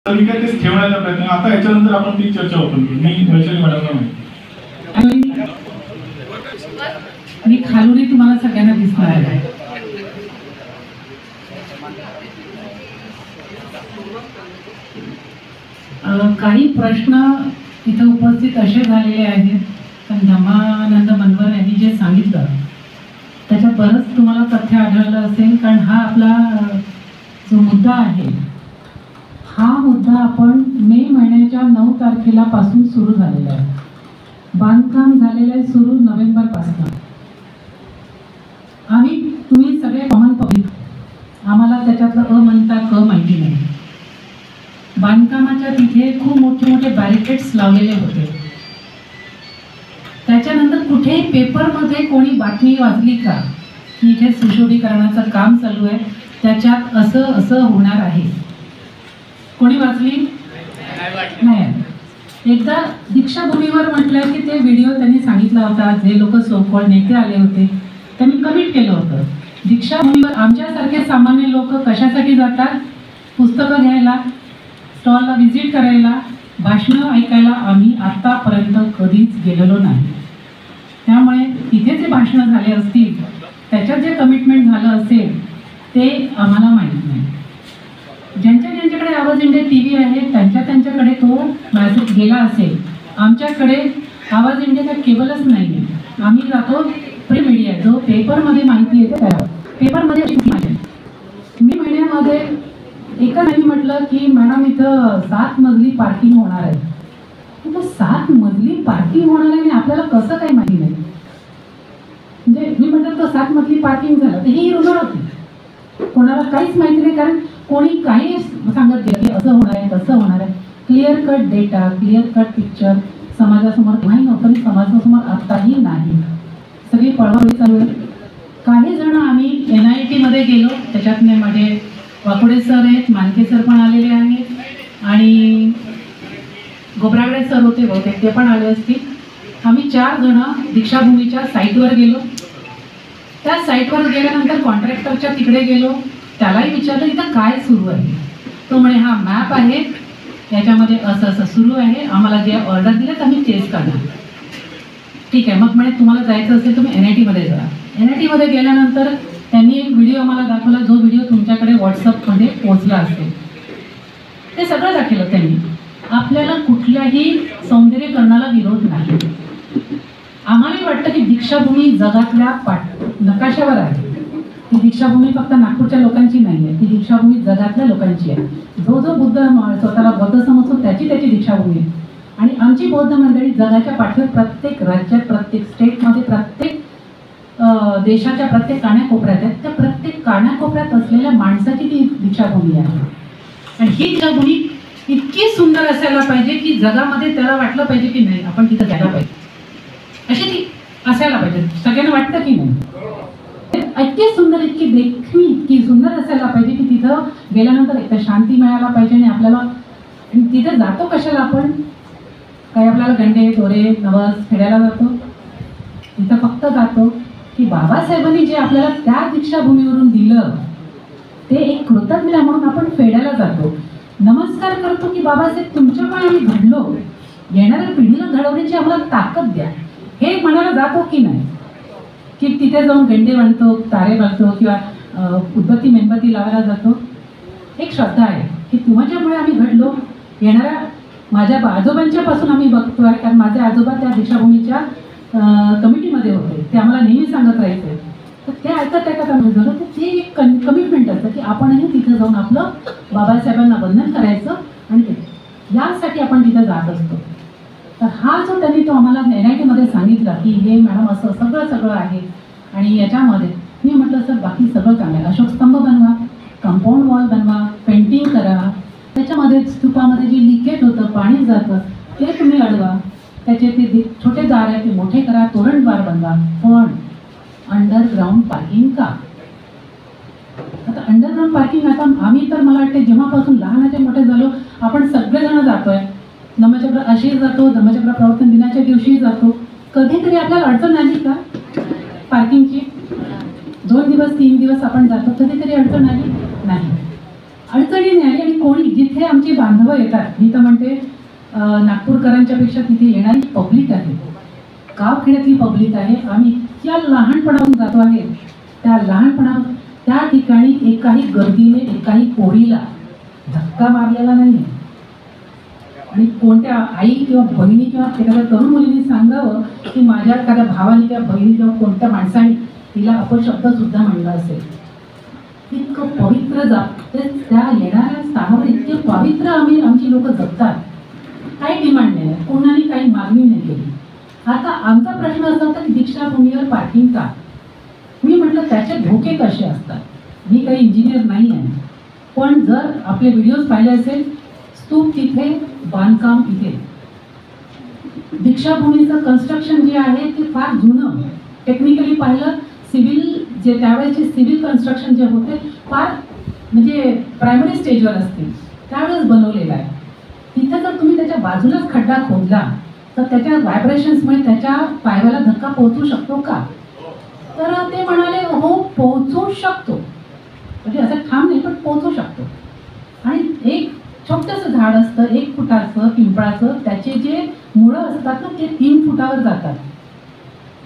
तेच ठेवण्याचा प्रयत्न. आता याच्यानंतर आपण ती चर्चा ओपन करू. मी वैशाली मॅडमला आणि खालूनही तुम्हाला सगळ्यांना दिसणार आहे. काही प्रश्न इथं उपस्थित असे झालेले आहेत, पण धम्मानंद मनवर यांनी जे सांगितलं त्याच्यात बरंच तुम्हाला तथ्य आढळलं असेल. कारण हा आपला जो मुद्दा आहे, हा मुद्दा आपण मे महिन्याच्या 9 तारखेला पासून सुरू झालेला आहे. बांधकाम झालेलं आहे सुरू नोव्हेंबरपासून. तुम्ही सगळे कॉमन पब्लिक, आम्हाला त्याच्यातलं अ म्हणता क माहिती नाही. बांधकामाच्या तिथे खूप मोठे मोठे बॅरिकेड्स लावलेले होते. त्याच्यानंतर कुठेही पेपरमध्ये कोणी बातमी वाचली का की इथे सुशोभीकरणाचं काम चालू आहे, त्याच्यात असं असं होणार आहे? कोणी वाचली नाही. एकदा दीक्षाभूमीवर म्हटलंय की ते व्हिडिओ त्यांनी सांगितला होता, जे लोक सोकॉल्ड नेते आले होते त्यांनी कमिट केलं होतं. दीक्षाभूमीवर आमच्यासारखे सामान्य लोक कशासाठी जातात? पुस्तकं घ्यायला, स्टॉलला व्हिजिट करायला, भाषणं ऐकायला आम्ही आत्तापर्यंत कधीच गेलेलो नाही. त्यामुळे तिथे जे भाषणं झाले असतील, त्याच्यात जे कमिटमेंट झालं असेल ते आम्हाला माहीत नाही. ज्यांच्याकडे आवाज इंडिया TV आहे त्यांच्याकडे तो मेसेज गेला असेल. आमच्याकडे आवाज इंडियाचा केबलच नाही आहे. आम्ही जातो प्रिंट मीडिया, जो पेपरमध्ये माहिती येते त्याला. पेपरमध्ये मे महिन्यामध्ये एका नाही म्हटलं की मॅडम इथं 7 मजली पार्किंग होणार आहे. 7 मजली पार्किंग होणार आहे आणि आपल्याला कसं काही माहिती नाही. म्हणजे मी म्हटलं तर 7 मजली पार्किंग झालं तर ही रुमर होती, कोणाला काहीच माहिती नाही. कारण कोणी काही सांगत गेलं की असं होणार आहे तसं होणार आहे. Clear cut data, clear cut picture समाजासमोर नाही नव्हतं आणि समाजासमोर आत्ताही नाही. सगळी पळवापळी चालू आहे. काही जण आम्ही NIT मध्ये गेलो, त्याच्यातले माझे वाकुडे सर आहेत, मानके सर पण आलेले आहेत आणि गोबरागडे सर होते बहुतेक, ते पण आले असतील. आम्ही 4 जण दीक्षाभूमीच्या साईटवर गेलो. त्या साईटवर गेल्यानंतर कॉन्ट्रॅक्टरच्या तिकडे गेलो. त्यालाही विचारलं इथं काय सुरू आहे. तो म्हणे हा मॅप आहे, याच्यामध्ये असं असं सुरू आहे, आम्हाला जे ऑर्डर दिलेत आम्ही तेच करणार. ठीक आहे, मग म्हणे तुम्हाला जायचं असेल तुम्ही NIT मध्ये जा. NIT मध्ये गेल्यानंतर त्यांनी एक व्हिडिओ मला दाखवला, जो व्हिडिओ तुमच्याकडे व्हॉट्सअपमध्ये पोहोचला असेल. ते सगळं दाखवलं त्यांनी. आपल्याला कुठल्याही सौंदर्यकरणाला विरोध नाही. आम्हालाही वाटतं की दीक्षाभूमी जगातल्या नकाशावर आहे. ती दीक्षाभूमी फक्त नागपूरच्या लोकांची नाही आहे, ती दीक्षाभूमी जगातल्या लोकांची आहे. जो जो बुद्ध स्वतःला बौद्ध समजतो त्याची दीक्षाभूमी आहे. आणि आमची बौद्ध मंडळी जगाच्या पाठीवर प्रत्येक राज्यात, प्रत्येक स्टेटमध्ये, प्रत्येक देशाच्या प्रत्येक कानाकोपऱ्यात आहेत. त्या प्रत्येक कानाकोपऱ्यात असलेल्या माणसाची ती दीक्षाभूमी आहे. आणि ही दीक्षाभूमी इतकी सुंदर असायला पाहिजे की जगामध्ये त्याला वाटलं पाहिजे की नाही आपण तिथं जायला पाहिजे, अशी ती असायला पाहिजे. सगळ्यांना वाटतं की नाही? इतकी सुंदर, इतकी देखणी, इतकी सुंदर असायला पाहिजे की तिथं गेल्यानंतर एकतर शांती मिळायला पाहिजे. आणि आपल्याला तिथं जातो कशाला आपण? काही आपल्याला गंडे दोरे नवस फेडायला जातो? तिथं फक्त जातो की बाबासाहेबांनी जे आपल्याला त्या दीक्षाभूमीवरून दिलं ते एक कृतज्ञता म्हणून आपण फेडायला जातो. नमस्कार करतो की बाबासाहेब तुमच्यामुळे आम्ही घडलो, येणाऱ्या पिढीला घडवण्याची आम्हाला ताकद द्या, हे म्हणायला जातो की नाही? की तिथे जाऊन गंडे बांधतो, तारे बांधतो किंवा उदबत्ती मेणबत्ती लावायला जातो? एक श्रद्धा आहे की तुमच्यामुळे आम्ही घडलो, येणाऱ्या माझ्या आजोबांच्या पासून आम्ही बघतोय. कारण माझे आजोबा त्या दीक्षाभूमीच्या कमिटीमध्ये होते, ते आम्हाला नेहमी सांगत राहायचे. तर ते ऐकत आम्ही झालं. तर ते एक कमिटमेंट असतं की आपणही तिथं जाऊन आपलं बाबासाहेबांना वंदन करायचं आणि यासाठी आपण तिथं जात असतो. तर हा जो त्यांनी तो आम्हाला NIT मध्ये सांगितला की हे मॅडम असं सगळं आहे आणि याच्यामध्ये मी म्हटलं सर बाकी सगळं चांगलं आहे. अशोक स्तंभ बनवा, कंपाऊंड वॉल बनवा, पेंटिंग करा, त्याच्यामध्ये स्तूपामध्ये जे लिकेज होतं, पाणी जातं ते तुम्ही अडवा, त्याचे ते छोटे दार आहे ते मोठे करा, तोरणद्वार बनवा. पण अंडरग्राऊंड पार्किंग का? आता अंडरग्राऊंड पार्किंग आता आम्ही तर मला वाटते जेव्हापासून लहानाचे मोठे झालो आपण सगळेजण जातोय. धम्मचक्र अशी जातो, धम्मचक्र प्रवर्तन दिनाच्या दिवशी जातो. कधीतरी आपल्याला अडचण आली का पार्किंगची? 2 दिवस 3 दिवस आपण जातो, कधीतरी अडचण आली नाही. अडचणी नाही आली. आणि कोणी जिथे आमची बांधवं येतात. मी तर म्हणते नागपूरकरांच्या पेक्षा तिथे येणारी पब्लिक आहे, गावखेड्यातली पब्लिक आहे. आम्ही इतक्या लहानपणापासून जातो आहे, त्या लहानपणा त्या ठिकाणी एकाही गर्दीने एकाही कोळीला धक्का मारलेला नाही. आणि कोणत्या आई किंवा बहिणी किंवा एखाद्या तरुण मुलीने सांगावं की माझ्या एखाद्या भावाने किंवा बहिणी किंवा कोणत्या माणसाने तिला अपशब्द सुद्धा म्हणला असेल. इतकं पवित्र ते त्या येणाऱ्या स्थानावर इतके पवित्र आमची लोक जगतात. काही डिमांड नाही, कोणाने काही मागणी नाही केली. आता आमचा प्रश्न असा होता की दीक्षाभूमीवर पार्किंग का. मी म्हटलं त्याचे धोके कसे असतात. मी काही इंजिनियर नाही आहे, पण जर आपले व्हिडिओज पाहिले असेल, स्तूप तिथे, बांधकाम इथे. दीक्षाभूमीचं कन्स्ट्रक्शन जे आहे ते फार जुनं, टेक्निकली पाहिलं सिव्हिल जे त्यावेळेचे सिव्हिल कन्स्ट्रक्शन जे होते फार म्हणजे प्रायमरी स्टेजवर असतील त्यावेळेस बनवलेलं आहे. तिथे जर तुम्ही त्याच्या बाजूलाच खड्डा खोदला तर त्याच्या व्हायब्रेशन्समुळे त्याच्या पायाला धक्का पोहोचू शकतो का. तर ते म्हणाले हो पोहोचू शकतो, म्हणजे असं ठाम नाही पण पोहोचू शकतो. आणि एक छोटंसं झाड असतं 1 फुटाचं पिंपळाचं, त्याचे जे मुळं असतात ना ते 3 फुटावर जातात.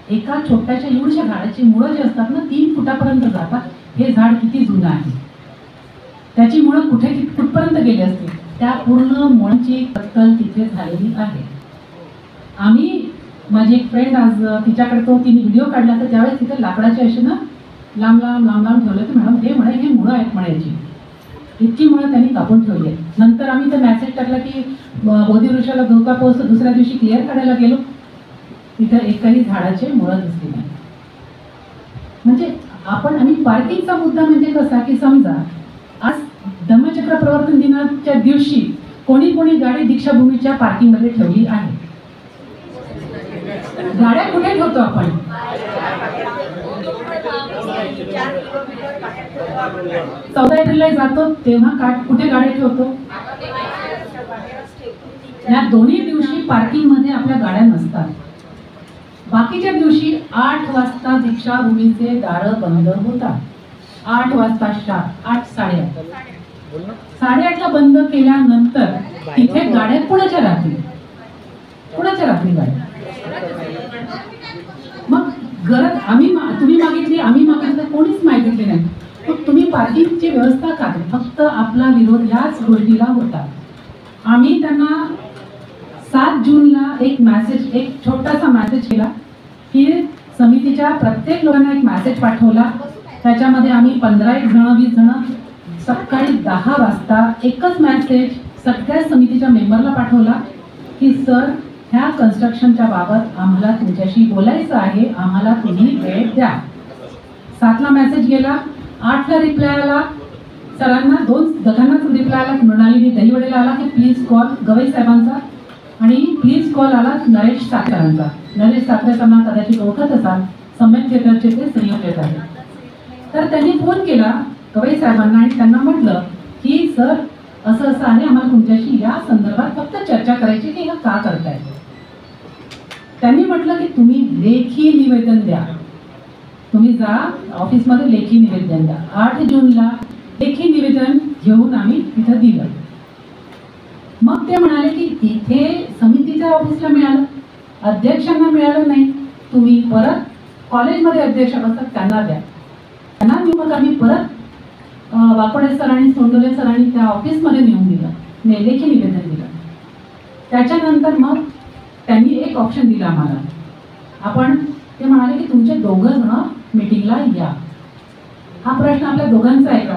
एका छोट्याशा एवढ्याशा झाडाची मुळं जे असतात ना 3 फुटापर्यंत जातात. हे झाड किती जुनं आहे, त्याची मुळं कुठपर्यंत गेली असतील. त्या पूर्ण मुळांची कत्तल तिथे झालेली आहे. माझी एक फ्रेंड आज तिच्याकडे तिने व्हिडिओ काढला तर त्यावेळेस तिथे लाकडाचे असे ना लांब ठेवले. तर मॅडम हे मुळं आहेत म्हणायची, इतकी मुळं त्यांनी कापून ठेवली आहे. नंतर आम्ही तर मॅसेज टाकला की बोधिवृक्षाला धोका पोहोचतो. दुसऱ्या दिवशी क्लिअर काढायला गेलो, तिथं एकही झाडाचे मुळं दिसली नाही. म्हणजे आणि पार्किंगचा मुद्दा म्हणजे कसा की समजा आज धम्मचक्र प्रवर्तन दिनाच्या दिवशी कोणी गाडी दीक्षाभूमीच्या पार्किंगमध्ये ठेवली आहे. गाड्या कुठे ठेवतो आपण. 14 एप्रिलला जातो तेव्हा कुठे गाड्या ठेवतो. या दोन्ही दिवशी पार्किंगमध्ये आपल्या गाड्या नसतात. बाकीच्या दिवशी 8 वाजता दीक्षाभूमीचे दारं बंद होतात. 8 वाजता 8:30ला बंद केल्यानंतर तिथे गाड्या कुणाच्या राहतील गाड्या. मग गरज तुम्ही मागितली आम्ही मागितलं कोणीच मागितली नाही. मग तुम्ही पार्किंगची व्यवस्था का. फक्त आपला विरोध ह्याच गोष्टीला होता. आम्ही त्यांना 7 जूनला एक छोटासा मेसेज केला की समितीच्या प्रत्येक लोकांना एक मेसेज पाठवला. त्याच्यामध्ये आम्ही 15 जण 20 जण सकाळी 10 वाजता एकच मेसेज सगळ्या समितीच्या मेंबरला पाठवला की सर ह्या कन्स्ट्रक्शनच्या बाबत आम्हाला तुमच्याशी बोलायचं आहे, आम्हाला तुम्ही वेळ द्या. 7ला मेसेज गेला, 8ला रिप्लाय आला सरांना, 2 रिप्लाय आला. मृणालिनी दहिवडेला आला की प्लीज कॉल गवई साहेबांचा आणि प्लीज कॉल आला नरेश साखरेंचा. नरेश साखरेंना कदाचित ओळखत असाल, सम्यक थिएटरचे ते संयोजक आहेत. तर त्यांनी फोन केला गवई साहेबांना आणि त्यांना म्हटलं की सर असं आहे, आम्हाला तुमच्याशी या संदर्भात फक्त चर्चा करायची की हे का करताय. त्यांनी म्हटलं की तुम्ही लेखी निवेदन द्या. तुम्ही जा ऑफिसमध्ये लेखी निवेदन द्या. 8 जूनला लेखी निवेदन घेऊन आम्ही तिथं दिलं. मग ते म्हणाले की इथे समितीच्या ऑफिसला मिळालं, अध्यक्षांना मिळालं नाही, तुम्ही परत कॉलेजमध्ये अध्यक्ष असतात त्यांना द्या. त्यांना मग आम्ही परत वाकोडे सर आणि सोंडोले सरांनी त्या ऑफिसमध्ये नेऊन दिलं, लेखी निवेदन दिलं. त्याच्यानंतर मग त्यांनी एक ऑप्शन दिला आम्हाला. ते म्हणाले की तुमचे 2 जण मीटिंगला या. हा प्रश्न आपल्या दोघांचा आहे का.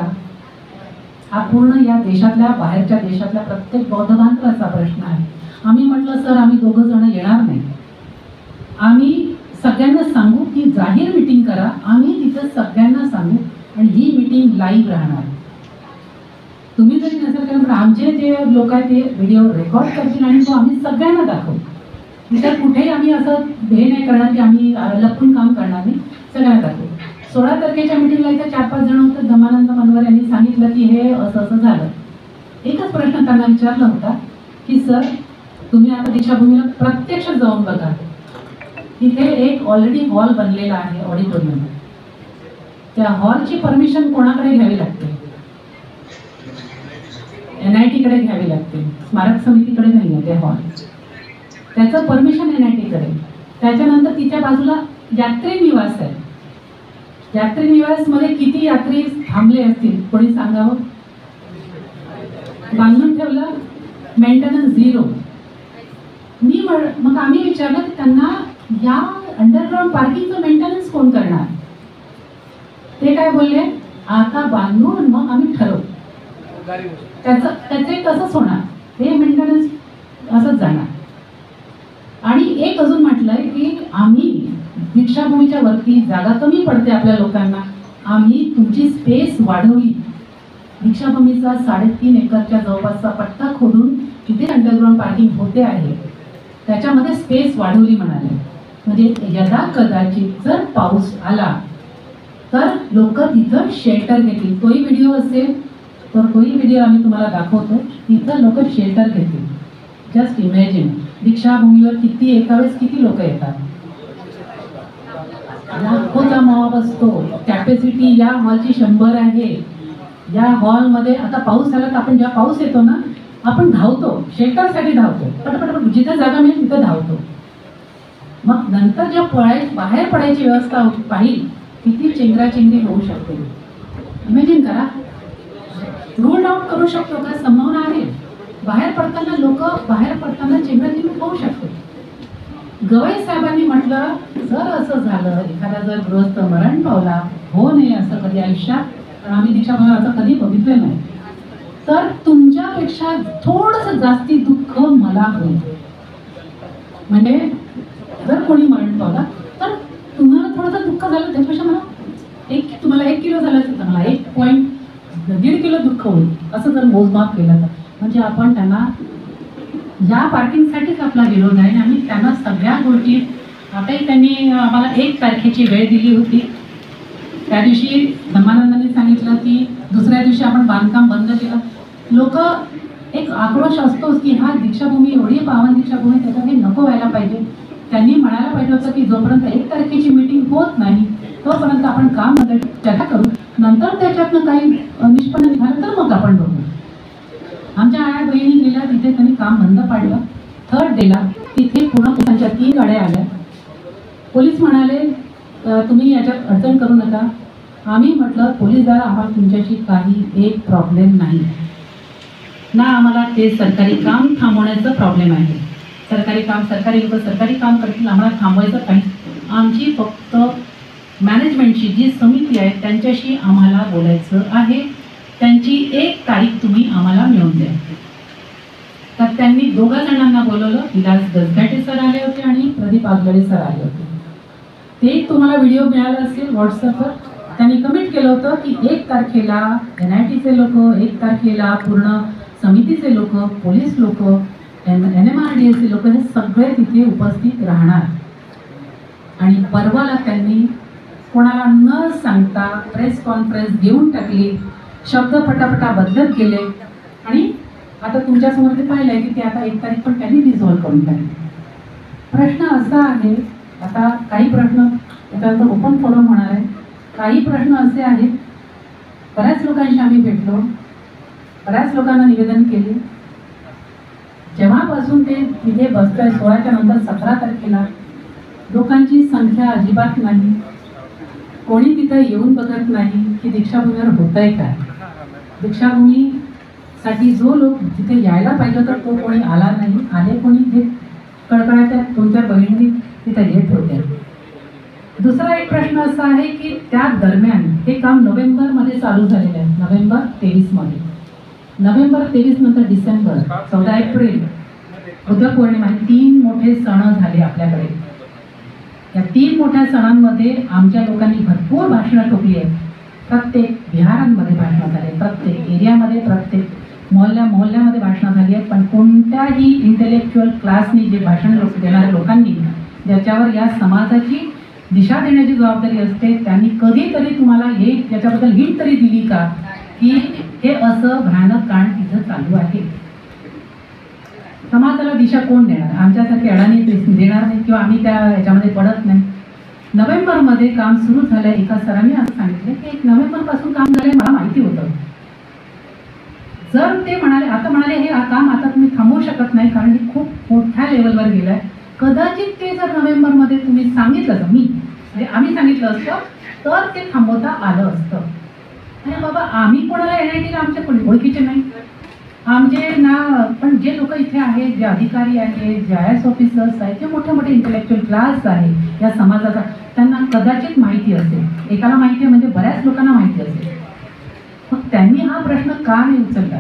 हा पूर्ण या देशातल्या बाहेरच्या देशातल्या प्रत्येक बौद्ध बांधवाचा प्रश्न आहे. आम्ही म्हटलं सर आम्ही 2 जण येणार नाही. आम्ही सगळ्यांना सांगू की जाहीर मीटिंग करा. आम्ही तिथं सगळ्यांना सांगू आणि ही मीटिंग लाईव्ह राहणार. तुम्ही जरी नसेल केलं तर आमचे जे लोक आहेत ते व्हिडिओ रेकॉर्ड करतील आणि तो आम्ही सगळ्यांना दाखवू. इतर कुठेही आम्ही असं हे नाही करणार की आम्ही लपून काम करणार नाही, सगळ्यांना दाखवू. 16 तारखेच्या मीटिंगला इथे 4-5 जण होते. धमानंद मनवर यांनी सांगितलं की हे असं झालं. एकच प्रश्न त्यांना विचारला होता की सर तुम्ही आता दीक्षाभूमीला प्रत्यक्ष जाऊन बघा. तिथे एक ऑलरेडी हॉल बनलेला आहे ऑडिटोरियम. त्या हॉलची परमिशन कोणाकडे घ्यावी लागते. NIT कडे घ्यावी लागते, स्मारक समितीकडे नाही आहे ते हॉल, त्याचं परमिशन NIT कडे. त्याच्यानंतर तिच्या बाजूला यात्री निवास आहे. यात्री निवास मध्ये किती यात्री थांबले असतील कोणी सांगावं? बांधून ठेवलं, मेंटेनन्स 0. मग आम्ही विचारलं की त्यांना या अंडरग्राऊंड पार्किंगचं मेंटेनन्स कोण करणार? ते काय बोलले, आता बांधून मग आम्ही ठरवू. त्याचे कसंच होणार, हे मेंटेनन्स असंच जाणार. आणि एक अजून म्हटलंय की आम्ही दीक्षाभूमीच्या वरती जागा कमी पडते आपल्या लोकांना, आम्ही तुमची स्पेस वाढवली. दीक्षाभूमीचा 3.5 एकरच्या जवळपासचा पट्टा खोदून तिथे अंडरग्राऊंड पार्किंग होते आहे, त्याच्यामध्ये स्पेस वाढवली म्हणाले. म्हणजे यदा कदाचित जर पाऊस आला तर लोक तिथं शेल्टर घेतील. तोही व्हिडिओ असेल तर तोही व्हिडिओ आम्ही तुम्हाला दाखवतो. तिथं लोक शेल्टर घेतील. जस्ट इमॅजिन, दीक्षाभूमीवर किती एका वेळेस किती लोक येतात, लाखोचा मॉब असतो. कॅपॅसिटी या हॉलची 100 आहे. या हॉलमध्ये आता पाऊस आला तर आपण जेव्हा पाऊस येतो ना, आपण धावतो, शेल्टरसाठी धावतो, पटपट जिथे जागा मिळेल तिथं धावतो. मग नंतर जेव्हा बाहेर पडायची व्यवस्था पाहिली, किती चेंगराचेंगरी होऊ शकते. इमॅजिन करा. रूल आउट करू शकतो का? संभावना आहे. बाहेर पडताना चेंगराचेंगरी होऊ शकते. गवई साहेबांनी म्हटलं, जर असं झालं, एखादा जर गृहस्थ मरण पावला, हो नाही असं कधी आयुष्यात, पण आम्ही दीक्षाभूमीवर असं कधी बघितलं नाही, तर तुमच्यापेक्षा थोडंसं जास्ती दुःख मला होईल. म्हणजे जर कोणी मरण पावला तर तुम्हाला थोडंसं दुःख झालं, त्याच्यापेक्षा मला तुम्हाला 1 किलो झालं असेल तर मला 1.1 किलो दुःख होईल, असं जर मोजमाप केलं तर. म्हणजे आपण त्यांना या पार्किंगसाठीच आपला विरोध आहे. आणि त्यांना सगळ्या गोष्टी, आताही त्यांनी आम्हाला 1 तारखेची वेळ दिली होती. त्या दिवशी धर्मानंदांनी सांगितलं की दुसऱ्या दिवशी आपण बांधकाम बंद केलं. लोक एक आक्रोश असतोच की हा दीक्षाभूमी एवढी पावन दीक्षाभूमी, त्याच्यात हे नको व्हायला पाहिजे. त्यांनी म्हणायला पाहिजे होतं की जोपर्यंत 1 तारखेची मीटिंग होत नाही तोपर्यंत आपण काम चर्चा करू, नंतर त्याच्यातनं काही निष्पन्न झालं तर मग आपण बघू. आमच्या आया बहिणी गेल्या तिथे, त्यांनी काम बंद पाडलं. 3rd डेला तिथे पूर्ण पोलिसांच्या 3 गाड्या आल्या. पोलीस म्हणाले तुम्ही याच्यात अडचण करू नका. आम्ही म्हटलं पोलीस दादा, आम्हाला तुमच्याशी काही एक प्रॉब्लेम नाही ना, आम्हाला ते सरकारी काम थांबवण्याचा प्रॉब्लेम आहे. सरकारी लोक सरकारी काम करतील, आम्हाला थांबवायचं काही. आमची फक्त मॅनेजमेंटची जी समिती आहे त्यांच्याशी आम्हाला बोलायचं आहे. त्यांची 1 तारीख तुम्ही आम्हाला मिळवून द्या. तर त्यांनी 2 जणांना बोलवलं. विलास गजघाटे सर आले होते आणि प्रदीप आगलडे सर आले होते. ते तुम्हाला व्हिडिओ मिळाला असेल व्हॉट्सअपवर. त्यांनी कमिट केलं होतं की 1 तारखेला NITचे लोक, 1 तारखेला पूर्ण समितीचे लोक, पोलीस लोक, NMRDAचे लोक, हे सगळे तिथे उपस्थित राहणार. आणि परवाला त्यांनी कोणाला न सांगता प्रेस कॉन्फरन्स घेऊन टाकली. शब्द पटापटा बदलत गेले. आणि आता तुमच्यासमोर ते पाहिलं आहे की ते आता 1 तारीख पण त्यांनी डिझॉल्व्ह करून टाकली. प्रश्न असा आहे, आता काही प्रश्न त्याच्यानंतर ओपन फोरम होणार आहे. काही प्रश्न असे आहेत, बऱ्याच लोकांशी आम्ही भेटलो, बऱ्याच लोकांना निवेदन केले. जेव्हापासून ते तिथे बसतंय 16च्या नंतर 17 तारखेला लोकांची संख्या अजिबात नाही. कोणी तिथं येऊन बघत नाही की दीक्षाभूमीवर होत आहे काय. दीक्षाभूमीसाठी जो लोक तिथे यायला पाहिजे होता तो कोणी आला नाही. आले कोणी, ते कळकळाच्या तुमच्या बहिणी तिथे येत होत्या. दुसरा एक प्रश्न असा आहे की त्या दरम्यान हे काम नोव्हेंबरमध्ये चालू झालेलं आहे. नोव्हेंबर 23मध्ये. नोव्हेंबर 23 नंतर डिसेंबर, 14 एप्रिल, बुद्धपौर्णिमा, 3 मोठे सण झाले आपल्याकडे. या 3 मोठ्या सणांमध्ये आमच्या लोकांनी भरपूर भाषणं ठोकली आहेत. प्रत्येक विहारांमध्ये भाषणं झाले, प्रत्येक एरियामध्ये, प्रत्येक मोहल्ल्यामध्ये भाषणं झाली आहेत. पण कोणत्याही इंटेलेक्च्युअल क्लासनी जे भाषण देणाऱ्या लोकांनी, ज्याच्यावर या समाजाची दिशा देण्याची जबाबदारी असते, त्यांनी कधीतरी तुम्हाला हे याच्याबद्दल हिंट तरी दिली का की हे असं भयानक कांड तिथं चालू आहे. समाजाला दिशा कोण देणार? आमच्यासारखे अडाणी देणार नाही किंवा आम्ही त्या याच्यामध्ये पडत नाही. नोव्हेंबरमध्ये काम सुरू झालं. एका सरांनी असं सांगितलं की 1 नोव्हेंबरपासून काम झालंय, मला माहिती होतं. जर ते म्हणाले हे काम आता तुम्ही थांबवू शकत नाही कारण हे खूप मोठ्या लेवलवर गेलं आहे, कदाचित ते जर नोव्हेंबरमध्ये तुम्ही सांगितलं तर म्हणजे आम्ही सांगितलं असतं तर ते थांबवता आलं असतं. आणि बाबा आम्ही कोणाला NIT आमच्या कोणी ओळखीचे नाही, आमचे ना, पण जे लोक इथे आहेत, जे अधिकारी आहेत, जे IAS ऑफिसर्स आहेत, जे मोठे मोठे इंटेलेक्च्युअल क्लास आहे या समाजाचा, त्यांना कदाचित माहिती असेल. एकाला माहिती आहे म्हणजे बऱ्याच लोकांना माहिती असेल. मग त्यांनी हा प्रश्न का नाही उचलला?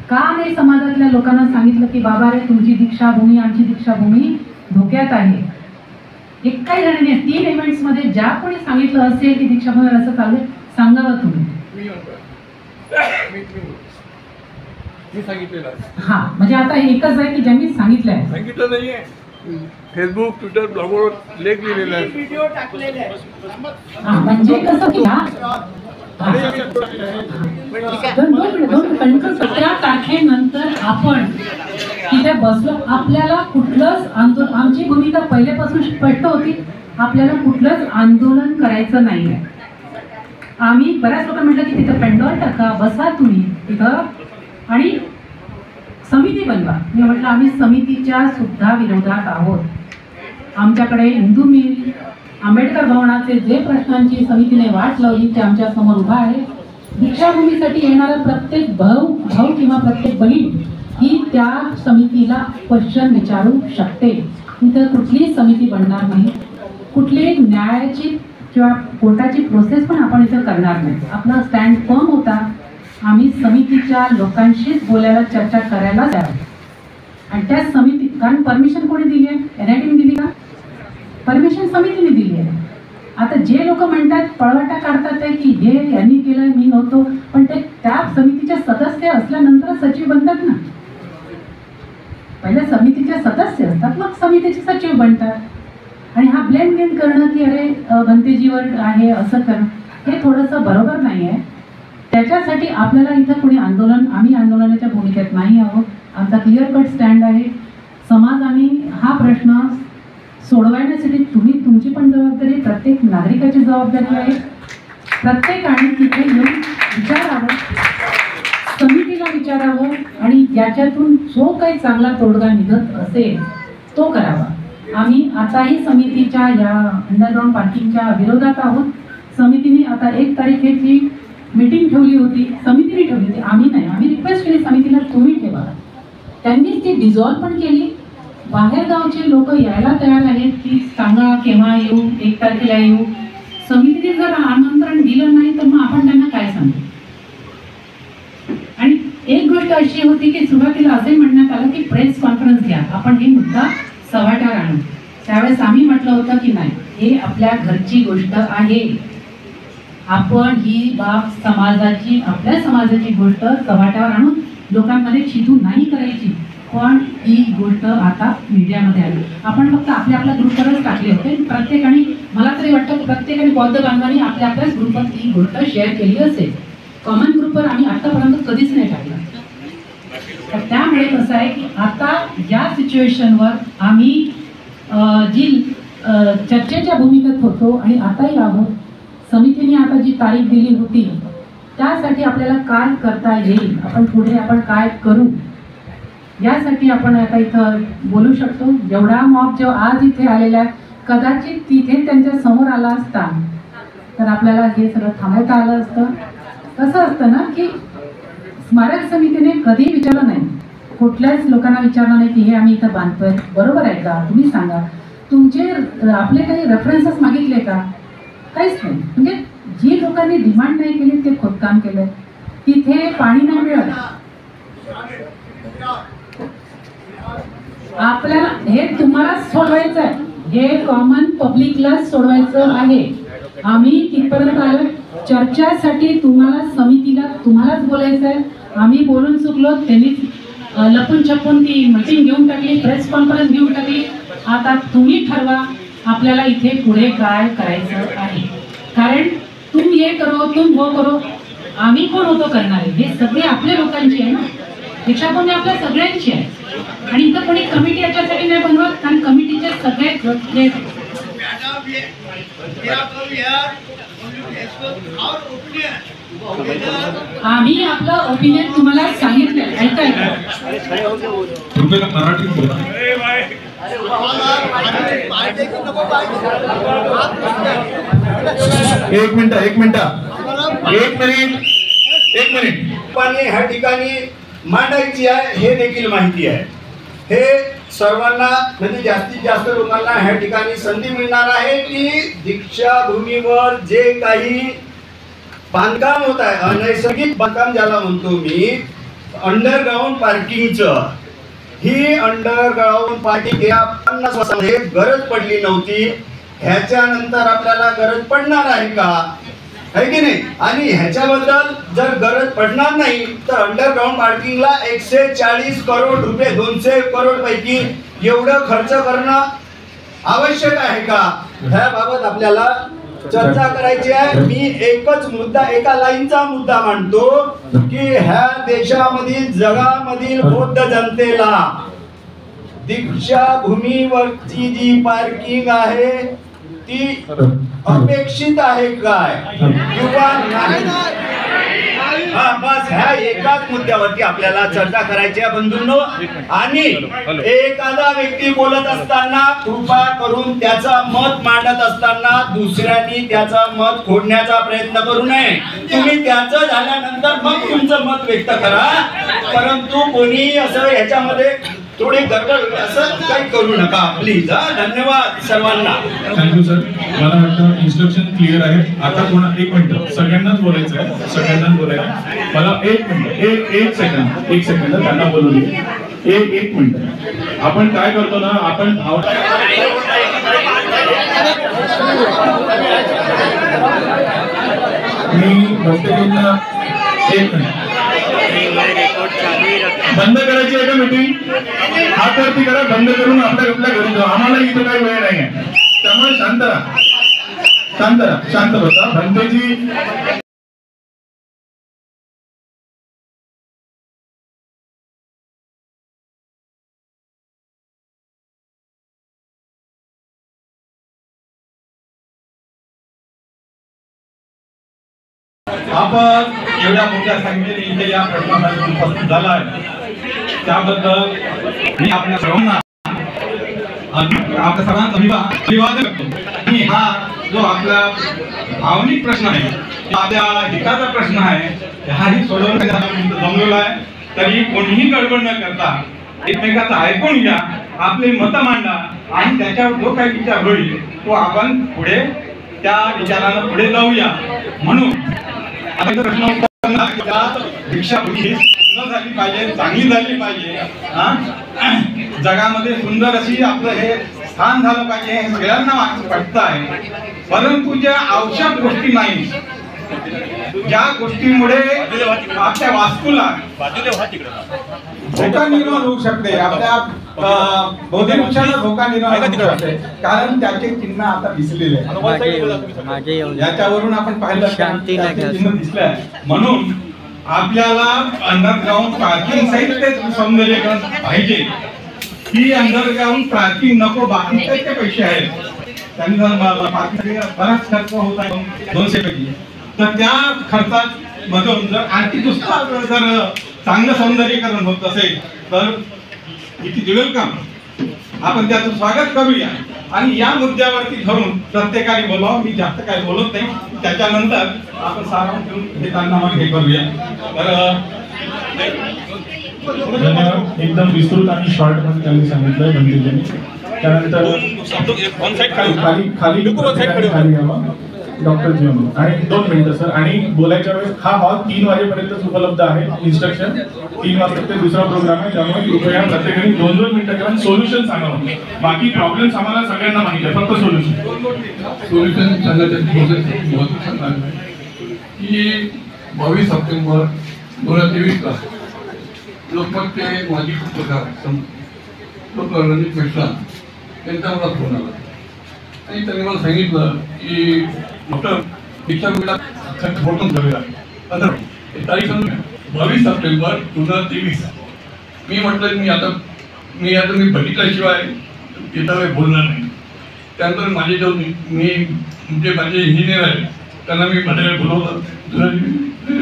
का नाही समाजातल्या लोकांना सांगितलं की बाबा रे, तुमची दीक्षाभूमी, आमची दीक्षाभूमी धोक्यात आहे? एक काही जणांनी 3 इव्हेंट्समध्ये ज्या कोणी सांगितलं असेल की दीक्षाभूमीवर असं चालू आहे, सांगावं तुम्ही. हा, म्हणजे आता एकच आहे की ज्यांनी सांगितलंय. सांगितलं नाहीये, फेसबुक, ट्विटर, ब्लॉगवर लेख लिहिलेला आहे, व्हिडिओ टाकलेले आहे. म्हणजे कसं की 17 तारखेनंतर आपण तिथे बसलो, आपल्याला कुठलंच आंदोलन, आमची भूमिका पहिल्यापासून स्पष्ट होती, आपल्याला कुठलंच आंदोलन करायचं नाही आहे. आम्ही बऱ्याच लोक म्हटलं की तिथं पेंडॉल टाका, बसा तुम्ही तिथं आणि समिती बनवा. मी म्हटलं आम्ही समितीच्या सुद्धा विरोधात आहोत. आमच्याकडे हिंदू मिल, आंबेडकर भवनाचे जे प्रश्नांची समितीने वाट लावली ते आमच्या समोर उभा आहे. दीक्षाभूमीसाठी येणारा प्रत्येक भाऊ किंवा प्रत्येक बहीण ही त्या समितीला क्वेश्चन विचारू शकते. इथं कुठलीही समिती बनणार नाही, कुठली न्यायाची किंवा कोर्टाची प्रोसेस पण आपण इथं करणार नाही. आपला स्टँड फर्म होता, आम्ही समितीच्या लोकांशीच बोलायला, चर्चा करायला तयार. आणि त्या समिती, कारण परमिशन कोणी दिली आहे? NITने दिली का? परमिशन समितीने दिली आहे. आता जे लोक म्हणतात, पळवाटा काढतात आहे की हे यांनी केलं, मी नव्हतो, पण ते त्या समितीचे सदस्य असल्यानंतर सचिव बनतात ना. पहिले समितीचे सदस्य असतात, मग समितीचे सचिव बनतात. आणि हा ब्लेम गेम करणं की अरे भंतेजीवर आहे असं करणं, हे थोडंसं बरोबर नाही आहे. त्याच्यासाठी आपल्याला इथं कोणी आम्ही आंदोलनाच्या भूमिकेत नाही आहोत. आमचा क्लिअर कट स्टँड आहे. समाजाने हा प्रश्न सोडवण्यासाठी तुमची पण जबाबदारी, प्रत्येक नागरिकाची जबाबदारी आहे. प्रत्येकाने तिथे येऊन विचारावं, समितीला विचारावं आणि याच्यातून जो काही चांगला तोडगा निघत असेल तो करावा. आम्ही आताही समितीच्या या अंडरग्राऊंड पार्किंगच्या विरोधात आहोत. समितीने आता 1 तारखेची मीटिंग ठेवली होती, समितीने ठेवली होती, आम्ही नाही. आम्ही रिक्वेस्ट केली समितीला, तुम्ही ठेवा. त्यांनीच ती डिझॉल्व पण केली. बाहेरगावचे लोक यायला तयार आहेत की सांगा केव्हा येऊ, 1 तारखेला येऊ. समितीने जर आमंत्रण दिलं नाही तर मग आपण त्यांना काय सांगू? आणि एक गोष्ट अशी होती की सुरुवातीला असे म्हणण्यात आलं की प्रेस कॉन्फरन्स घ्या, आपण हे मुद्दा सवाट्यावर आणू. त्यावेळेस आम्ही म्हटलं होतं की नाही, हे आपल्या घरची गोष्ट आहे, आपण ही बाब समाजाची, आपल्या समाजाची गोष्ट सवाट्यावर आणून लोकांमध्ये शिजू नाही करायची. पण ही गोष्ट आता मीडियामध्ये आली. आपण फक्त आपल्या ग्रुपवरच टाकले होते. प्रत्येकाने, मला तरी वाटतं प्रत्येकाने, बौद्ध बांधवांनी आपल्याच ग्रुपवर ही गोष्ट शेअर केली असेल. कॉमन ग्रुपवर आम्ही आतापर्यंत कधीच नाही टाकलं. तर त्यामुळे कसं आहे की आता या सिच्युएशनवर आम्ही जी चर्चेच्या भूमिकेत होतो आणि आताही आहोत. समितीने आता जी तारीख दिली होती त्यासाठी आपल्याला काय करता येईल, आपण पुढे आपण काय करू, यासाठी आपण आता इथं बोलू शकतो. जेवढा मॉब जो आज इथे आलेला आहे, कदाचित तिथे त्यांच्या समोर आला असता तर आपल्याला हे सगळं थांबवता आलं असतं. कसं असतं ना की स्मारक समितीने कधी विचारलं नाही, कुठल्याच लोकांना विचारलं नाही की हे आम्ही इथं बांधतोय, बरोबर आहे का, तुम्ही सांगा. तुमचे आपले काही रेफरन्सेस मागितले का? काहीच नाही. म्हणजे जी लोकांनी डिमांड नाही केली ते खोदकाम केलं. तिथे पाणी नाही मिळत. आपल्याला हे तुम्हाला सोडवायचं आहे, हे कॉमन पब्लिकलाच सोडवायचं आहे. आम्ही तिथपर्यंत आलो. चर्चासाठी तुम्हाला समितीला तुम्हालाच बोलायचं आहे. आम्ही बोलून चुकलो, त्यांनी लपून छपून ती मीटिंग घेऊन टाकली, प्रेस कॉन्फरन्स घेऊन टाकली. आता तुम्ही ठरवा आपल्याला इथे पुढे काय करायचं आहे. कारण तुम ये करो, तुम वो करो, आम्ही कोण होतो करणारे? हे सगळे आपल्या लोकांची आहे ना. दीक्षाभूमी आपल्या सगळ्यांची आहे. आणि इथं कोणी कमिटी याच्यासाठी नाही बनवत, कारण कमिटीचे सगळे आम्ही आपलं ओपिनियन तुम्हाला सांगितलं, ऐका. कृपया मराठीत बोला. एक मिनिट. पाणी ह्या ठिकाणी मांडायची आहे हे देखील माहिती आहे. हे सर्वांना म्हणजे जास्तीत जास्त लोकांना ह्या ठिकाणी संधी मिळणार आहे की दीक्षाभूमीवर जे काही बांधकाम होत आहे, अनैसर्गिक बांधकाम ज्याला म्हणतो मी, अंडरग्राऊंड पार्किंगचं, ही अंडरग्राऊंड पार्किंग या 50 वर्षामध्ये गरज पडली नव्हती. ह्याच्यानंतर आपल्याला गरज पडणार आहे का, है की नाही? आणि ह्याच्याबद्दल जर गरज पडणार नाही तर अंडरग्राऊंड पार्किंगला 140 करोड रुपये, 200 करोड पैकी एवढं खर्च करणं आवश्यक आहे का, ह्याबाबत आपल्याला चर्चा करायची आहे. मी एकच मुद्दा, एका लाईनचा मुद्दा मांडतो की ह्या देशामधील, जगामधील बौद्ध जनतेला दीक्षाभूमीवरची जी पार्किंग आहे ती अपेक्षित आहे काय किंवा नाही? बस ह्या एकाच मुद्द्यावरती आपल्याला चर्चा करायची आहे बंधूंनो. आणि एखादा व्यक्ती बोलत असताना कृपा करून त्याचं मत मांडत असताना दुसऱ्यांनी त्याचं मत खोडण्याचा प्रयत्न करू नये. तुम्ही त्याचं झाल्यानंतर मग तुमचं मत व्यक्त करा, परंतु कोणी असं ह्याच्यामध्ये थोडी गडबड असं काही करू नका प्लीज. धन्यवाद सर्वांना. Thank you sir. मला वाटतं इन्स्ट्रक्शन क्लिअर आहे. आता कोणा 1 मिनिट सगळ्यांनाच बोलायचं आहे, सगळ्यांनाच बोलायचं. मला 1 मिनिट, एक सेकंड त्यांना बोलू दे. एक मिनिट. आपण काय करतो ना, आपण मी भक्तजींना 1 मिनिट बंद करायची आहे का मीटिंग? हात वरती करा, बंद करून आपल्या घरी जाऊ. आम्हाला इथं काही वेळ नाही आहे, त्यामुळे शांत बसा. भंतेजी आपण एवढ्या मोठ्या संख्येने इथे या प्रश्नासाठी उपस्थित झाला आहे त्याबद्दल मी आपल्या सर्वांना आपल्या सर्वांचा अभिवादन करतो. आणि हा जो आपला भावनिक प्रश्न आहे, आपल्या हिताचा प्रश्न आहे, हाही सोडवण्यासाठी जमलेला आहे. तरी कोणीही गडबड न करता एकमेकाचं ऐकून घ्या, आपले मतं मांडा आणि त्याच्यावर जो काही विचार होईल तो आपण पुढे त्या विचारानं पुढे जाऊया. म्हणून दीक्षाभूमी झाली पाहिजे, चांगली झाली पाहिजे, जगामध्ये सुंदर अशी आपलं हे स्थान झालं पाहिजे, हे सगळ्यांना वाटतं आहे. परंतु ज्या आवश्यक गोष्टी नाही, ज्या गोष्टीमुळे आपल्या वास्तूला धोका निर्माण होऊ शकते, आपल्या बौद्धिक विचाराला धोका निर्माण होऊ शकते, कारण त्याचे चिन्ह आता दिसलेले आहे. याच्यावरून आपण पाहिलं चिन्ह दिसलंय. म्हणून आपल्याला अंडरग्राऊंड पार्किंग सहित ते सौंदर्यीकरण पाहिजे. ही अंडरग्राऊंड पार्किंग नको, बाकी त्याचे पैसे आहेत, त्यांनी बराच खर्च होत आहे 200 पैकी. तर त्या खर्चात मधून जर आणखी दुसरा जर चांगलं सौंदर्यीकरण होत असेल तर इट इज वेलकम. आपण त्याचं स्वागत करूया आणि या मुद्द्यावरती धरून प्रत्येकाने बोलावं. मी जास्त काय बोलत नाही, त्याच्यानंतर आपण सारांश घेऊन घेताना मग हे करूया. तर धन्यवाद. एकदम विस्तृत आणि शॉर्ट मध्ये त्यांनी सांगितलं बंधूजींनी. त्यानंतर खाली घ्यावा डॉक्टर जीवन आणि 2 मिनिटं सर. आणि बोलायच्या वेळेस हा हॉल 3 वाजेपर्यंतच उपलब्ध आहे. इन्स्ट्रक्शन 3 वाजता ते दुसरा प्रोग्राम आहे, त्यामुळे कृपया प्रत्येकाने 2-2 मिनिटं करून सोल्युशन सांगावं. बाकी प्रॉब्लेम्स आम्हाला सगळ्यांना माहिती आहे, फक्त सोल्युशन सांगायचं की 22 सप्टेंबर 2023 लोकमतचे माजी पत्रकार रणजित मिश्रा त्यांचा मला फोन आला आणि त्यांनी मला सांगितलं की डॉक्टर दीक्षाभूमीला फोटो करूया. तारीख 22 सप्टेंबर 2023. मी म्हटलं मी बघितल्याशिवाय तिथं काही बोलणार नाही. त्यानंतर माझे माझे इंजिनियर आहेत त्यांना मी माझ्याकडे बोलवलं.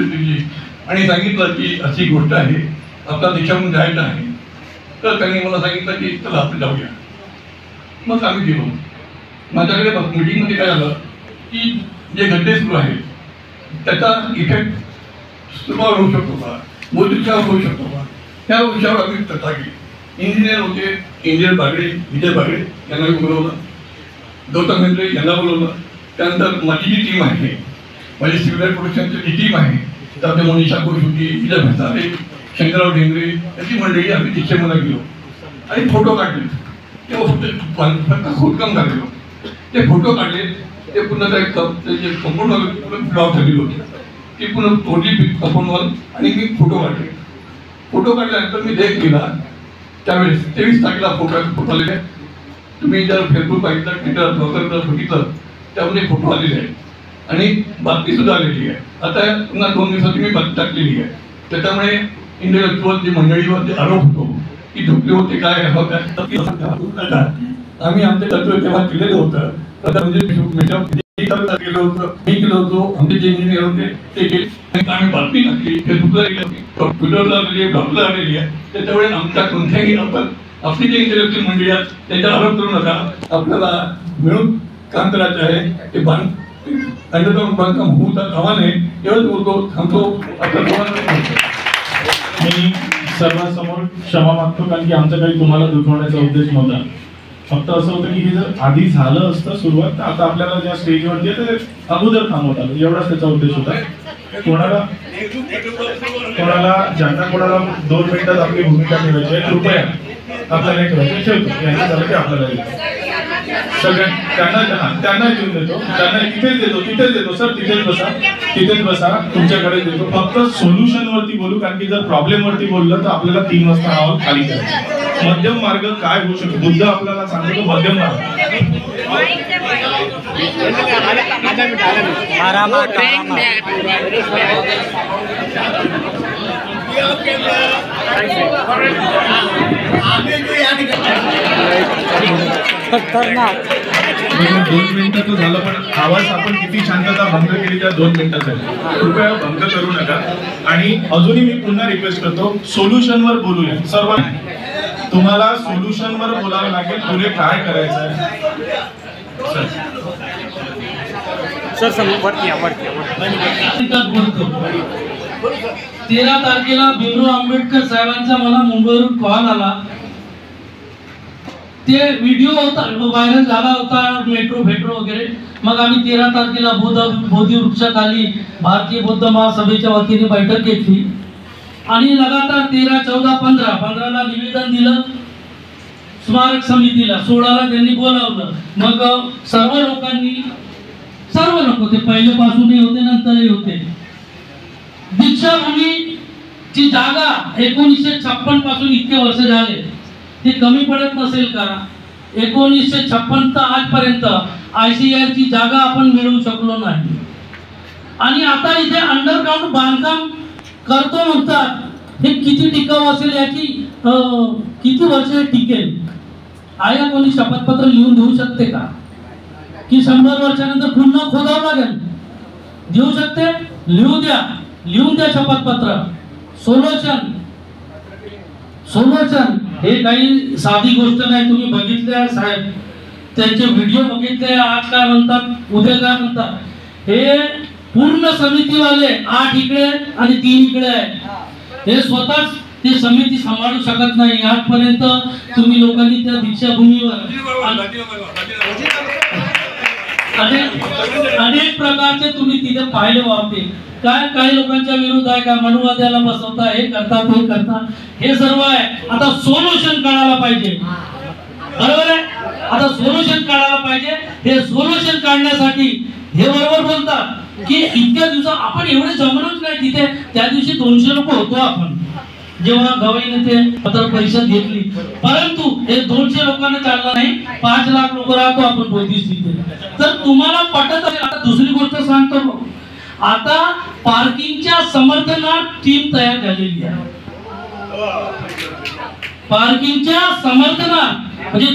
नोटीस दिली आणि सांगितलं की अशी गोष्ट आहे, आपला देशातून जायचं आहे. तर त्यांनी मला सांगितलं की चला आपण जाऊया. मग आम्ही गेलो. माझ्याकडे मीटिंगमध्ये काय झालं की जे गड्डे सुरू आहेत त्याचा इफेक्ट सुरुवात होऊ शकतो का, मोदीच्यावर होऊ शकतो का, त्या विषयावर आम्ही चर्चा केली. इंजिनियर होते, इंजिनियर बागडे, विजय बागडे यांना मी बोलवलं, गौतम मेंद्रे यांना बोलवलं. त्यानंतर माझी जी टीम आहे, माझी सिव्हिल प्रोटेक्शनची जी टीम आहे, त्यामध्ये मनीषा घोष होती, विजय भंसारे, शंकरराव ढेंगरे याची मंडळी आम्ही डिसेंबरला गेलो आणि फोटो काढले. तेव्हा फक्त खोदकाम झालेलो. ते फोटो काढले, ते पुन्हा त्याचे संपूर्ण ब्लॉक झालेली होती, ती पुन्हा तोडली कंपाऊंडवर आणि मी फोटो काढले. फोटो काढल्यानंतर मी देख केला. त्यावेळेस 23 तारखेला फोटो आलेले आहेत. तुम्ही जर फेसबुक पाहिलं, ट्विटर ब्लॉगर बघितलं, त्यामध्ये फोटो आलेले आहेत आणि बातमी सुद्धा आलेली आहे. आता पुन्हा 2 दिवसाची मी बातमी टाकलेली आहे. त्याच्यामुळे इंडिव्हिज्युअल जी मंडळीवर जे आरोप होतो की झोपले होते काय आम्ही आमचे तत्व तेव्हा केलेलं होतं. केलं होतं, मी केलं होतो, आमचे जे इंजिनियर होते ते केले. आम्ही बातमी टाकली, फेसबुकला ट्विटरला आलेली, ब्लॉगला आलेली आहे. त्याच्यामुळे आमच्या कोणत्याही आपण आपली जे इंटलेक्च्युअल मंडळी आहेत त्याचा आरोप करू नका. आपल्याला मिळून काम करायचं आहे. ते अंडरग्राऊंड बांधकाम होऊ कामा नये एवढंच बोलतो, थांबतो. मी सर्वांसमोर क्षमा मागतो, कारण की आमचा काही तुम्हाला दुखवण्याचा उद्देश नव्हता. फक्त असं होतं की हे जर आधी झालं असतं सुरुवात, तर आता आपल्याला ज्या स्टेजवरती आहे ते अगोदर थांबवत आलं, एवढाच त्याचा उद्देश होता. कोणाला ज्यांना कोणाला 2 मिनिटात आपली भूमिका ठेवायची आहे, कृपया आपल्याला ठेवायचं ठेवतो. यांचं झालं की आपल्याला सगळ्या त्यांना घेऊन देतो, त्यांना तिथेच देतो सर, तिथेच बसा, तुमच्याकडे देतो. फक्त सोल्युशन वरती बोलू, कारण की जर प्रॉब्लेम वरती बोललं तर आपल्याला 3 वाजता हॉल खाली करायचं. मध्यम मार्ग काय होऊ शकतो, बुद्ध आपल्याला सांगतो मध्यम मार्ग. खतरनाक 2 मिनिटाचं झालं, पण आवाज आपण किती शांतता भंग केली त्या 2 मिनिटासाठी. कृपया भंग करू नका. आणि अजूनही मी पुन्हा रिक्वेस्ट करतो, सोल्युशनवर बोलूया. सर्व तुम्हाला सोल्युशनवर बोलावं लागेल, पुढे काय करायचं आहे. बोलतो 13 तारखेला भीमराव आंबेडकर साहेबांचा मला मुंबईवरून कॉल आला. ते व्हिडिओ होता, व्हायरल झाला होता, मेट्रो वगैरे. मग आम्ही 13 तारखेला बोधी वृक्षाखाली भारतीय बौद्ध महासभेच्या वतीने बैठक घेतली आणि लगातार 13, 14, 15ला निवेदन दिलं स्मारक समितीला. 16ला त्यांनी बोलावलं. मग सर्व लोक ते पहिल्यापासूनही होते, नंतरही होते. दीक्षाभूमीची जागा 1956 पासून इतके वर्ष झाले, ते कमी पडत नसेल का? 1956 तर आजपर्यंत ICR ची जागा आपण मिळवू शकलो नाही. आणि आता इथे अंडरग्राऊंड बांधकाम करतो म्हणतात, हे किती टिकाऊ असेल, याची किती वर्ष टिकेल? आया कोणी शपथपत्र लिहून देऊ शकते का की 100 वर्षानंतर पुन्हा खोदावं लागेल? देऊ शकते? लिहून द्या शपथपत्र. सोल्युशन हे काही साधी गोष्ट नाही. तुम्ही बघितले साहेब, त्यांचे व्हिडिओ बघितले, आज काय म्हणतात, उद्या काय म्हणतात. हे पूर्ण समितीवाले 8 इकडे आणि 3 इकडे आहे. हे स्वतःच ते समिती सांभाळू शकत नाही. आजपर्यंत तुम्ही लोकांनी त्या दीक्षाभूमीवर अनेक प्रकारचे तुम्ही तिथे पाहिले वाटते. काय काही लोकांच्या विरुद्ध आहे का, मनुवाद्याला बसवता, हे करता, ते करता, हे सर्व आहे. आता सोल्युशन काढायला पाहिजे, बरोबर आहे. आता सोल्युशन काढायला पाहिजे. हे सोल्युशन काढण्यासाठी हे बरोबर बोलतात की इतक्या दिवसात आपण एवढे जमलोच नाही तिथे. त्या दिवशी 200 लोक होतो आपण, जेव्हा गवईने ते पत्र परिषद घेतली. परंतु हे 200 लोकांना चाललं नाही, 5 लाख लोक राहतो आपण बोलतीस तिथे. तर तुम्हाला पटत असेल. आता दुसरी गोष्ट सांगतो, आता पार्किंगच्या समर्थनात टीम तयार झालेली आहे. पार्किंगच्या समर्थनात म्हणजे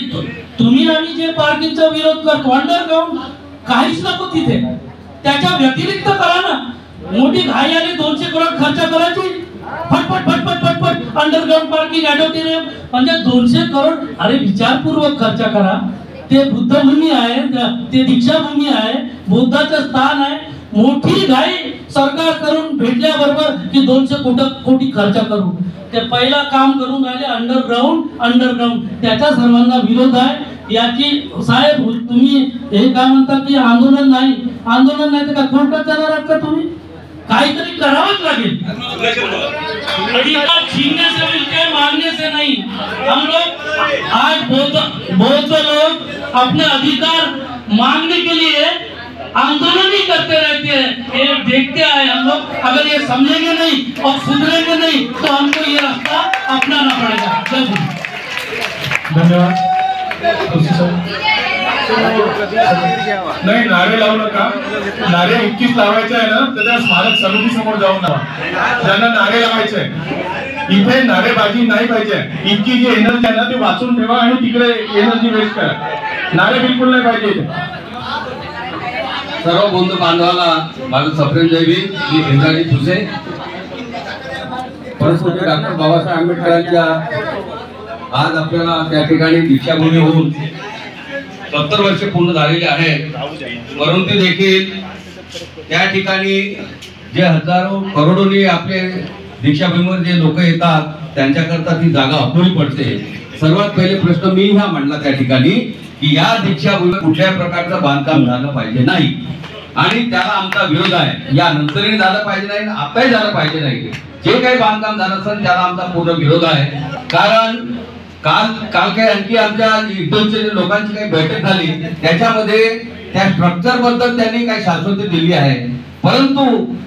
तुम्ही आम्ही जे पार्किंगचा विरोध करतो, अंडरग्राऊंड काहीच नको तिथे, त्याच्या व्यतिरिक्त करा ना. मोठी घाई आली 200 करोड खर्च करायची, फटफट फटफट फटफट अंडरग्राउंड पार्किंग ऑडिटोरियम, म्हणजे 200 करोड. अरे विचारपूर्वक खर्च करा. ते बुद्धभूमी आहे, ते दीक्षाभूमी आहे, बुद्धाचं स्थान आहे. मोठी घाई सरकार करून भेटल्याबरोबर की 200 कोटी खर्च करू. ते पहिला काम करून राहिले अंडरग्राउंड. त्याचा सर्वांना विरोध आहे. याची साहेब तुम्ही हे काय म्हणता की आंदोलन नाही तर का कोर्टात जाणार आहात का तुम्ही? काहीतरी करावंच लागेल. अधिकार छीनने से मिलते हैं, मांगने से नहीं. हम लोग आज बहुत से लोग अपने अधिकार मांगने के लिए आंदोलन ही करते रहते हैं. ये देखते आए हम लोग. अगर ये समझेंगे नहीं और सुधरेंगे नहीं तो हमको ये रास्ता अपनाना पड़ेगा. जय हिंद. धन्यवाद. नाही, नारे लावू नका. नारे इतकीच लावायचे आहे ना तर त्या स्मारक समिती समोर जाऊन लावा. ज्यांना नारे लावायचे इथे नारेबाजी नाही पाहिजे. इतकी जी एनर्जी आहे ना ती वाचून ठेवा आणि तिकडे एनर्जी वेस्ट करा. नारे बिलकुल नाही पाहिजे इथे. सर्व बंधू बांधवाला माझं सप्रेम जय भीम. मी इंद्राजी फुसे. परंतु डॉक्टर बाबासाहेब आंबेडकरांच्या आज आपल्याला त्या ठिकाणी दीक्षाभूमी होऊन 70 वर्ष पूर्ण झालेली आहेत. परंतु देखील त्या ठिकाणी जे हजारो करोडोनी आपले दीक्षाभूमीवर जे लोक येतात त्यांच्याकरता ती जागा अपुरी पडते. सर्वात पहिले प्रश्न मी हा मांडला त्या ठिकाणी की या दीक्षाभूमीवर कुठल्याही प्रकारचं बांधकाम झालं पाहिजे नाही आणि त्याला आमचा विरोध आहे. यानंतरही झालं पाहिजे नाही, आताही झालं पाहिजे नाही. जे काही बांधकाम झालं असेल त्याला आमचा पूर्ण विरोध आहे. कारण काल काही आणखी आमच्या इकडचे लोकांची काही बैठक झाली त्याच्यामध्ये त्या स्ट्रक्चर बद्दल त्यांनी काही शाश्वती दिली आहे. परंतु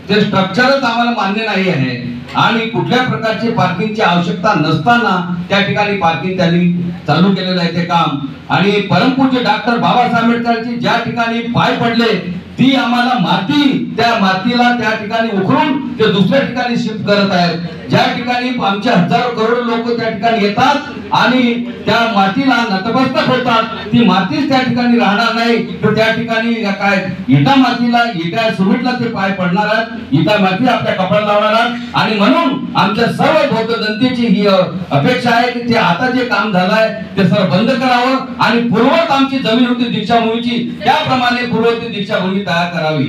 ते स्ट्रक्चरच आम्हाला मान्य नाही आहे आणि कुठल्या प्रकारची पार्किंगची आवश्यकता नसताना त्या ठिकाणी पार्किंग त्यांनी चालू केलेलं आहे ते काम. आणि परमपूज्य डॉक्टर बाबासाहेब आंबेडकरांची ज्या ठिकाणी पाय पडले ती आम्हाला माती, त्या मातीला त्या ठिकाणी उखडून ते दुसऱ्या ठिकाणी शिफ्ट करत आहेत. ज्या ठिकाणी आमचे हजारो करोड लोक त्या ठिकाणी येतात आणि त्या मातीला नतमस्तक होतात, ती मातीच त्या ठिकाणी राहणार नाही. तर त्या ठिकाणी काय इटा मातीला, इटा सिमेंटला ते पाय पडणार आहेत, इटा माती आपल्या कपाळाला लावणार आहेत. आणि म्हणून आमच्या सर्व बौद्ध जनतेची ही अपेक्षा आहे की ते आता जे काम झालंय ते सर्व बंद करावं आणि पूर्ववत आमची जमीन होती दीक्षाभूमीची त्याप्रमाणे पूर्ववत दीक्षाभूमी तयार करावी.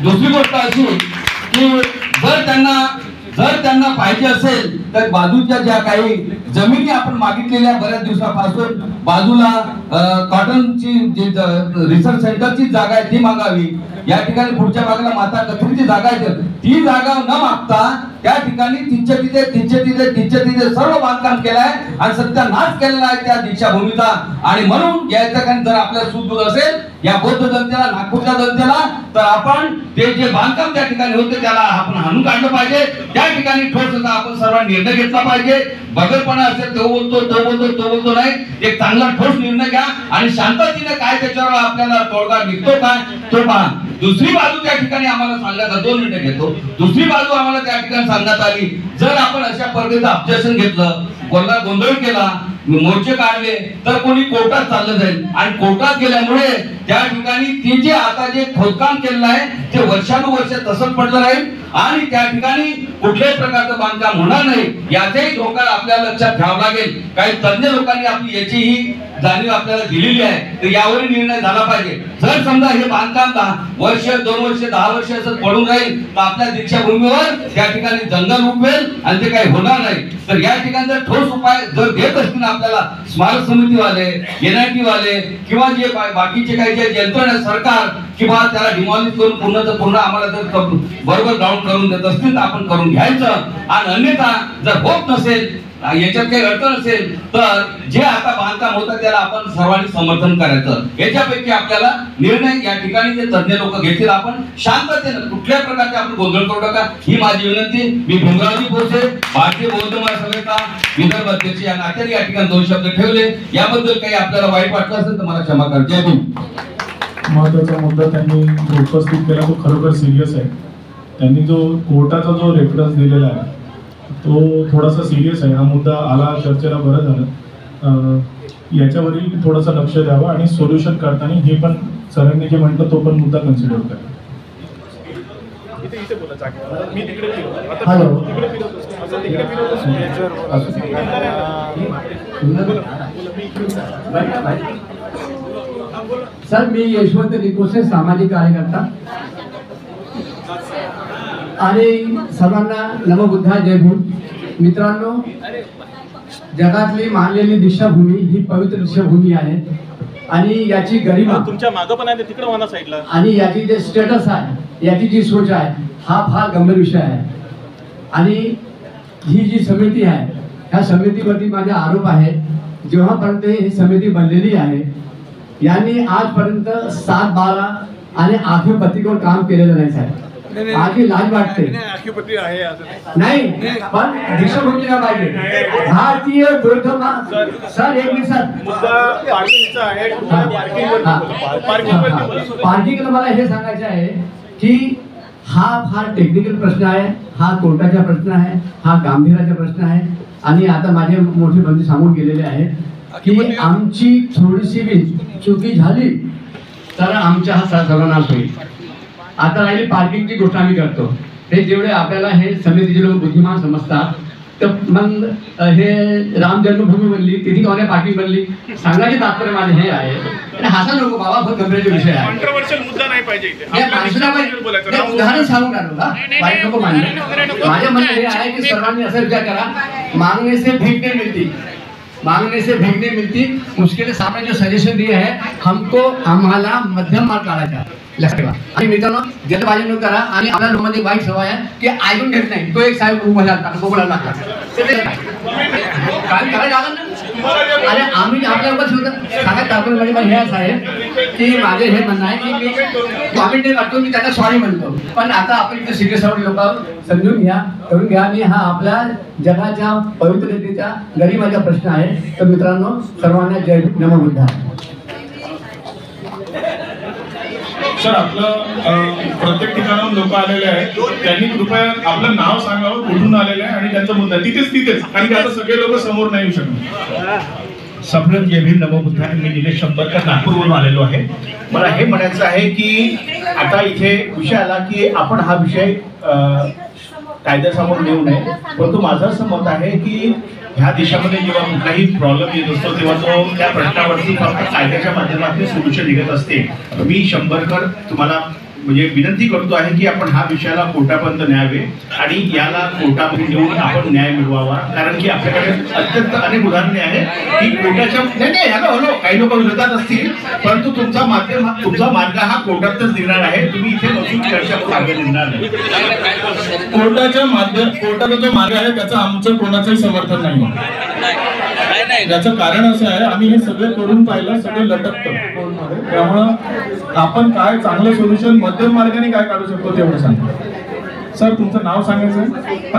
दुसरी गोष्ट अशी की जर त्यांना पाहिजे असेल तर बाजूच्या ज्या काही जमिनी आपण मागितलेल्या बऱ्याच दिवसापासून बाजूला कॉटनची जी रिसर्च सेंटरची जागा आहे ती मागावी. या ठिकाणी पुढच्या भागाला माता कथरीची जागा आहे ती जागा न मागता त्या ठिकाणी तिथे सर्व बांधकाम केलंय आणि सत्यानाश केलेला आहे त्या दीक्षाभूमीचा. आणि म्हणून या ठिकाणी जर आपल्याला सुदूर असेल या बौद्ध जनतेला, नागपूरच्या जनतेला, तर आपण ते जे बांधकाम त्या ठिकाणी होते त्याला आपण हाणून काढलं पाहिजे. त्या ठिकाणी ठोस आपण सर्वांनी निर्णय घेतला पाहिजे. बगरपणा असेल तो बोलतो नाही. एक चांगला ठोस निर्णय घ्या आणि शांततेने काय त्याच्यावर आपल्याला तोडगा निघतो काय तो पहा. दुसरी बाजू त्या ठिकाणी आम्हाला सांगण्यात 2 मिनिटं घेतो. दुसरी बाजू आम्हाला त्या ठिकाणी सांगण्यात आली जर आपण अशा पद्धतीचं ऑब्जेक्शन घेतलं, गोंधळ केला, मोर्चे काढले तर कोणी कोर्टात चाललं जाईल आणि कोर्टात गेल्यामुळे त्या ठिकाणी ते जे आता जे खोदकाम केलेलं आहे ते वर्षानुवर्ष तसंच पडलं राहील आणि त्या ठिकाणी कुठल्याही प्रकारचं बांधकाम होणार नाही याचाही धोका आपल्याला लक्षात घ्यावा लागेल. काही तज्ञ लोकांनी आपली याचीही जाणीव आपल्याला दिलेली आहे. तर यावर निर्णय झाला पाहिजे. जर समजा हे बांधकाम 1 वर्ष 2 वर्ष 10 वर्ष असं पडून राहील तर आपल्या दीक्षाभूमीवर त्या ठिकाणी जंगल उगवेल आणि ते काही होणार नाही. तर या ठिकाणी जर ठोस उपाय जर देत असतील आपल्याला स्मारक समितीवाले, NIT वाले किंवा जे बाकीचे काही जे यंत्रणा सरकार किंवा त्याला डिमॉलिश करून पूर्ण आम्हाला जर बरोबर ग्राउंड करून देत असतील तर आपण करून घ्यायचं. आणि अन्यथा जर होत नसेल, याच्यात काही अडचण असेल तर जे आता बांधकाम होतं त्याला आपण सर्वांनी समर्थन करायचं. याच्यापैकी आपल्याला निर्णय या ठिकाणी जे तज्ञ लोक घेतील आपण शांततेने कुठल्या प्रकारचे आपण गोंधळ करू नका ही माझी विनंती. मी भीमरावजी भोसे, भारतीय बौद्ध महासभेचा विदर्भ अध्यक्ष या नात्याने या ठिकाणी 2 शब्द ठेवले. याबद्दल काही आपल्याला वाईट वाटलं असेल तर मला क्षमा करा. जय भीम. महत्त्वाचा मुद्दा त्यांनी उपस्थित केला तो खरोखर सिरियस आहे. त्यांनी जो कोर्टाचा जो रेफरन्स दिलेला आहे तो थोडासा सिरियस आहे. हा मुद्दा आला चर्चेला बरं झालं. याच्यावरही थोडंसं लक्ष द्यावं आणि सोल्युशन करताना हे पण सरांनी जे म्हटलं तो पण मुद्दा कन्सिडर करा. जागेवर. मी तिकडे फिरतो आता, हॅलो. तिकडे फिरतो असं, तिकडे फिरतो सर, मी यशवंत निकोसे, सामाजिक कार्यकर्ता. आणि सर्वांना नमोबुद्धा, जय भीम. मित्रांनो, जगातली मानलेली दीक्षाभूमी ही पवित्र दीक्षाभूमी आहे आणि याची गरिमा तुमच्या मागं पण आहे तिकडे वाना साईडला, आणि याची जे स्टेटस आहे, याची जी सोच आहे, हा फार गंभीर विषय आहे. आणि ही जी समिती आहे, ह्या समितीवरती माझा आरोप आहे, जेव्हापर्यंत ही समिती बनलेली आहे, यांनी आजपर्यंत 7-12 आणि आखीव पत्रिकेवर काम केलेलं नाही साहेब. आधी लाज वाटते आखीपत्री आहे असं नाही, पण दीक्षाभूमी का पाहिजे भारतीय सर, एक मिनिट सर, मुद्दा पार्किंगचा आहे. पार्किंगला मला हे सांगायचं आहे की हा फार टेक्निकल प्रश्न आहे, हा कोर्टाचा प्रश्न आहे, हा गांभीर्याचा प्रश्न आहे. आणि आता माझे मोठे बंधू सांगून गेलेले आहेत की आमची थोडीशी बी चुकी झाली तर आमचा हा सर्वनाश होईल. आता राहिली पार्किंगची गोष्ट आम्ही करतो, हे जेवढे आपल्याला हे समितीचे लोक बुद्धिमान समजतात, तर मग हे राम जन्मभूमी बनली, किती कोण्या पार्किंग बनली, सांगायचे तात्पर्य माझे हे आहे. आणि हसा नको बाबा, बहुत गंभीर विषय आहे. कॉन्ट्रोवर्शियल मुद्दा नाही पाहिजे इथे. या माणसाला पण उदाहरण सांगून राहिलो का, वाईट नको मानलं. माझं म्हणणं हे आहे की सर्वांनी असा विचार करा, मांगने से भीख नहीं मिलती, मांगने से भीख नहीं मिलती. उसके सामने जो सजेशन दिए है, हमको आम्हाला मध्यम मार्ग काढायचा, लक्षात ठेवा. आणि मित्रांनो, जलबाजी न करा. आणि आपल्या लोकांमध्ये वाईट सवय आहे की ऐकून घेत नाही. तो एक साहेब बोलायला लागला काय करायला लागलं ना. अरे आम्ही आपल्यावर सांगत तात्पर्य म्हणजे हे असं आहे की माझे हे म्हणणं आहे की मी कॉमेंट करतो, मी त्यांना सॉरी म्हणतो, पण आता आपण इथे सिरियस लोक समजून घ्या, करून घ्या. मी हा आपल्या जगाच्या पवित्रतेचा गरिमाचा प्रश्न आहे. तर मित्रांनो, सर्वांना जय भीम, नमो बुद्धा. सर, आपलं प्रत्येक ठिकाणाहून लोक आलेले आहेत, त्यांनी कृपया आपलं नाव सांगावं, कुठून आलेले आहे आणि त्यांचा मुद्दा तिथेच, कारण की आता सगळे लोक समोर नाही येऊ शकणार. सफरन जय भीम, नमो बुद्धा. मी निलेश शंभरकर, नागपूरवरून आलेलो आहे. मला हे म्हणायचं आहे की आता इथे विषय आला की आपण हा विषय कायद्यासमोर नेऊ नये, परंतु माझं असं मत आहे की ह्या देशामध्ये जेव्हा कुठलाही प्रॉब्लेम येत असतो तेव्हा तो त्या प्रश्नावरती फक्त कायद्याच्या माध्यमातून सोल्युशन निघत असते. मी शंभरकर तुम्हाला म्हणजे विनंती करतो आहे की आपण हा विषयाला कोर्टापर्यंत न्यावे आणि याला कोर्टामध्ये नेऊन आपण न्याय मिळवावा. कारण की आपल्याकडे अत्यंत अनेक उदाहरणे आहेत की कोर्टाच्या नाही हॅलो काही लोक विरोधात असतील, परंतु तुमचा मार्ग हा कोर्टातच निघणार आहे. तुम्ही इथे बसून चर्चा करून मार्ग निघणार नाही. कोर्टाचा जो मार्ग आहे त्याचं आमचं कोणाचंही समर्थन नाही. याचं कारण असं आहे, आम्ही हे सगळे करून पाहिलं, सगळे लटकतो. त्यामुळं आपण काय चांगलं सोल्युशन मध्यम मार्गाने काय काढू शकतो तेवढं सांगा. सर, तुमचं नाव सांगायचं.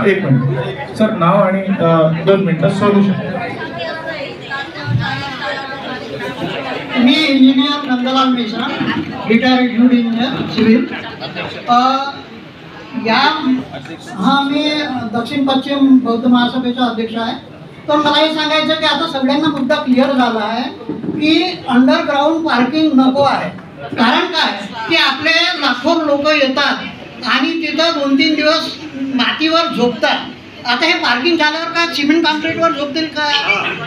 1 मिनिट सर, नाव आणि 2 मिनिटं सोल्युशन. मी engineer Nandlal Mishra, retired executive engineer civil. मी दक्षिण पश्चिम बौद्ध महासभेचा अध्यक्ष आहे. तर मला हे सांगायचं की आता सगळ्यांना मुद्दा क्लिअर झाला आहे की अंडरग्राऊंड पार्किंग नको आहे. कारण काय की आपले लाखो लोक येतात आणि तिथं 2-3 दिवस मातीवर झोपतात. आता हे पार्किंग झाल्यावर का सिमेंट कॉन्क्रीटवर झोपतील का,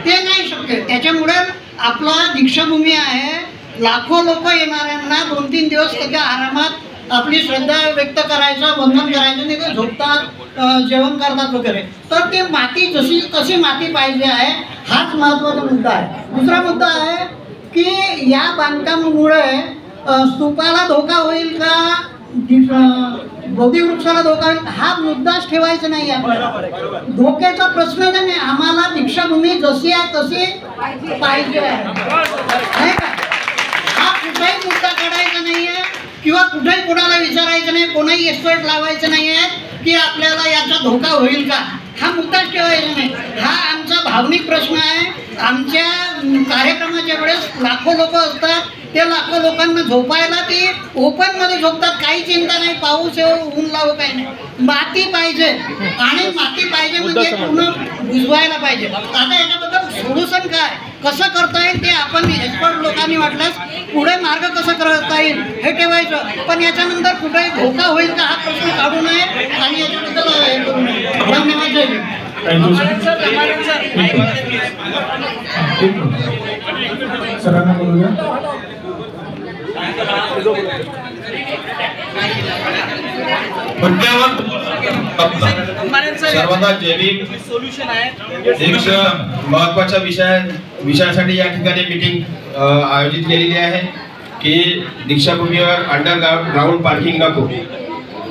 ते नाही शक्य. त्याच्यामुळे आपला दीक्षाभूमी आहे, लाखो लोक येणाऱ्यांना 2-3 दिवस त्याच्या आरामात आपली श्रद्धा व्यक्त करायचं, वंदन करायचं, नाही तर झोपतात, जेवण करतात वगैरे. तर ते माती कशी माती पाहिजे आहे, हाच महत्त्वाचा मुद्दा आहे. दुसरा मुद्दा आहे की या बांधकामामुळे स्तूपाला धोका होईल का, बोधिवृक्षाला धोका होईल, हा मुद्दाच ठेवायचा नाही आपल्याला. धोक्याचा प्रश्न नाही. आम्हाला दीक्षाभूमी जशी आहे तशी पाहिजे आहे, हा कुठलाही मुद्दा काढायचा नाही आहे किंवा कुठेही कोणाला विचारायचं नाही, कोणाही एक्सपर्ट लावायचं नाही आहे की आपल्याला याचा धोका होईल का, हा मुद्दाच ठेवायचा नाही. हा आमचा भावनिक प्रश्न आहे. आमच्या कार्यक्रमाच्या वेळेस लाखो लोक असतात, ते लाखो लोकांना झोपायला ते ओपनमध्ये झोपतात, काही चिंता नाही, पाऊस येऊ ऊन लावू काही नाही. माती पाहिजे आणि माती पाहिजे म्हणजे पूर्ण बुजवायला पाहिजे. आता याच्याबद्दल सोल्युशन काय कसं करता येईल ते आपण एक्सपर्ट लोकांनी वाटल्यास पुढे मार्ग कसं करता येईल हे ठेवायचं, पण याच्यानंतर कुठेही धोका होईल का हा प्रश्न काढू नये आणि याच्याबद्दल हे करू नये. धन्यवाद. जय हिंद. सरांना बोलूया. सर्वांना जैविक एक महत्वाच्या विषयासाठी या ठिकाणी मीटिंग आयोजित केलेली आहे की दीक्षाभूमीवर अंडरग्राऊंड पार्किंग नको.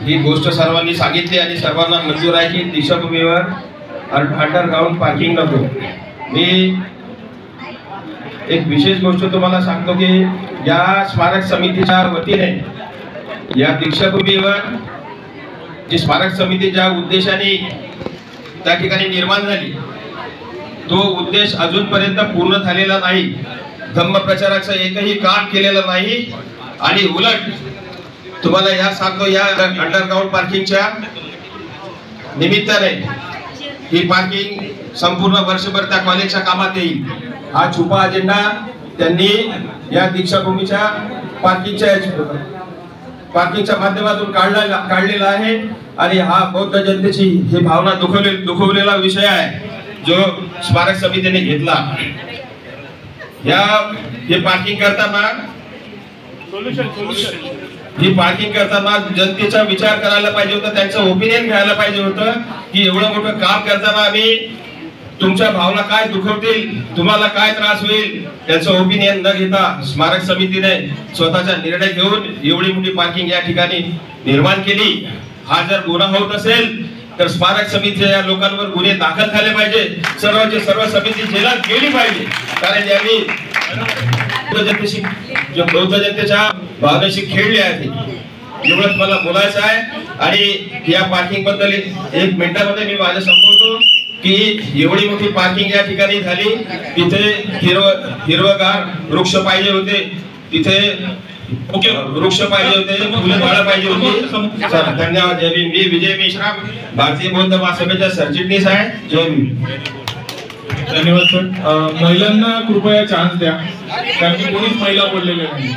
ही गोष्ट सर्वांनी सांगितली आणि सर्वांना मंजूर आहे की दीक्षाभूमीवर अंडरग्राऊंड पार्किंग नको. मी एक विशेष गोष्ट तुम्हाला सांगतो की या स्मारक समितीच्या वतीने या दीक्षाभूमीवर जी स्मारक समिती ज्या उद्देशाने त्या ठिकाणी निर्माण झाली तो उद्देश अजूनपर्यंत पूर्ण झालेला नाही. धम्मप्रचाराचं एकही काम केलेलं नाही आणि उलट तुम्हाला या सांगतो या अंडरग्राऊंड पार्किंगच्या निमित्ताने ही पार्किंग संपूर्ण वर्षभर त्या कॉलेजच्या कामात येईल. हा छुपा अजेंडा त्यांनी या दीक्षाभूमीच्या पार्किंगच्या माध्यमातून काढलेला आहे आणि हा बौद्ध जनतेची ही भावना दुखवलेला विषय आहे जो स्मारक समितीने घेतला. हे पार्किंग करताना जनतेचा विचार करायला पाहिजे होता, त्यांचं ओपिनियन घ्यायला पाहिजे होतं की एवढं मोठं काम करताना आम्ही तुमच्या भावना काय दुखवतील, तुम्हाला काय त्रास होईल त्याचं ओपिनियन न घेता स्मारक समितीने स्वतःचा निर्णय घेऊन एवढी मोठी पार्किंग या ठिकाणी निर्माण केली. हा जर गुन्हा होत असेल तर स्मारक समितीच्या या लोकांवर गुन्हे दाखल झाले पाहिजे. सर्वचे सर्व समिती जेलात गेली पाहिजे, कारण यांनी बौद्ध जनतेच्या भावनेशी खेळले आहे. एवढंच मला बोलायचं आहे. आणि या पार्किंग बद्दल एक मिनिटामध्ये मी माझं संपवतो की एवढी मोठी पार्किंग या ठिकाणी झाली, तिथे हिरवगार वृक्ष पाहिजे होते, तिथे वृक्ष पाहिजे होते, फुले झाडं पाहिजे होती. धन्यवाद. जय भीम. मी विजय मेश्राम, भारतीय बौद्ध महासभेचा सरचिटणीस आहे. जय भीम. धन्यवाद सर. महिलांना कृपया चान्स द्या, कारण की कोणीच महिला बोललेले नाही.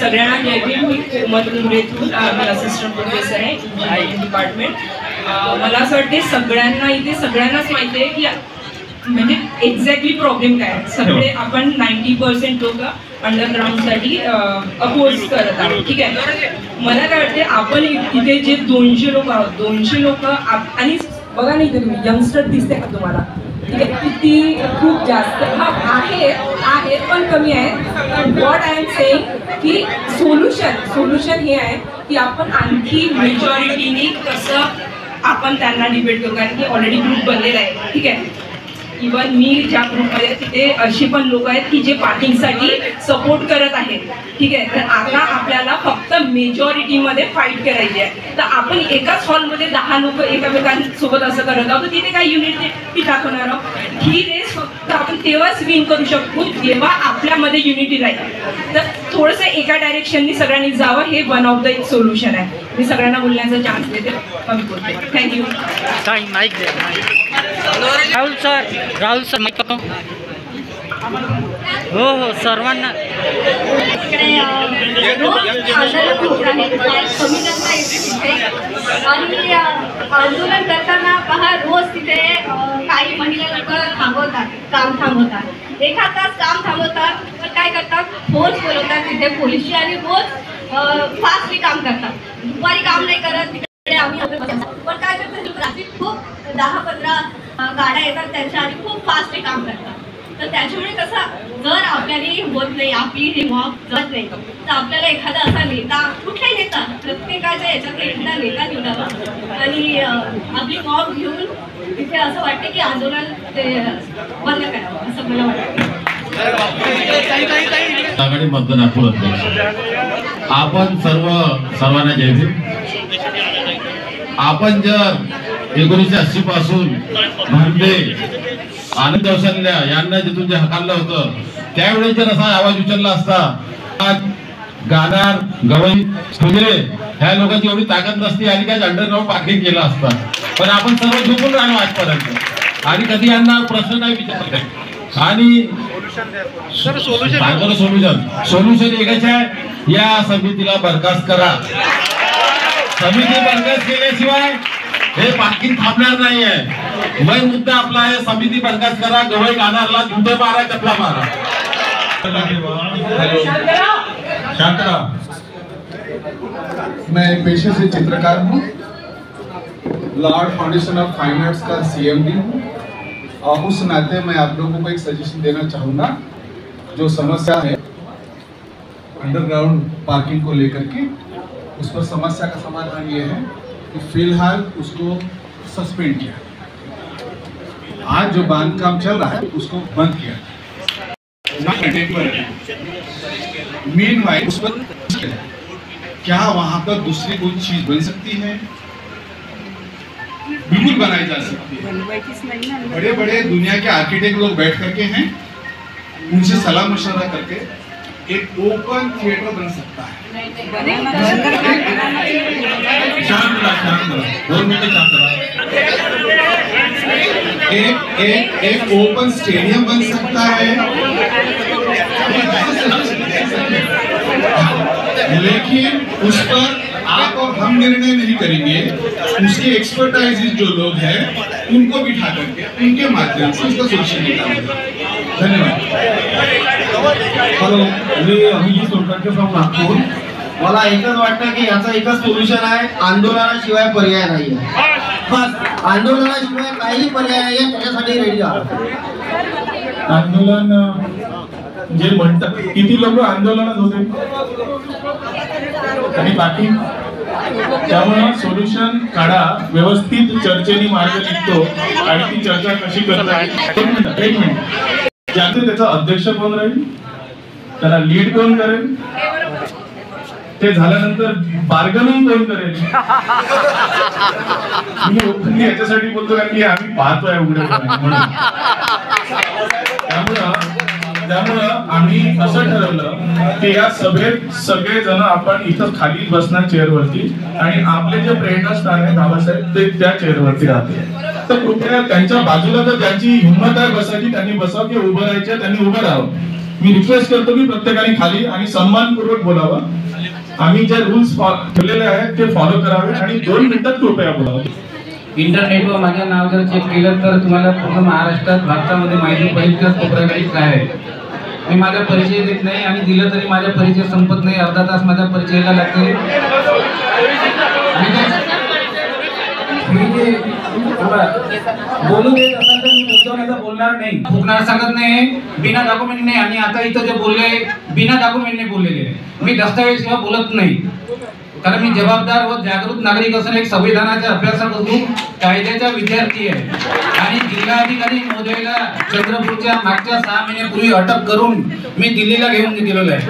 सगळ्यांना जय भीम. मी कोमल मुंबईतून मी असिस्टंट प्रोफेसर आहे इंजिनिअरिंग डिपार्टमेंट. मला असं वाटते सगळ्यांनाच माहिती आहे की म्हणजे एक्झॅक्टली प्रॉब्लेम काय आहे. सगळे आपण 90% लोक अंडरग्राऊंडसाठी अपोज करत आहोत. ठीक आहे. मला काय वाटते आपण इथे जे 200 लोक आहोत, 200 लोक आणि बघा नाही तुम्ही यंगस्टर दिसते का तुम्हाला? ठीक आहे. किती खूप जास्त आहे पण कमी आहे. व्हॉट आय एम सेइंग की सोल्युशन हे आहे की आपण आणखी मेजॉरिटीने कसं आपण त्यांना डिबेट करू, कारण की ऑलरेडी ग्रुप बनलेला आहे. ठीक आहे. इवन मी ज्या ग्रुपमध्ये तिथे अशी पण लोक आहेत की जे पार्किंगसाठी सपोर्ट करत आहेत. ठीक आहे. तर आता आपल्याला फक्त मेजॉरिटीमध्ये फाईट करायची आहे. तर आपण एकाच हॉलमध्ये 10 लोक एकामेकांसोबत असं करत आहोत, तर तिथे काय युनिटी दाखवणार आहोत? ही रेस फक्त आपण तेव्हाच विन करू शकतो जेव्हा आपल्यामध्ये युनिटी राहील. तर थोडंसं एका डायरेक्शननी सगळ्यांनी जावं, हे वन ऑफ द एक सोल्युशन आहे. मी सगळ्यांना बोलण्याचा चान्स देते. कमी बोलते. थँक्यू. राहुल सर हो सर्वांना आणि आंदोलन करताना पहा रोज तिथे काही महिला लोक काम थांबवतात, एखाद तास काम थांबवतात, पण काय करतात फोर्स बोलवतात तिथे पोलिसची आणि रोज फास्टली काम करतात. दुपारी काम नाही करत तिकडे आम्ही पण काय करतात ट्रॅफिक खूप 10-15 गाड्या येतात त्यांच्या आणि खूप फास्टली काम करतात. तर त्याच्यामुळे कसं जर आपल्याला होत नाही, आपली हे मॉब जमत नाही, तर आपल्याला एखादा असा नेता, कुठलाही नेता, प्रत्येकाच्या याच्यातला एखादा नेता निवडावा आणि आपली मॉब घेऊन तिथे असं वाटते की आंदोलन ते बंद करावं असं मला वाटतं. आघाडी मतदान अध्यक्ष आपण सर्वांना जय भीम. आपण जर 1980 पासून भांडे आनंद औसल्या यांना जिथून जे हकारलं होतं त्यावेळेस जर असा आवाज उचलला असता आज गाणार गवई वगैरे ह्या लोकांची एवढी ताकद नसती आणि काय अंडरग्राऊंड पार्किंग केलं असतं. पण आपण सर्व झोपून राहिलो आजपर्यंत. आणि कधी यांना प्रश्न नाही विचारले आणि सोल्युशन एकच आहे, या समितीला बरखास्त करा. समिती बरखास्त केल्याशिवाय हे पार्किंग थांबणार नाही आहे. वय मुद्दा आपला आहे, समिती बरखास्त करा. गवई गाणारला जुटे मारा, चपला मारा. शांत रहा. मैं पेशे से चित्रकार हूँ, Lord foundation of fine arts का CMD हूँ, और उस नाते मैं आप लोगों को एक सजेशन देना चाहूँगा. जो समस्या है अंडरग्राउंड पार्किंग को लेकर के, उस पर समस्या का समाधान ये है कि फिलहाल उसको सस्पेंड किया. आज जो बांधकाम चल रहा है उसको बंद किया. मीनवाइल उस पर क्या वहां पर दूसरी कोई चीज बन सकती है? बिल्कुल बनाई जा सकती है. बड़े बड़े दुनिया के आर्किटेक्ट लोग बैठ करके हैं, उनसे सलाह मशवरा करके एक ओपन थिएटर बन सकता है. शांत रहा, 2 मिनट शांत रहा. एक ओपन स्टेडियम बन सकता है. लेकिन उस पर आप और हम निर्णय नहीं करेंगे. उसके एक्सपर्टाइज जो लोग हैं उनको बिठा करके उनके माध्यम से उसका सोल्यूशन निकालेंगे. धन्यवाद. Hello, me Abhijit Sontakke from Nagpur. मला एकच वाटतं की याचं एकच सोल्युशन आहे, आंदोलनाशिवाय पर्याय नाही आहे. बस आंदोलनाशिवाय काही पर्याय नाही आहे, त्याच्यासाठी रेडी आहात. आंदोलन जे म्हणतात, किती लोक आंदोलनात होते आणि बाकी? त्यामुळे सोल्युशन काढा, व्यवस्थित चर्चेने मार्ग निघतो. आणि ती चर्चा कशी करता? एक मिनिट. ज्याचे त्याचा अध्यक्ष कोण राहील, त्याला लीड कोण करेल, ते झाल्यानंतर बार्गनिंग कोण करेल? मी ओपनली याच्यासाठी बोलतो कारण की आम्ही पाहतोय उघड्यापणे म्हणून. त्यामुळं आम्ही असं ठरवलं की या सभेत सगळेजण आपण इथं खाली बसणार चेअरवरती, आणि आपले जे प्रेरणास्थान आहे बाबासाहेब ते त्या चेअरवरती राहतील. तर कृपया त्यांच्या बाजूला तर ज्यांची हिंमत आहे बसायची त्यांनी बसावं, की उभं राहायचं त्यांनी उभं राहावं. मी रिक्वेस्ट करतो की प्रत्येकाने खाली आणि सन्मानपूर्वक बोलावं. आम्ही जे रूल्स ठेवलेले आहेत ते फॉलो करावे आणि 2 मिनिटात कृपया बोलावं. इंटरनेटवर माझं नाव जर चेक केलं तर तुम्हाला पूर्ण महाराष्ट्रात भारतामध्ये माहिती पडेल की कोपरागडीत काय आहे. मी माझा परिचय देत नाही, आणि दिलं तरी माझा परिचय संपत नाही. अर्धा तास माझा परिचयाला लागते. बोलू देत असाल तर मी बोलतो, नाही तर बोलणार नाही. फुकणार सांगत नाही, बिना डॉक्युमेंट नाही. आणि आता इथं जे बोलले बिना डॉक्युमेंटने बोललेले आहे. मी दस्तावेज शिवाय बोलत नाही, कारण मी जबाबदार व जागृत नागरिक असून एक संविधानाच्या अभ्यासापासून कायद्याचा विद्यार्थी आहे. आणि जिल्हाधिकारी महोदयाला चंद्रपूरच्या मागच्या 6 महिन्यापूर्वी अटक करून मी दिल्लीला घेऊन गेलेलो आहे.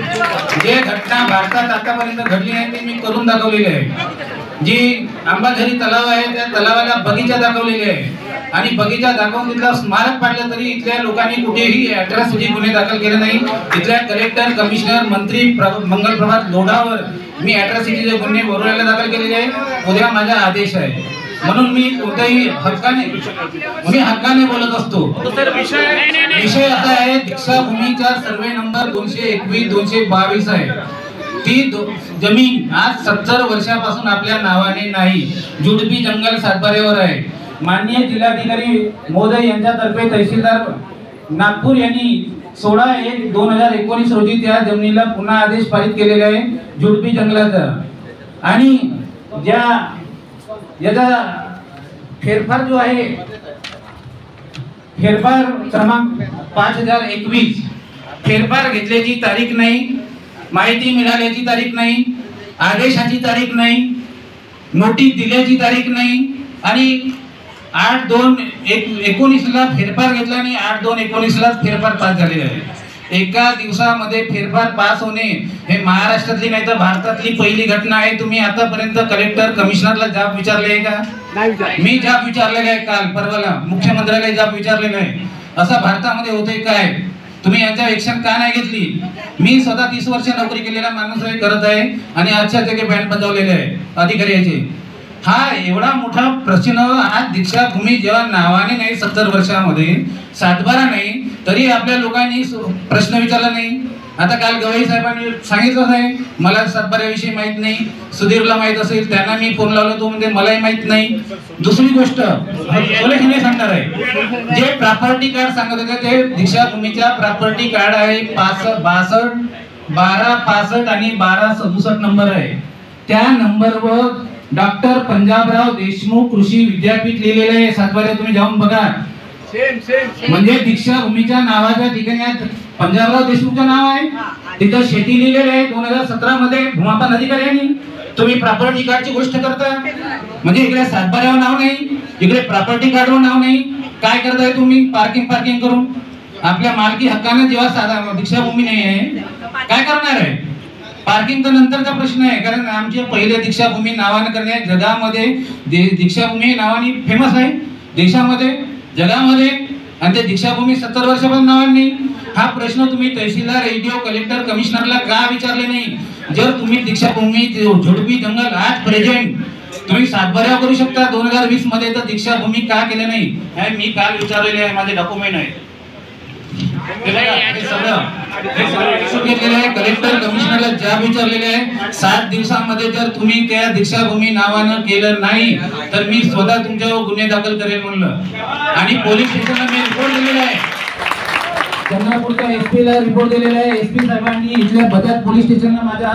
जे घटना भारतात आतापर्यंत घडली आहे ती मी करून दाखवलेली आहे. जी आंबाझरी तलाव आहे त्या तलावाला बगीचा दाखवलेले आहे, आणि बगीचा दाखवून तिथला स्मारक पाडलं तरी इथल्या लोकांनी कुठेही अॅट्रॉसिटी गुन्हे दाखल केले नाही. इथल्या कलेक्टर, कमिशनर, मंत्री मंगल प्रभात लोढावर मी अॅट्रॉसिटीचे गुन्हे बोरवल्याला दाखल केलेले आहे. उद्या माझा आदेश आहे, म्हणून मी कोणत्याही हक्काने बोलत असतो. विषय असा आहे, दीक्षाभूमीचा सर्वे नंबर 221-222 आहे. ती जमीन आज 70 वर्षापासून आपल्या नावाने नाही, जुडपी जंगल सातबाऱ्यावर आहे. माननीय जिल्हाधिकारी महोदय यांच्यातर्फे तहसीलदार नागपूर यांनी 16/1/2019 रोजी त्या जमिनीला पुन्हा आदेश पारित केलेला आहे जुडपी जंगलाचा. आणि याचा फेरफार जो आहे, फेरफार क्रमांक 5021, फेरफार घेतल्याची तारीख नाही, माहिती मिळाल्याची तारीख नाही, आदेशाची तारीख नाही, नोटीस दिल्याची तारीख नाही. आणि 8/2/19ला फेरफार घेतला आणि 8/2/19ला फेरफार पास झालेला आहे. एका दिवसामध्ये फेरफार पास होणे हे महाराष्ट्रातली नाही तर भारतातली पहिली घटना आहे. तुम्ही आतापर्यंत कलेक्टर, कमिशनरला जाब विचारले आहे का? मी जाब विचारलेला आहे, काल परवाला मुख्यमंत्र्याला जाब विचारलेला आहे. असं भारतामध्ये होतंय काय? तुम्ही यांच्या ऍक्शन का नाही घेतली? मी स्वतः 30 वर्ष नोकरी केलेला माणूस आहे, करत आहे, आणि आजच्या जगे बँड बजावलेले आहे अधिकाऱ्याचे. हा एवढा मोठा प्रश्न आज दीक्षाभूमी जेव्हा नावाने नाही 70 वर्षामध्ये सातबारा नाही तरी आपल्या लोकांनी प्रश्न विचारला नाही. आता काल गवई साहेबांनी सांगितलं आहे मला सातबाऱ्याविषयी माहित नाही, सुधीरला माहित असेल त्यांना मी फोन लावला तो म्हणजे मलाही माहित नाही. दुसरी गोष्ट सोलेखिने सांगणार आहे जे प्रॉपर्टी कार्ड सांगत होते ते दीक्षाभूमीच्या प्रॉपर्टी कार्ड आहे 1265 आणि 1267 नंबर आहे. त्या नंबरवर डॉक्टर पंजाबराव देशमुख कृषी विद्यापीठ लिहिलेलं आहे. सातबाऱ्यात तुम्ही जाऊन बघा. म्हणजे दीक्षाभूमीच्या नावाच्या ठिकाणी पंजाबराव देशमुखचं नाव आहे, तिथं शेती लिहिलेलं आहे 2017 मध्ये भूमापन अधिकाऱ्यांनी. तुम्ही प्रॉपर्टी कार्डची गोष्ट करता म्हणजे इकडे सातबाऱ्यावर नाव नाही, इकडे प्रॉपर्टी कार्डवर नाव नाही. काय करताय तुम्ही पार्किंग करून आपल्या मालकी हक्काने जेव्हा दीक्षाभूमी नाही आहे काय करणार आहे. पार्किंगचा नंतरचा प्रश्न आहे कारण आमचे पहिले दीक्षाभूमी नावाने करणे जगामध्ये दीक्षाभूमी नावाने फेमस आहे देशामध्ये जगामध्ये आणि ते दीक्षाभूमी 70 वर्षापासून नावाने नाही. हा प्रश्न तुम्ही तहसीलदार एडीओ कलेक्टर कमिशनरला का विचारले नाही. जर तुम्ही दीक्षाभूमी झुडपी जंगल आज प्रेझेंट तुम्ही सातबाऱ्यावर करू शकता 2020 मध्ये तर दीक्षाभूमी का केले नाही हे मी काल विचारलेले आहे. माझे डॉक्युमेंट आहे कलेक्टर कमिशनरला जाब विचारलेले आहे. 7 दिवसांमध्ये जर तुम्ही त्या दीक्षाभूमी नावानं केलं नाही तर मी स्वतः तुमच्यावर गुन्हे दाखल करेल म्हणलं आणि पोलीस स्टेशनला मी रिपोर्ट दिलेला आहे. चंद्रपूरच्या एसपी ला रिपोर्ट दिलेला आहे. एसपी साहेबांनी इथल्या बजाज पोलीस स्टेशनला माझ्या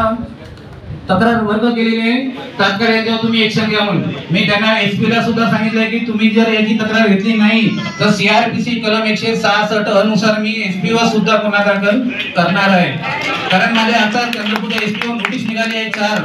तक्रार वर्ग केलेली आहे. तात्काळ याच्यावर तुम्ही ऍक्शन घ्या म्हणून मी त्यांना एसपी ला सुद्धा सांगितलंय की तुम्ही जर याची तक्रार घेतली नाही तर सीआरपीसी कलम 166 अनुसार मी एसपी वर सुद्धा गुन्हा दाखल करणार आहे. कारण माझ्या आता चंद्रपूरच्या एसपी वर नोटीस निघाली आहे 4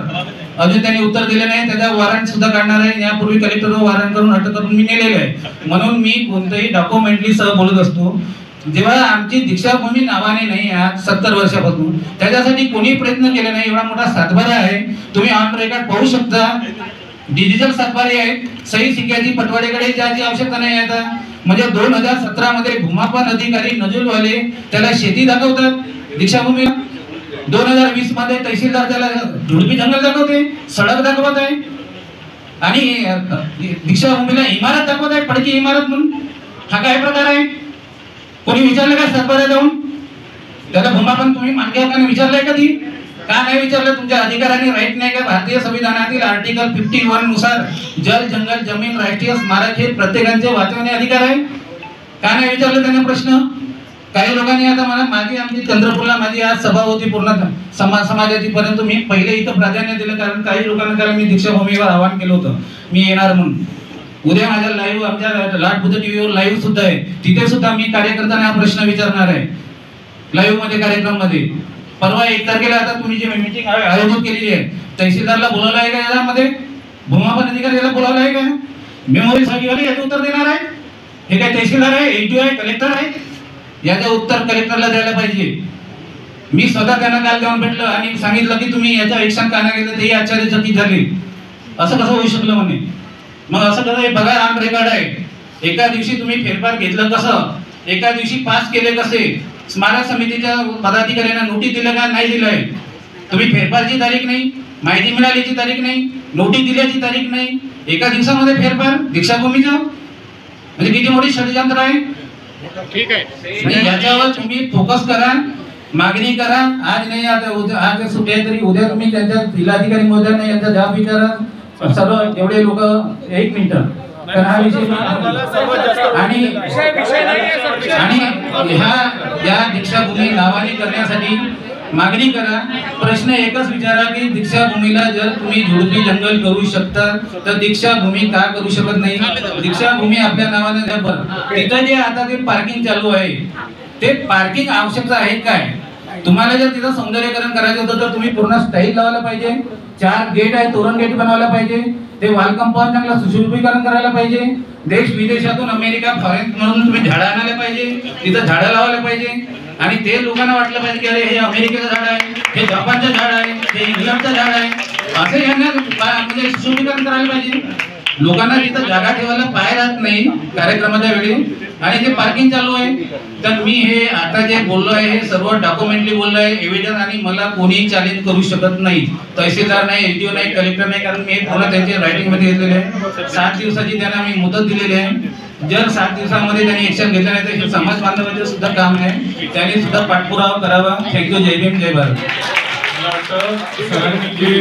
अजून त्यांनी उत्तर दिले नाही. त्याचा वॉरंट सुद्धा काढणार आहे. यापूर्वी कलेक्टरवर वॉरंट करून अटक करून मी नेलेलं आहे. म्हणून मी कोणत्याही डॉक्युमेंटली सह बोलत असतो. जेव्हा आमची दीक्षाभूमी नावाने नाही आज 70 वर्षापासून त्याच्यासाठी कोणी प्रयत्न केले नाही. एवढा मोठा सातबारा आहे तुम्ही ऑन रेकॉर्ड पाहू शकता. डिजिटल सातबारे आहेत. सही सिक्क्याची पटवाडीकडे जायची आवश्यकता नाही आता. म्हणजे 2017 मध्ये भूमापन अधिकारी नजुलवाले त्याला शेती दाखवतात दीक्षाभूमीला. 2020 मध्ये तहसीलदार त्याला झुडपी जंगल दाखवते, सडक दाखवत आहे आणि दीक्षाभूमीला इमारत दाखवत आहे पडकी इमारत म्हणून. हा काय प्रकार आहे. कोणी विचारलं का सातबाऱ्यात जाऊन त्याला भूमापन तुम्ही मानके हक्काने विचारलंय कधी का नाही विचारलं. तुमच्या अधिकाऱ्यांनी राईट नाही का भारतीय संविधानातील आर्टिकल 51 नुसार जल जंगल जमीन राष्ट्रीय स्मारक हे प्रत्येकाचे वाचवणे अधिकार आहे. का नाही विचारलं त्यांना प्रश्न. काही लोकांनी आता मला मागे आमची चंद्रपूरला माझी आज सभा होती पूर्ण समाजाची परंतु मी पहिले इथं प्राधान्य दिलं कारण काही लोकांना कारण मी दीक्षाभूमीवर आवाहन केलं होतं मी येणार म्हणून. उद्या माझ्या लाईव्ह आमच्या लाटबुद्ध टीव्हीवर लाईव्ह सुद्धा आहे. तिथे सुद्धा मी कार्यकर्त्यांना हा प्रश्न विचारणार आहे लाईव्ह मध्ये कार्यक्रम मध्ये. परवा 1 तारखेला आता तुम्ही जी मीटिंग आयोजित केलेली आहे तहसीलदारला बोलावलं आहे का यामध्ये भूमापन अधिकाऱ्याला बोलावलं आहे का मेमोरी साठी याचं उत्तर देणार आहे. हे काय तहसीलदार आहे एडीओ आहे कलेक्टर आहे याचं उत्तर कलेक्टरला द्यायला पाहिजे. मी स्वतः त्यांना काल जाऊन भेटलं आणि सांगितलं की तुम्ही याचं ऍक्शन का नाही घेतलं ते आश्चर्यचकित झाले. असं कसं होऊ शकलं म्हणे. मग असं कसं हे बघा ऑन रेकॉर्ड आहे. एका दिवशी तुम्ही फेरफार घेतलं कसं, एका दिवशी पास केले कसे, स्मारक समितीच्या पदाधिकाऱ्यांना नोटीस दिलं का नाही दिलंय. तुम्ही फेरफारची तारीख नाही, माहिती मिळाल्याची तारीख नाही, नोटीस दिल्याची तारीख नाही, एका दिवसामध्ये फेरफार दीक्षाभूमीचा म्हणजे किती मोठी षडयंत्र आहे. ठीक आहे याच्यावर तुम्ही फोकस करा, मागणी करा. आज नाही आता उद्या आज सुट्टी आहे तरी उद्या तुम्ही त्यांच्या जिल्हाधिकारी महोदयांना यांचा जबाब विचारा. सर्व एवढे लोक 1 मिनिट कारण हा विषय आणि या दीक्षाभूमी नावाने करण्यासाठी मागणी करा. प्रश्न एकच विचारा की दीक्षाभूमीला जर तुम्ही झुडपी जंगल करू शकता तर दीक्षाभूमी का करू शकत नाही. दीक्षाभूमी आपल्या नावाने तिथं जे आता ते पार्किंग चालू आहे ते पार्किंग आवश्यकता आहे काय. तुम्हाला जर तिथं सौंदर्यीकरण करायचं होतं तर तुम्ही पूर्ण स्टाईल लावायला पाहिजे. 4 गेट आहे तोरण गेट बनवायला पाहिजे. ते वॉल कंपाऊंड चांगला सुशोभीकरण करायला पाहिजे. देश विदेशातून अमेरिका फॉरेन म्हणून तुम्ही झाडं आणायला पाहिजे. तिथं झाडं लावायला पाहिजे आणि ते लोकांना वाटलं पाहिजे की अरे हे अमेरिकेचं झाड आहे, हे जपानचं झाड आहे, हे इंग्लंडचं झाड आहे, असं यांना म्हणजे सुशोभीकरण करायला पाहिजे. लोकांना तिथं जागा ठेवायला पाय राहत नाही कार्यक्रमाच्या वेळी, आणि ते पार्किंग चालू आहे. तर मी हे आता जे बोललो आहे हे सर्व डॉक्युमेंटली बोललो आहे, एव्हिडन्स, आणि मला कोणीही चॅलेंज करू शकत नाही. तहसीलदार नाही, एसडीओ नाही, कलेक्टर नाही, कारण मी हे पूर्ण त्यांच्या रायटिंग मध्ये घेतलेले आहे. 7 दिवसाची त्यांना मी मुदत दिलेली आहे. जर 7 दिवसामध्ये त्यांनी एक्शन घेतलं नाही तर हे समाज बांधवांचं सुद्धा काम आहे, त्यांनी सुद्धा पाठपुरावा करावा. थँक्यू. जय भीम, जय भारत. सरांनी जे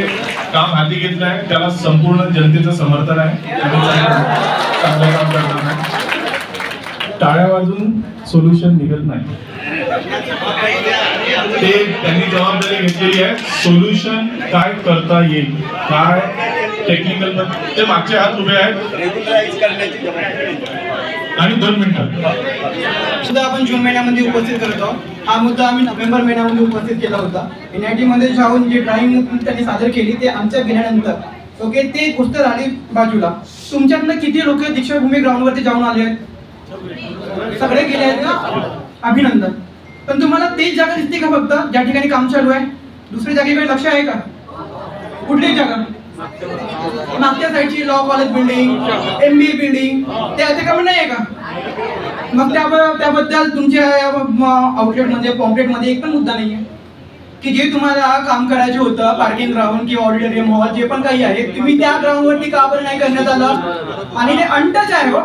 काम हाती घेतलं आहे त्याला संपूर्ण जनतेचं समर्थन आहे. चांगलं काम करणार आहे. टाळ्या वाजून सोल्युशन निघत नाही, ते त्यांनी जबाबदारी घेतलेली आहे. सोल्युशन काय करता येईल, काय टेक्निकल, ते मागचे हात उभे आहेत. आणि 2 मिनिटं सुद्धा आपण जून महिन्यामध्ये उपस्थित करतो. हा मुद्दा आम्ही नोव्हेंबर महिन्यामध्ये उपस्थित केला होता. NIT मध्ये जाऊन जे ड्रॉइंग त्यांनी सादर केली ते आमच्या घेण्यानंतर ओके ते गोष्ट झाली बाजूला. तुमच्यातनं किती लोक दीक्षाभूमी ग्राउंडवरती जाऊन आले आहेत? सगळे गेले आहेत ना, अभिनंदन. पण तुम्हाला तेच जागा दिसते का फक्त ज्या ठिकाणी काम चालू आहे? दुसऱ्या जागेकडे लक्ष आहे का? कुठलीच जागा? मागच्या साईडची law college building, MBA building, ते काम नाही आहे का? मग त्याबद्दल तुमच्या आउटलेटमध्ये पॉम्पलेटमध्ये एक पण मुद्दा नाही आहे की जे तुम्हाला काम करायचे होतं, पार्किंग ग्राउंड किंवा ऑडिटोरियम हॉल जे पण काही आहे तुम्ही त्या ग्राउंडवरती का बरं नाही करण्यात आलं? आणि ते अनटच आहे हो.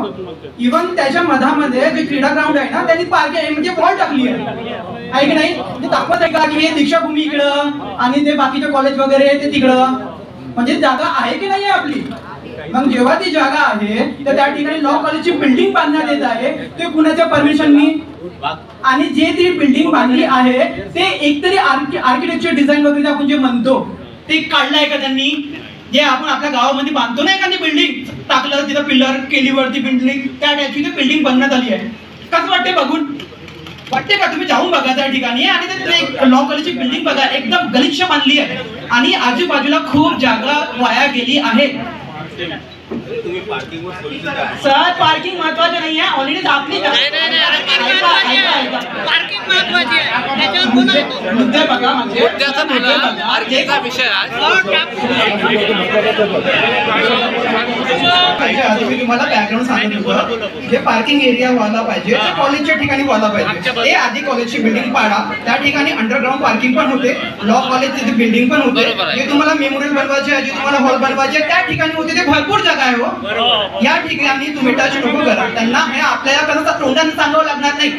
इव्हन त्याच्या मधामध्ये जे क्रीडा ग्राउंड आहे ना त्यांनी पार्किंग म्हणजे वॉल टाकली आहे की नाही? ते दाखवत आहे का की हे दीक्षाभूमी इकडं आणि ते बाकीचे कॉलेज वगैरे ते तिकडं, म्हणजे जागा आहे की नाही आहे आपली? मग जेव्हा ती जागा आहे तर त्या ठिकाणी लॉ कॉलेजची बिल्डिंग बांधण्यात येत आहे, ते कुणाच्या परमिशननी? आणि जे ती बिल्डिंग बांधली आहे ते एकतरी आर्किटेक्चर डिझाईन वगैरे आपण जे म्हणतो ते काढलंय का त्यांनी? जे आपण आपल्या गावामध्ये बांधतो ना एखादी बिल्डिंग, टाकलं तिथं पिलर केली वरती बिल्डिंग, त्या टाईपची ती बिल्डिंग बनण्यात आली आहे. कसं वाटते बघून? वाटते का? तुम्ही जाऊन बघा त्या ठिकाणी आणि ते लॉ कॉलेजची बिल्डिंग बघा, एकदम गलिच्छ बांधली आहे आणि आजूबाजूला खूप जागा वाया गेली आहे. सर पार्किंग महत्वाचं नाही आहे, ऑलरेडी आपली मुद्दे बघा, मी तुम्हाला बॅकग्राऊंड सांगत होतो. जे पार्किंग एरिया व्हायला पाहिजे ते कॉलेजच्या ठिकाणी व्हायला पाहिजे. ते आधी कॉलेजची बिल्डिंग पाडा, त्या ठिकाणी अंडरग्राऊंड पार्किंग पण होते, लॉ कॉलेजची बिल्डिंग पण होते. जे तुम्हाला मेमोरियल बनवायचे आहे, जे तुम्हाला हॉल बनवायचे त्या ठिकाणी होते, ते भरपूर जागा आहे हो. या ठिकाणी तुम्ही टच नको करा. त्यांना हे आपल्याला कसं तोंडाने सांगावं लागणार नाही.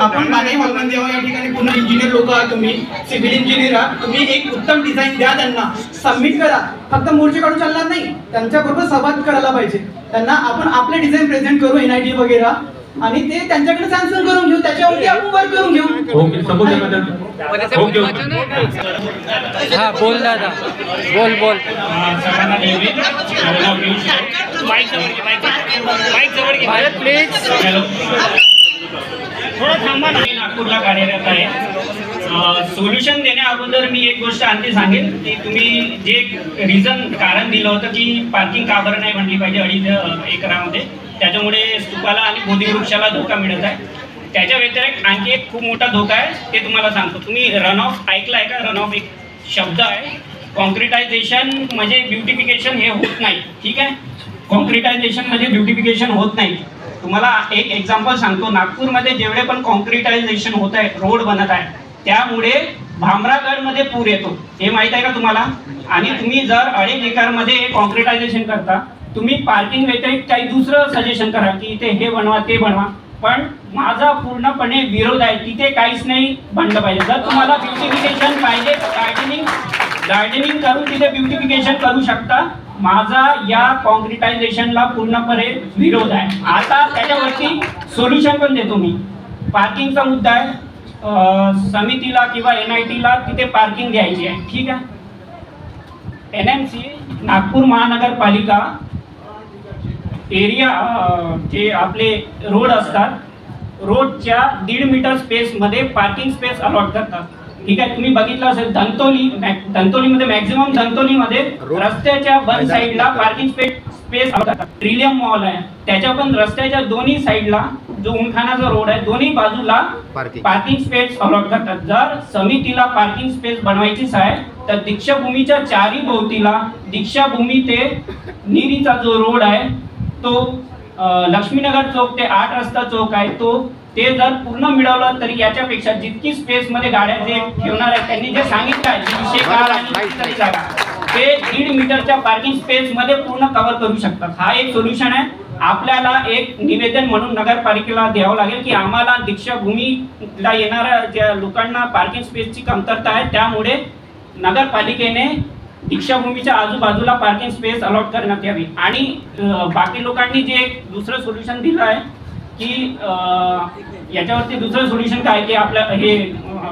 आपण बानाई हॉलमध्ये या ठिकाणी पूर्ण इंजिनियर लोक आहात, तुम्ही सिव्हिल इंजिनियर आहात, तुम्ही एक उत्तम डिझाईन द्या, त्यांना सबमिट करा. फक्त मोर्चे काढून चालणार नाही, त्यांच्याबरोबर संवाद करायला पाहिजे. त्यांना आपण आपले डिझाईन प्रेझेंट करू NIT वगैरे आणि ते त्यांच्याकडे सँक्शन करून घेऊ, त्याच्यावरती आपण वर्क करून घेऊ. हा बोल दादा, बोल बोल. भारत प्लीज थोडं थांबा ना. नागपूरला कार्यरत आहे. सोल्युशन देण्या अगोदर मी एक गोष्ट आणखी सांगेन की तुम्ही जे कारण दिलं होतं की पार्किंग का बरं नाही म्हणली पाहिजे 2.5 एकरामध्ये, त्याच्यामुळे स्तूपाला आणि बोधिवृक्षाला धोका मिळत आहे. त्याच्या व्यतिरिक्त आणखी एक खूप मोठा धोका आहे, ते तुम्हाला सांगतो. तुम्ही रन ऑफ ऐकला आहे का? रन ऑफ एक शब्द आहे. कॉन्क्रिटायझेशन म्हणजे ब्युटिफिकेशन हे होत नाही, ठीक आहे? कॉन्क्रिटायझेशन म्हणजे ब्युटिफिकेशन होत नाही. तुम्हाला एक एक्झाम्पल सांगतो. नागपूरमध्ये जेवढे पण कॉन्क्रिटायझेशन होत आहे, रोड बनत आहे, त्यामुळे भामरागडमध्ये पूर येतो, हे माहीत आहे का तुम्हाला? आणि तुम्ही जर 2.5 एकरमध्ये कॉन्क्रिटायझेशन करता, तुम्ही पार्किंग व्यतिरिक्त काही दुसरं सजेशन करा की इथे हे बनवा ते बनवा, पण माझा पूर्णपणे विरोध आहे. तिथे काहीच नाही बनलं पाहिजे. जर तुम्हाला ब्युटिफिकेशन पाहिजे गार्डनिंग करून तिथे ब्युटिफिकेशन करू शकता. माझा या कॉन्क्रिटायझेशनला पूर्णपणे विरोध आहे. आता त्याच्यावरती सोल्युशन पण देतो मी. पार्किंगचा मुद्दा आहे, समितीला किंवा NITला तिथे पार्किंग द्यायची आहे, ठीक आहे? NMC नागपूर महानगरपालिका एरिया जे आपले रोड असतात, रोडच्या 1.5 मीटर स्पेसमध्ये पार्किंग स्पेस अलॉट करतात, ठीक आहे? तुम्ही बघितलं असेल धंतोलीमध्ये मॅक्झिमम धंतोलीमध्ये रस्त्याच्या वन साईडला पार्किंग स्पेस अलॉट करतात. ट्रिलियम मॉल आहे, त्याच्या पण रस्त्याच्या दोन्ही साईडला जो उमखानाचा रोड आहे दोन्ही बाजूला पार्किंग स्पेस अलॉट करतात. जर समितीला पार्किंग स्पेस बनवायचीच आहे तर दीक्षाभूमीच्या चारी भोवतीला दीक्षाभूमी ते निरीचा जो रोड आहे तो लक्ष्मीनगर चौक ते 8 रस्ता चौक आहे तो ते जर पूर्ण मिळवलं तरी याच्यापेक्षा जितकी स्पेस मध्ये गाड्या जे ठेवणार आहेत त्यांनी जे सांगितलं आहे 200 कार आणि कितीतरी जागा ते 1.5 मीटरच्या पार्किंग स्पेस मध्ये पूर्ण कव्हर करू शकतात. हा एक सोल्युशन आहे. आपल्याला एक निवेदन म्हणून नगरपालिकेला द्यावं लागेल की आम्हाला दीक्षाभूमीला येणाऱ्या ज्या लोकांना पार्किंग स्पेसची कमतरता आहे त्यामुळे नगरपालिकेने दीक्षाभूमीच्या आजूबाजूला पार्किंग स्पेस अलॉट करण्यात यावी. आणि बाकी लोकांनी जे एक दुसरं सोल्युशन दिलं आहे की याच्यावरती दुसरं सोल्युशन काय की आपलं हे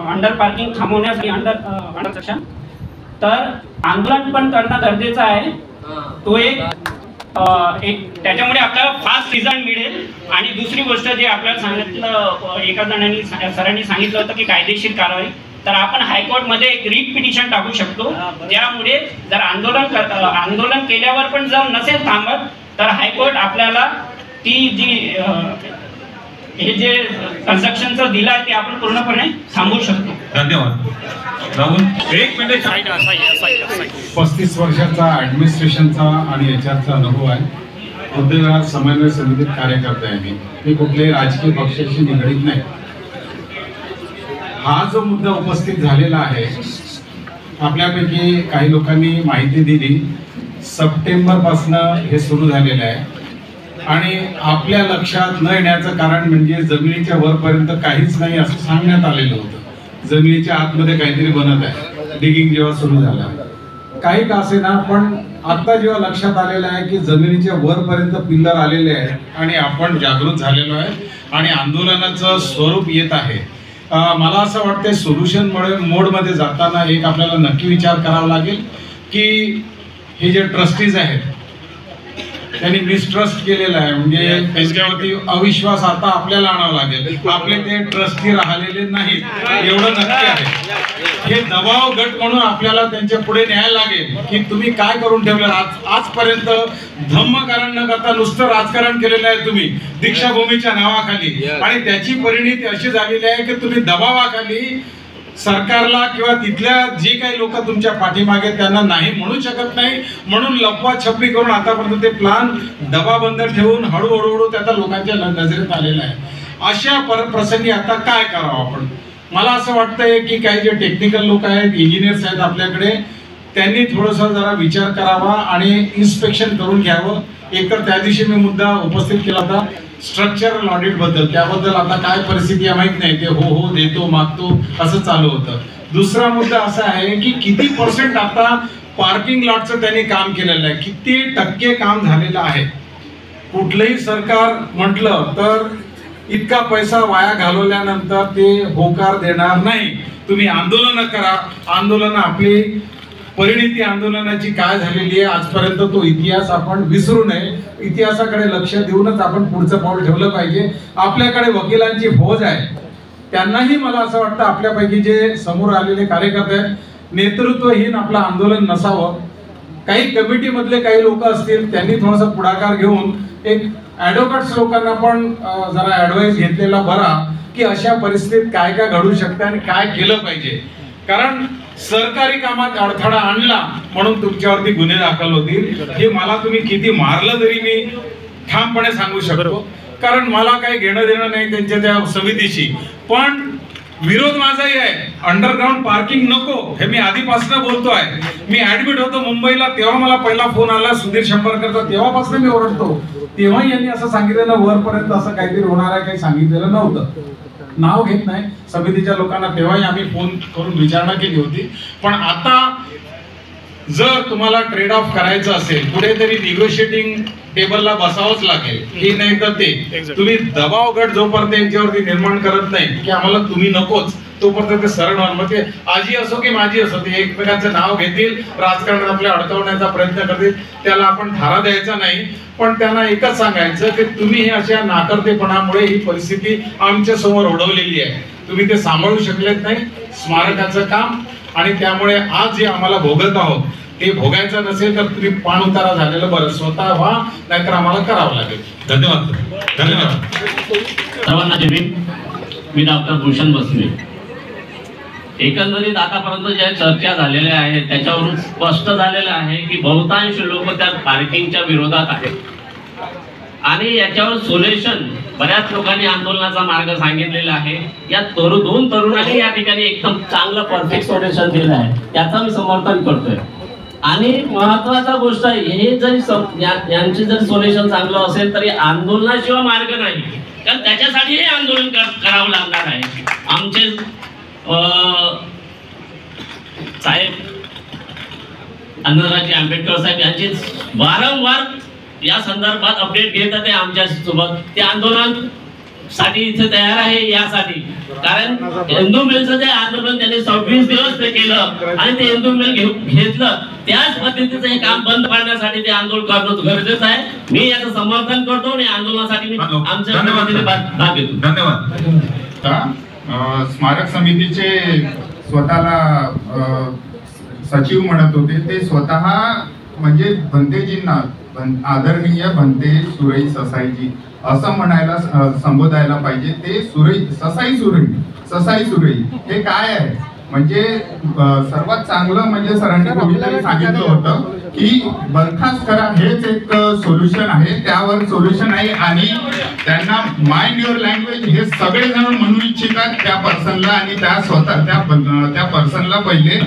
अंडर पार्किंग थांबवण्यासाठी अंडर सेक्शन तर आंदोलन पण करणं गरजेचं आहे. तो एक त्याच्यामुळे आपल्याला फास्ट रिझल्ट मिळेल. आणि दुसरी गोष्ट जे आपल्याला सांगितलं एका जणांनी सरांनी सांगितलं होतं की कायदेशीर कारवाई तर आपण हायकोर्टमध्ये एक रिट पिटिशन टाकू शकतो ज्यामुळे जर आंदोलन केल्यावर पण जर नसेल थांबत तर हायकोर्ट आपल्याला ती जी हे जे कन्स्ट्रक्शनचं दिलं आहे ते आपण पूर्णपणे थांबवू शकतो. धन्यवाद. राहुल 1 मिनिट. 35 वर्षाचा ऍडमिनिस्ट्रेशनचा आणि एचआरचा अनुभव आहे. उद्योगात समन्वय समितीत कार्यकर्ता आहे मी कुठल्याही राजकीय पक्षाशी निगडीत नाही. हा जो मुद्दा उपस्थित झालेला आहे आपल्यापैकी काही लोकांनी माहिती दिली. सप्टेंबर पासून हे सुरू झालेलं आहे आणि आपल्या लक्षात न येण्याचं कारण म्हणजे जमिनीच्या वरपर्यंत काहीच नाही असं सांगण्यात आलेलं होतं. जमिनीच्या आतमध्ये काहीतरी बनत आहे. डिगिंग जेव्हा सुरू झालं काही का असे ना पण आता जेव्हा लक्षात आलेलं आहे की जमिनीच्या वरपर्यंत पिल्लर आलेले आहेत आणि आपण जागृत झालेलो आहे आणि आंदोलनाचं स्वरूप येत आहे. मला असं वाटतं सोल्युशन मोडमध्ये जाताना एक आपल्याला नक्की विचार करावा लागेल की हे जे ट्रस्टीज आहेत त्यांनी मिसट्रस्ट केलेला आहे म्हणजे त्यांच्यावरती अविश्वास आता आपल्याला आणावा लागेल. आपले ते ट्रस्टी राहिलेले नाहीत एवढं नक्की आहे. हे दबाव गट म्हणून आपल्याला त्यांच्या पुढे न्यायला लागेल की तुम्ही काय करून ठेवलं. आजपर्यंत धम्मकारण न करता नुसतं राजकारण केलेलं आहे तुम्ही दीक्षाभूमीच्या नावाखाली आणि त्याची परिणिती अशी झालेली आहे की तुम्ही दबावाखाली सरकारला किंवा तिथल्या जे काही लोक तुमच्या पाठीमागे त्यांना नाही म्हणू शकत नाही म्हणून लपवाछपवी करून आतापर्यंत ते प्लान डबाबंद ठेवून हळूहळू त्याचा लोकांच्या नजरेत आलेला आहे. अशा प्रसंगी आता काय करावं आपण. मला असं वाटतंय की काही जे टेक्निकल लोक आहेत इंजिनियर्स आहेत आपल्याकडे त्यांनी थोडंसं जरा विचार करावा आणि इन्स्पेक्शन करून घ्यावं. एकतर त्या दिवशी मी मुद्दा उपस्थित केला होता स्ट्रक्चरल ऑडिट बद्दल. त्याबद्दल आता काय परिस्थिती आहे माहित नाही. ते हो देतो मागतो असं चालू होतं. दुसरा मुद्दा असा आहे की किती % आता पार्किंग लॉटचं त्यांनी काम केलेलं आहे. किती टक्के काम झालेलं आहे. कुठलंही सरकार म्हटलं तर इतका पैसा वाया घालवल्यानंतर ते होकार देणार नाही. तुम्ही आंदोलन करा. आंदोलन आपली परिणिती आंदोलनाची काय झालेली आहे आजपर्यंत तो इतिहास आपण विसरू नये. इतिहासाकडे लक्ष देऊनच आपण पुढचं पाऊल ठेवलं पाहिजे. आपल्याकडे वकिलांची फौज आहे. त्यांनाही मला असं वाटतं आपल्यापैकी जे समोर आलेले कार्यकर्ते आहेत नेतृत्वहीन आपलं आंदोलन नसावं. काही कमिटीमधले काही लोक असतील त्यांनी थोडासा पुढाकार घेऊन एक ॲडव्होकेट्स लोकांना पण जरा ॲडवाईस घेतलेला बरा की अशा परिस्थितीत काय काय घडू शकतं आणि काय केलं पाहिजे. कारण सरकारी कामात अडथळा आणला म्हणून तुमच्यावरती गुन्हे दाखल होतील. हे मला तुम्ही किती मारलं तरी मी ठामपणे सांगू शकतो. कारण मला काही घेणं देणं नाही त्यांच्या त्या समितीशी. पण विरोध माझाही आहे. अंडरग्राऊंड पार्किंग नको हे मी आधीपासून बोलतोय. मी ऍडमिट होतो मुंबईला तेव्हा मला पहिला फोन आला सुधीर शंभरकरचा. तेव्हापासून मी ओरडतो. तेव्हा यांनी असं सांगितलेलं वरपर्यंत असं काहीतरी होणार आहे काही सांगितलेलं नव्हतं. नाव घेत नाही समितीच्या लोकांना तेव्हाही आम्ही फोन करून विचारणा केली होती. पण आता जर तुम्हाला ट्रेड ऑफ करायचं असेल कुठेतरी निगोशिएटिंग टेबलला बसावंच लागेल. हे नाही तर ते तुम्ही दबाव गट जोपर्यंत यांच्यावरती निर्माण करत नाही की आम्हाला तुम्ही नकोच तोपर्यंत ते सरळ होणार. मग ते आजी असो की माझी असो ते एकमेकांचं नाव घेतील राजकारणात आपल्या अडकवण्याचा प्रयत्न करतील. त्याला आपण थारा द्यायचा नाही. पण त्यांना एकच सांगायचं की तुम्ही हे अशा नाकर्तेपणामुळे ही परिस्थिती आमच्या समोर ओढवलेली आहे. तुम्ही ते सांभाळू शकलेत नाही. स्मारकाचं काम आणि त्यामुळे आज जे आम्हाला भोगत आहोत ते भोगायचं नसेल तर तुम्ही पाण उतारा झालेलं बरं. स्वतः व्हा नाहीतर आम्हाला करावं लागेल. धन्यवाद. धन्यवाद सर्वांना जय भीम. मी डॉक्टर भूषण बसवे. एकंदरीत आतापर्यंत ज्या चर्चा झालेल्या आहेत त्याच्यावरून स्पष्ट झालेलं आहे की बहुतांश लोक त्या पार्किंगच्या विरोधात आहेत आणि याच्यावर सोल्युशन बऱ्याच लोकांनी आंदोलनाचा मार्ग सांगितलेला आहे. या दोन तरुणांनी या ठिकाणी एकदम चांगलं परफेक्ट सोल्युशन दिलं आहे, त्याचं मी समर्थन करतोय. आणि महत्वाचा गोष्ट आहे, हे जरी यांचे जर सोल्युशन चांगलं असेल तरी आंदोलनाशिवाय मार्ग नाही, कारण त्याच्यासाठी हे आंदोलन करावं लागणार आहे. आमचे साहेब आनंदराजे आंबेडकर साहेब यांची वारंवार या संदर्भात अपडेट घेत आहे आमच्या सोबत. ते आंदोलन साठी इथे तयार आहे यासाठी, कारण इंदू मिलचं जे आंदोलन त्यांनी 26 दिवस ते केलं आणि ते इंदू मिल घेतलं, त्याच पद्धतीचं हे काम बंद पाडण्यासाठी ते आंदोलन करणं गरजेचं आहे. मी याचं समर्थन करतो आणि आंदोलनासाठी मी आमच्या भाग घेतो. धन्यवाद. स्मारक समितीचे स्वतःला सचिव म्हणत होते, ते स्वतः म्हणजे भंतेजींना आदरणीय भंते सुरई ससाईजी असं म्हणायला संबोधायला पाहिजे. ते सुरई ससाई सुरई हे काय आहे म्हणजे सर्वात चांगलं म्हणजे सरांनी कोणीतरी सांगितलं होतं की बरखास्त करा, हेच एक सोल्युशन आहे. त्यावर सोल्युशन आहे आणि त्यांना माइंड युअर लँग्वेज हे सगळेजण म्हणू इच्छितात त्या पर्सनला आणि त्या स्वतः त्या पर्सनला पहिले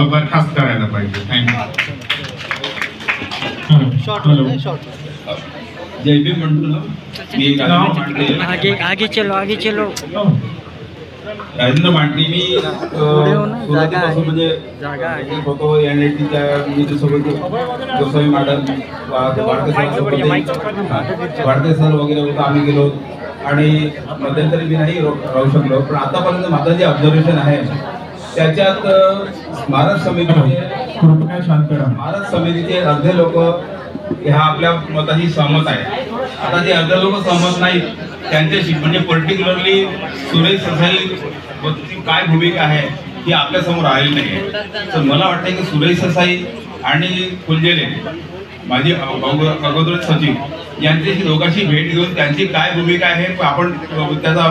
बरखास्त करायला पाहिजे. थँक्यू. जय भीम म्हणतो ना मी, आगे चलो. राजेंद्र मांडणी. मी सुरुवातीपासून म्हणजे होतो NITच्या मित्रसोबत गोसावी मॅडम, वाडते सर वगैरे होतं, आम्ही गेलो आणि मध्यंतरी मी नाही राहू शकलो. पण आतापर्यंत माझं जे ऑब्झर्वेशन आहे त्याच्यात स्मारक समितीचे अर्धे लोक ह्या आपल्या मताशी सहमत आहे. आता जे अर्धे लोक सहमत नाहीत त्यांच्याशी म्हणजे पर्टिक्युलरली सुरेश ससाई काय भूमिका आहे ही आपल्या समोर आलेली नाही. तर मला वाटतं की सुरेश ससाई आणि फुलझेले माझी अगोदर सचिव यांच्याशी दोघांशी भेट घेऊन त्यांची काय भूमिका आहे आपण त्याचा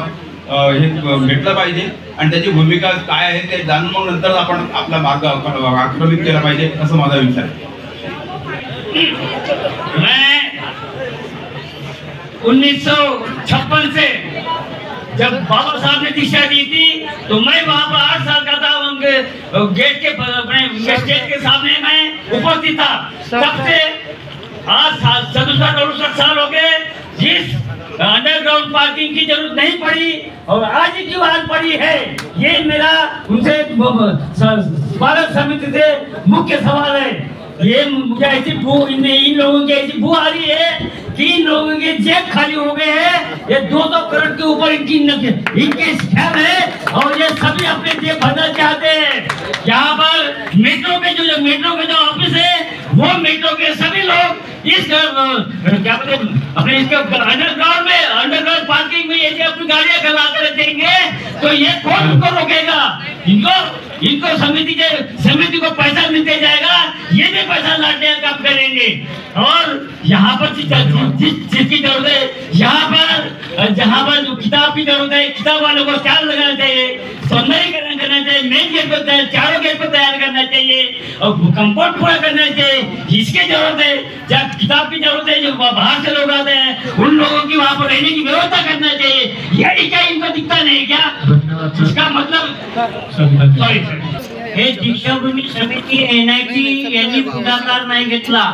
हे भेटलं पाहिजे आणि त्याची भूमिका काय आहे ते जाणून मग नंतर आपण आपला मार्ग आक्रमित केला पाहिजे असं माझा विचार आहे. मैं 1956 से जब बाबा साहब ने दिशा दी थी तो मैं वहाँ पर 8 साल का था. उनके गेट के स्टेज के सामने मैं उपस्थित था. तब से आज 67 साल हो गए जिस अंडरग्राउंड पार्किंग की जरूरत नहीं पड़ी और आज की बात पड़ी है. ये मेरा उनसे स्मारक समिति से मुख्य सवाल है. ये मुझे ऐसी इन लोगों की ऐसी बू आ रही है कि इन लोगों के जेब खाली हो गए हैं. ये 200 करोड़ के ऊपर इनके स्कैम है और ये सभी अपने जेब भरना चाहते हैं. यहाँ पर मेट्रो के जो ऑफिस है वो मेट्रो के सभी लोग इस क्या बोलते अपने इसके अंडरग्राउंड पार्किंग में ये अपनी गाड़ियां खड़ा कर देंगे तो ये कौन उनको रोकेगा? इनको समिति को पैसा मिलते जाएगा, ये भी पैसा लाने का काम करेंगे. और यहाँ पर जिसकी जरूरत है जहाँ पर जो किताब की जरूरत है किताब वालों को चार्ज लगाना चाहिए, सौंदर्यीकरण करना चाहिए, मेन गेट पर चारों गेट पर तैयार करना चाहिए और कंपाउंड पूरा करना चाहिए. जिसकी जरूरत है जब किताब की जरूरत है जो बाहर से लोग आते हैं उन लोगों की वहाँ पर रहने की व्यवस्था करना चाहिए. यही क्या इनको दिखता नहीं क्या? इसका मतलब हे दीक्षाभूमी समिती NIT यांनी पुढाकार नाही घेतला.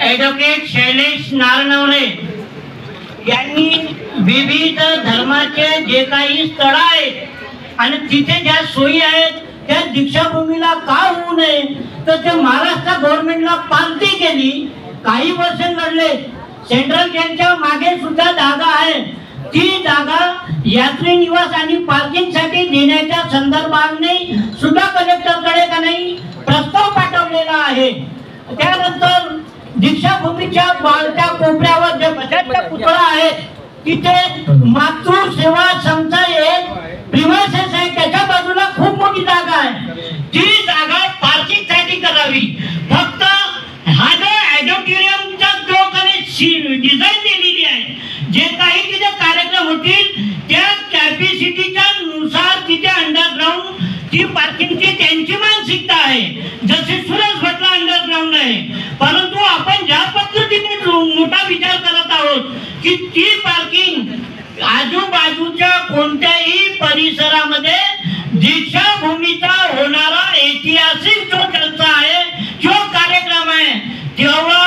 ऍडव्होकेट शैलेश नारनवरे यांनी विविध धर्माचे जे काही स्थळ आहेत आणि तिथे ज्या सोयी आहेत त्या दीक्षाभूमीला का होऊ नये तर ते महाराष्ट्र गव्हर्नमेंटला पालती केली. काही वर्ष लढले. सेंट्रल जेलच्या मागे सुद्धा जागा आहे. ती जागा यात्री निवास आणि पार्किंग साठी देण्याच्या संदर्भाने सुद्धा कलेक्टरकडे का नाही प्रस्ताव पाठवलेला आहे. त्यानंतर दीक्षाभूमीच्या बाळच्या कोपऱ्यावर जे बजाजचा पुतळा आहे तिथे मातृसेवा संस्था एक प्रिमायसेस आहे, त्याच्या बाजूला खूप मोठी जागा आहे. ती जागा पार्किंग साठी करावी. फक्त हा जो ऑडिटोरियमचा जो काही डिझाईन दिलेली आहे जे काही तिथे कार्यक्रम होतील त्या कॅपॅसिटीच्या नुसार तिथे अंडरग्राउंड ती की ती पार्किंग आजूबाजूच्या कोणत्याही परिसरामध्ये दीक्षाभूमीचा होणारा ऐतिहासिक जो चर्चा आहे, जो कार्यक्रम आहे, तेव्हा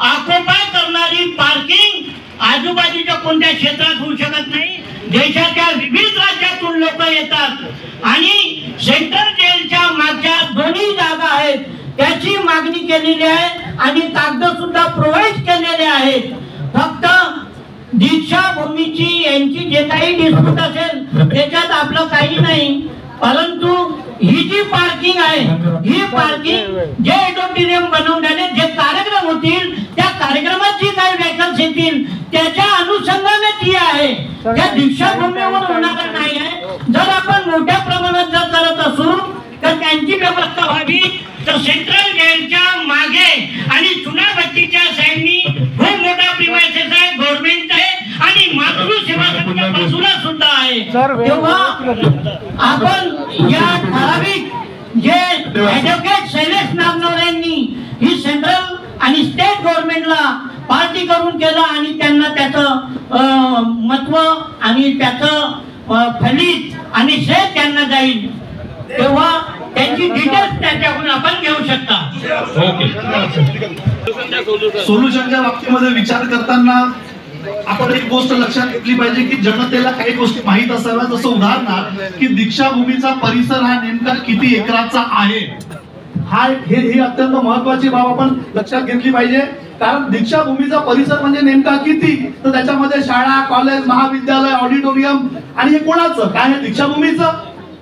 ऑक्युपाय करणारी पार्किंग आजूबाजूच्या कोणत्या क्षेत्रात होऊ शकत नाही. देशाच्या विविध राज्यातून लोक येतात आणि सेंट्रल जेलच्या मागच्या दोन्ही जागा आहेत त्याची मागणी केलेली आहे आणि कागद सुद्धा प्रोव्हाइड केलेले आहेत. फक्त दीक्षाभूमीची यांची जे काही डिस्प्यूट असेल त्याच्यात आपलं काही नाही, परंतु ही जी पार्किंग आहे ही पार्किंग जे ऑडिटोरियम बनवण्याने जे कार्यक्रम होतील त्या कार्यक्रमात जी काही व्हेकल्स येतील त्याच्या अनुषंगाने ती आहे, त्या दीक्षाभूमीवर होणार नाही आहे. जर आपण मोठ्या प्रमाणात जर करत असू तर त्यांची व्यवस्था व्हावी. तर सेंट्रल जेलच्या मागे आणि चुनाभट्टीच्या साईडनी खूप मोठा प्रिमायसेस आहे, गव्हर्नमेंट आहे आणि मातृसेवा संघाच्या बाजूला सुद्धा आहे. तेव्हा आपण या ठराविक जे ऍडव्होकेट शैलेश नागनवरे यांनी ही सेंट्रल आणि स्टेट गव्हर्नमेंटला पार्टी करून केलं आणि त्यांना त्याचं महत्व आणि त्याचं फलित आणि श्रेय त्यांना जाईल, तेव्हा त्यांची डिटेल्स त्याच्याकडून आपण घेऊ शकता. सोल्युशनच्या बाबतीमध्ये विचार करताना आपण एक गोष्ट लक्षात घेतली पाहिजे की जनतेला काही गोष्टी माहीत असाव्या. जसं उदाहरणार्थ की दीक्षाभूमीचा परिसर हा नेमका किती एकराचा आहे, ही अत्यंत महत्वाची बाब आपण लक्षात घेतली पाहिजे. कारण दीक्षाभूमीचा परिसर म्हणजे नेमका किती, तर त्याच्यामध्ये शाळा, कॉलेज, महाविद्यालय, ऑडिटोरियम आणि हे कोणाचं काय आहे, दीक्षाभूमीचं.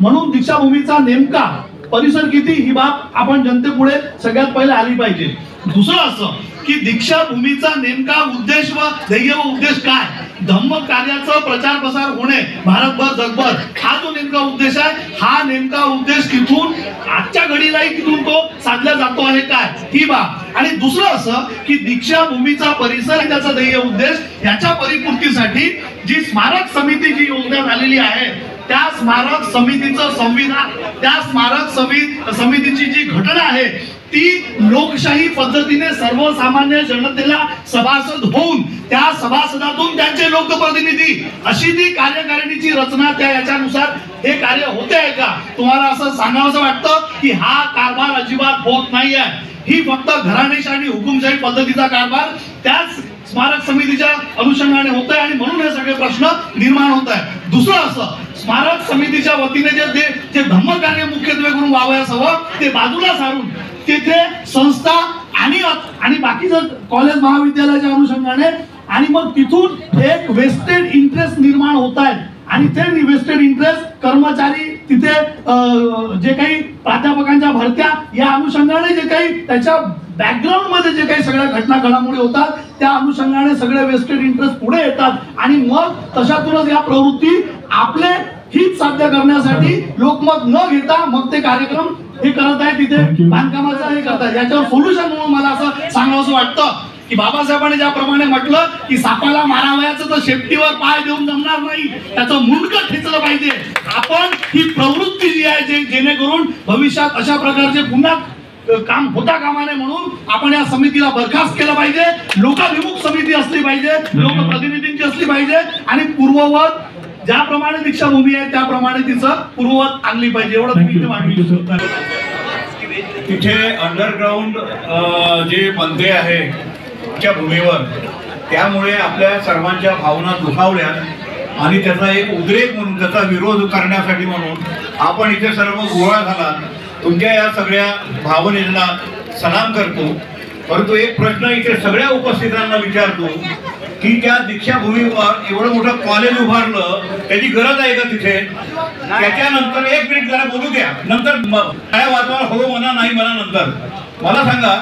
म्हणून दीक्षाभूमीचा नेमका परिसर किती ही बाब आपण जनतेपुढे सगळ्यात पहिले आली पाहिजे. दुसरं असं की दीक्षाभूमीचा नेमका उद्देश व ध्येय व उद्देश काय, धम्म कार्याचा प्रचार प्रसार होणे भारतभर जगभर, हा जो नेमका उद्देश आहे, हा नेमका उद्देश तिथून आजच्या घडीलाही तिथून तो साधला जातो आहे काय, ही बाब. आणि दुसरं असं की दीक्षाभूमीचा परिसर आणि त्याचा ध्येय उद्देश याच्या परिपूर्तीसाठी जी स्मारक समिती जी योजना झालेली आहे त्या स्मारक समितीचं संविधान, त्या स्मारक समितीची जी घटना आहे ती लोकशाही पद्धतीने सर्वसामान्य जनतेला सभासद होऊन त्या सभासदातून त्यांचे लोकप्रतिनिधी अशी ती कार्यकारिणीची रचना त्या याच्यानुसार हे कार्य होते आहे का. तुम्हाला असं सांगावंसं वाटतं की हा कारभार अजिबात होत नाही आहे, ही फक्त घराणेशाही आणि हुकुमशाही पद्धतीचा कारभार त्याच स्मारक समितीच्या अनुषंगाने होत आहे आणि म्हणून हे सगळे प्रश्न निर्माण होत आहे. दुसरं असं स्मारक समितीच्या वतीने जे धम्मकार्य मुख्यत्वे करून व्हावयास हवं ते बाजूला सारून तिथे संस्था आणि बाकीचं कॉलेज महाविद्यालयाच्या अनुषंगाने आणि मग तिथून एक वेस्टेड इंटरेस्ट निर्माण होत आहेत आणि ते वेस्टेड इंटरेस्ट कर्मचारी तिथे जे काही प्राध्यापकांच्या भरत्या या अनुषंगाने जे काही त्याच्या बॅकग्राऊंड मध्ये जे काही सगळ्या घटना घडामोडी होतात त्या अनुषंगाने सगळे वेस्टेड इंटरेस्ट पुढे येतात आणि मग तशातूनच या प्रवृत्ती आपले हित साध्य करण्यासाठी लोकमत न घेता मग ते कार्यक्रम हे करत आहे, तिथे बांधकामाचं हे करतात. याच्यावर सोल्युशन म्हणून मला असं सांगावंसं वाटतं की बाबासाहेबांनी ज्याप्रमाणे म्हटलं की सापाला मारावयाचं तर शेपटीवर पाय देऊन जमणार नाही, त्याचं मुंडकं ठेचलं पाहिजे. आपण ही प्रवृत्ती जी आहे जेणेकरून भविष्यात अशा प्रकारचे पुन्हा काम होता कामा नये म्हणून आपण या समितीला बरखास्त केलं पाहिजे. लोकाभिमुख समिती असली पाहिजे, लोकप्रतिनिधींची असली पाहिजे आणि पूर्ववत ज्याप्रमाणे दीक्षाभूमी आहे त्याप्रमाणे तिचं पूर्ववत आणली पाहिजे. एवढं तुम्ही मागणी तिथे अंडरग्राऊंड जे बनते आहे त्या भूमीवर, त्यामुळे आपल्या सर्वांच्या भावना दुखावल्या आणि त्याचा एक उद्रेक म्हणून त्याचा विरोध करण्यासाठी म्हणून आपण इथे सर्व गोळा झाला. तुमच्या या सगळ्या भावनेला सलाम करतो. परंतु एक प्रश्न इथे सगळ्या उपस्थितांना विचारतो की त्या दीक्षाभूमीवर एवढं मोठं कॉलेज उभारलं त्याची गरज आहे का तिथे. त्याच्यानंतर एक मिनिट जरा बोलू द्या, नंतर काय वातावरण हो म्हणा नाही म्हणा नंतर मला सांगा.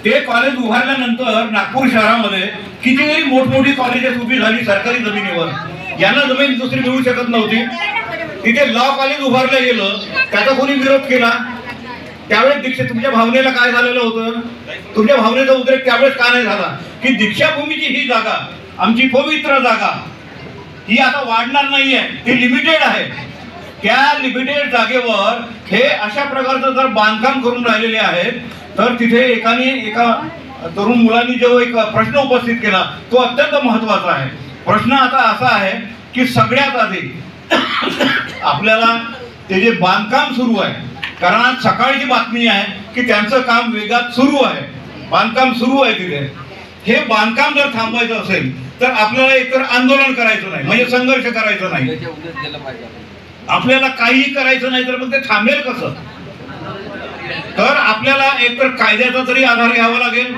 ते कॉलेज उभारल्यानंतर नागपूर शहरामध्ये कितीतरी मोठमोठी कॉलेजेस उभी झाली सरकारी जमिनीवर, यांना जमीन दुसरी मिळू शकत नव्हती. तिथे लॉ कॉलेज उभारलं गेलं, त्याचा कोणी विरोध केला. त्यावेळेस दीक्षा तुमच्या भावनेला काय झालेलं होतं, तुमच्या भावनेचा उद्रेक त्यावेळेस का नाही झाला की दीक्षाभूमीची ही जागा आमची पवित्र जागा ही आता वाढणार नाहीये, ती लिमिटेड आहे. त्या लिमिटेड जागेवर हे अशा प्रकारचं जर बांधकाम करून राहिलेले आहेत तर तिथे एका तरुण मुलांनी जो एक प्रश्न उपस्थित केला तो अत्यंत महत्वाचा आहे. प्रश्न आता असा आहे की सगळ्यात आधी आपल्याला ते जे बांधकाम सुरू आहे, कारण आज सकाळची बातमी आहे की त्यांचं काम वेगात सुरू आहे, बांधकाम सुरू आहे तिथे. हे बांधकाम जर थांबवायचं असेल तर आपल्याला एकतर आंदोलन करायचं नाही, म्हणजे संघर्ष करायचा नाही, आपल्याला काहीही करायचं नाही, तर मग ते थांबेल कसं? तर आपल्याला एकतर कायद्याचा तरी आधार घ्यावा लागेल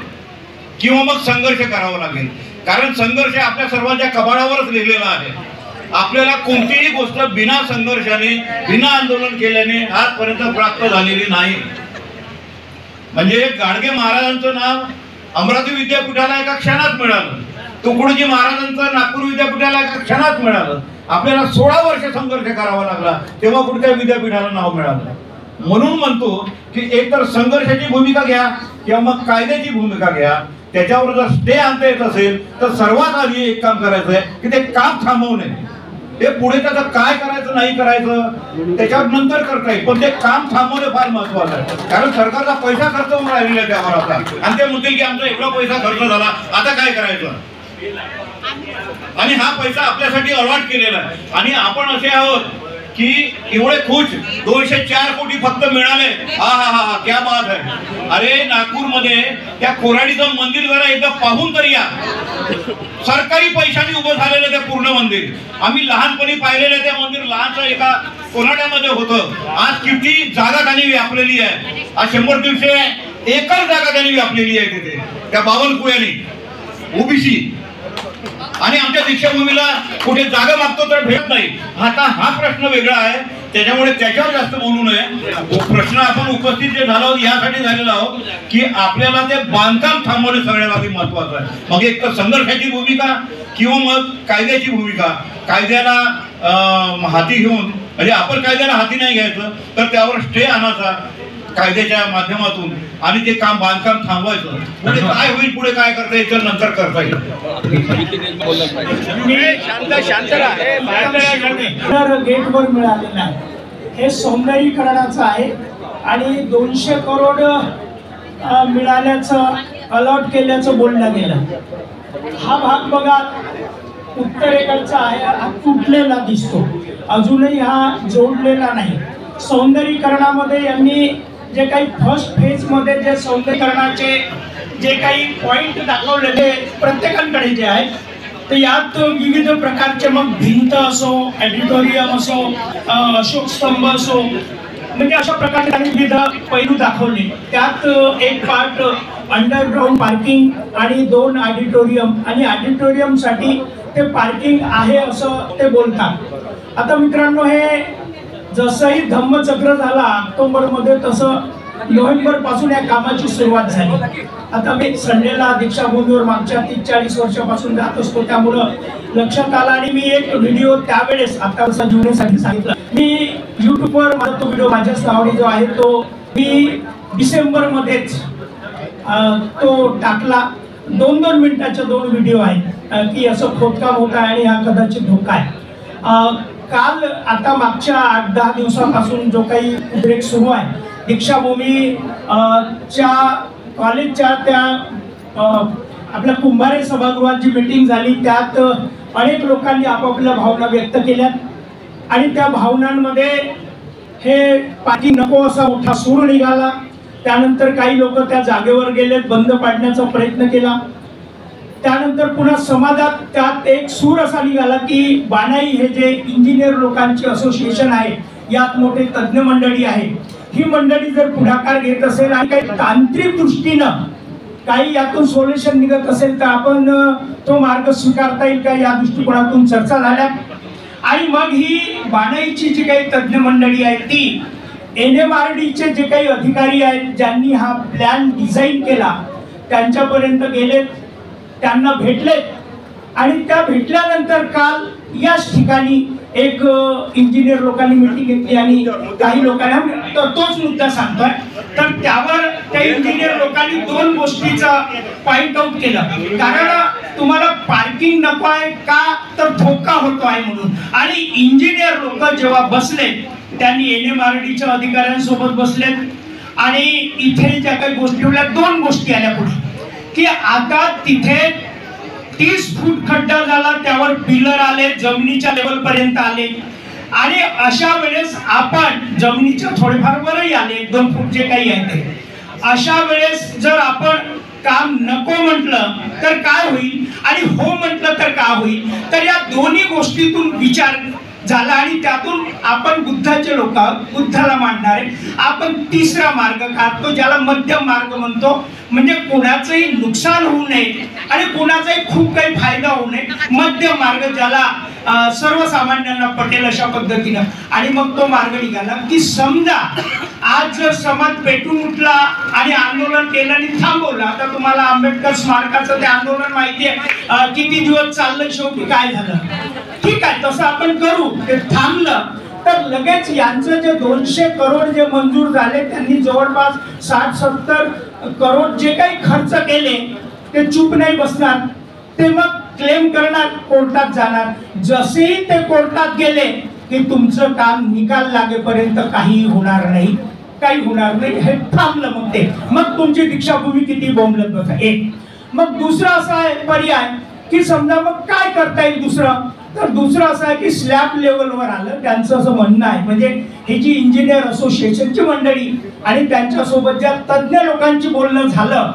किंवा मग संघर्ष करावा लागेल. कारण संघर्ष आपल्या सर्वांच्या कपाळावरच लिहिलेला आहे. आपल्याला कोणतीही गोष्ट बिना संघर्षाने बिना आंदोलन केल्याने आजपर्यंत प्राप्त झालेली नाही. म्हणजे गाडगे महाराजांचं नाव अमरावती विद्यापीठाला एका क्षणात मिळालं, तुकडोजी महाराजांचं नागपूर विद्यापीठाला एका क्षणात मिळालं. आपल्याला 16 वर्ष संघर्ष करावा लागला तेव्हा कुठल्या विद्यापीठाला नाव मिळालं. म्हणून म्हणतो की एकतर संघर्षाची भूमिका घ्या किंवा मग कायद्याची भूमिका घ्या. त्याच्यावर जर स्टे आणता येत असेल तर सर्वात आधी एक काम करायचं आहे की ते काम थांबवणे. ते पुढे त्याचं काय करायचं नाही करायचं त्याच्यावर नंतर करता येईल, पण ते काम थांबवणे फार महत्वाचं आहे. कारण सरकारचा पैसा खर्च होऊन राहिलेला आहे त्यावर आता, आणि ते म्हणतील की आमचा एवढा पैसा खर्च झाला आता काय करायचं, आणि हा पैसा आपल्यासाठी अलॉट केलेला आहे. आणि आपण असे आहोत की एवढे खुश 204 कोटी फक्त मिळाले. हा हा हा क्या बात आहे. अरे नागपूरमध्ये त्या कोराडीचं मंदिर जरा एकदा पाहून तरी या. सरकारी पैशाने उभं झालेलं ते पूर्ण मंदिर. आम्ही लहानपणी पाहिलेलं ते मंदिर लहानचं एका कोराड्यामध्ये होतं. आज किती जागा त्यांनी व्यापलेली आहे. आज 100-150 एकर जागा त्यांनी व्यापलेली आहे तिथे त्या बावनकुळ्याने ओबीसी. आणि आमच्या दीक्षाभूमीला कुठे जागा मागतो तर भेटत नाही. आता हा प्रश्न वेगळा आहे, त्याच्यामुळे त्याच्यावर जास्त बोलू नये. प्रश्न आपण उपस्थित जे झालो यासाठी झालेला आहोत की आपल्याला ते बांधकाम थांबवणे सगळ्यात आधी महत्वाचं आहे. मग एक तर संघर्षाची भूमिका किंवा मग कायद्याची भूमिका. कायद्याला हाती घेऊन, म्हणजे आपण कायद्याला हाती नाही घ्यायचं तर त्यावर स्टे आणायचा कायद्याच्या माध्यमातून आणि ते काम बांधकाम थांबवायचं. पुढे काय होईल, पुढे काय करता येईल नंतर करता येईल. गेटवर मिळालेलं आहे हे सौंदर्यीकरणाचं आहे आणि 200 करोड मिळाल्याचं अलॉट केल्याचं बोललं गेलं. हा भाग बघा उत्तरेकडचा आहे, हा तुटलेला दिसतो, अजूनही हा जोडलेला नाही. सौंदर्यीकरणामध्ये यांनी जे काही फर्स्ट फेज मध्ये जे सौंदर्यीकरणाचे जे काही पॉइंट दाखवलेले प्रत्येकाकडे जे आहेत तर यात विविध प्रकारचे मग भिंत असो, ऑडिटोरियम असो, अशोक स्तंभ असो, म्हणजे अशा प्रकारे त्यांनी विविध पैलू दाखवले. त्यात एक पार्ट अंडरग्राउंड पार्किंग आणि 2 ऑडिटोरियम, आणि ऑडिटोरियमसाठी ते पार्किंग आहे असं ते बोलतात. आता मित्रांनो, हे जसंही धम्मचक्र झाला ऑक्टोबरमध्ये तसं नोव्हेंबर पासून या कामाची सुरुवात झाली. आता मी संडेला दीक्षाभूमीवर मागच्या 30-40 वर्षापासून जात असतो, त्यामुळं लक्षात आलं. आणि मी एक व्हिडिओ त्यावेळेस आता जुळण्यासाठी सांगितलं. मी युट्यूबवर माझा तो व्हिडिओ माझ्याच नावाने जो आहे तो मी डिसेंबरमध्येच तो टाकला. 2-2 मिनिटाचे 2 व्हिडिओ आहेत की असं खोदकाम होत आहे आणि हा कदाचित धोका आहे. काल आता मागच्या 8-10 दिवसापासून जो काही उद्रेक सुरू आहे, दीक्षाभूमी च्या कॉलेजच्या त्या आपल्या कुंभारे सभागृहात जी मीटिंग झाली त्यात अनेक लोकांनी आपापल्या भावना व्यक्त केल्या आणि त्या भावनांमध्ये हे पार्किंग नको असा मोठा सूर निघाला. त्यानंतर काही लोक त्या जागेवर गेले, बंद पाडण्याचा प्रयत्न केला. त्यानंतर पुन्हा समाजात त्यात एक सूर असा निघाला की बाणाई हे जे इंजिनियर लोकांची असोसिएशन आहे, यात मोठे तज्ज्ञ मंडळी आहे, ही मंडळी जर पुढाकार घेत असेल आणि काही तांत्रिक दृष्टीनं काही यातून सोल्युशन निघत असेल तर आपण तो मार्ग स्वीकारता येईल का, या दृष्टिकोनातून चर्चा झाल्या. आणि मग ही बाणाईची जी काही तज्ज्ञ मंडळी आहे ती NMRDचे जे काही अधिकारी आहेत ज्यांनी हा प्लॅन डिझाईन केला त्यांच्यापर्यंत गेलेत, त्यांना भेटलेत आणि त्या भेटल्यानंतर काल याच ठिकाणी एक इंजिनियर लोकांनी मीटिंग घेतली आणि काही लोकांना तोच मुद्दा सांगतोय. तर त्यावर त्या इंजिनियर लोकांनी 2 गोष्टीचा पॉइंट आउट केलं. कारण तुम्हाला पार्किंग नको आहे का, तर धोका होतो आहे म्हणून. आणि इंजिनियर लोक जेव्हा बसले त्यांनी NMRDच्या अधिकाऱ्यांसोबत बसलेत आणि इथे ज्या काही गोष्टी होत्या 2 गोष्टी आल्या पुढे की आता तिथे 30 फूट खड्डा झाला, त्यावर पिलर आले, जमिनीच्या लेवल पर्यंत आले आणि अशा वेळेस आपण जमिनीच्या थोडेफार वरही आले 1-2 फूट जे काही आहे ते. अशा वेळेस जर आपण काम नको म्हटलं तर काय होईल आणि हो म्हटलं तर काय होईल. तर या दोन्ही गोष्टीतून विचार झाला आणि त्यातून आपण बुद्धाचे लोक बुद्धाला मानणारे आपण तिसरा मार्ग काढतो, ज्याला मध्यम मार्ग म्हणतो. म्हणजे कोणाचंही नुकसान होऊ नये आणि कोणाचाही खूप काही फायदा होऊ नये, मध्यम मार्ग ज्याला सर्वसामान्यांना पटेल अशा पद्धतीनं. आणि मग तो मार्ग निघाला की समजा आज जर समाज पेटून उठला आणि आंदोलन केलं आणि थांबवलं. आता तुम्हाला आंबेडकर स्मारकाचं ते आंदोलन माहिती आहे, किती दिवस चाललं, शेवटी काय झालं. ठीक आहे, तसं आपण करू. ते थांबलं तर लगेच यांचं जे 200 करोड जे मंजूर झाले, त्यांनी जवळपास 60-70 करोड जे काही खर्च केले ते चूप नाही बसणार. ते मग क्लेम करणार, कोर्टात जाणार. जसेही ते कोर्टात गेले की तुमचं काम निकाल लागेपर्यंत काही होणार नाही, काही होणार नाही, हे थांबलं. मग ते मग तुमची दीक्षाभूमी किती बोंबलत बसा. एक मग दुसरा असा आहे पर्याय की समजा मग काय करता येईल दुसरं. तर दुसरं असं आहे की स्लॅब लेवलवर आलं. त्यांचं असं म्हणणं आहे, म्हणजे ही जी इंजिनियर असोसिएशनची मंडळी आणि त्यांच्यासोबत ज्या तज्ज्ञ लोकांची बोलणं झालं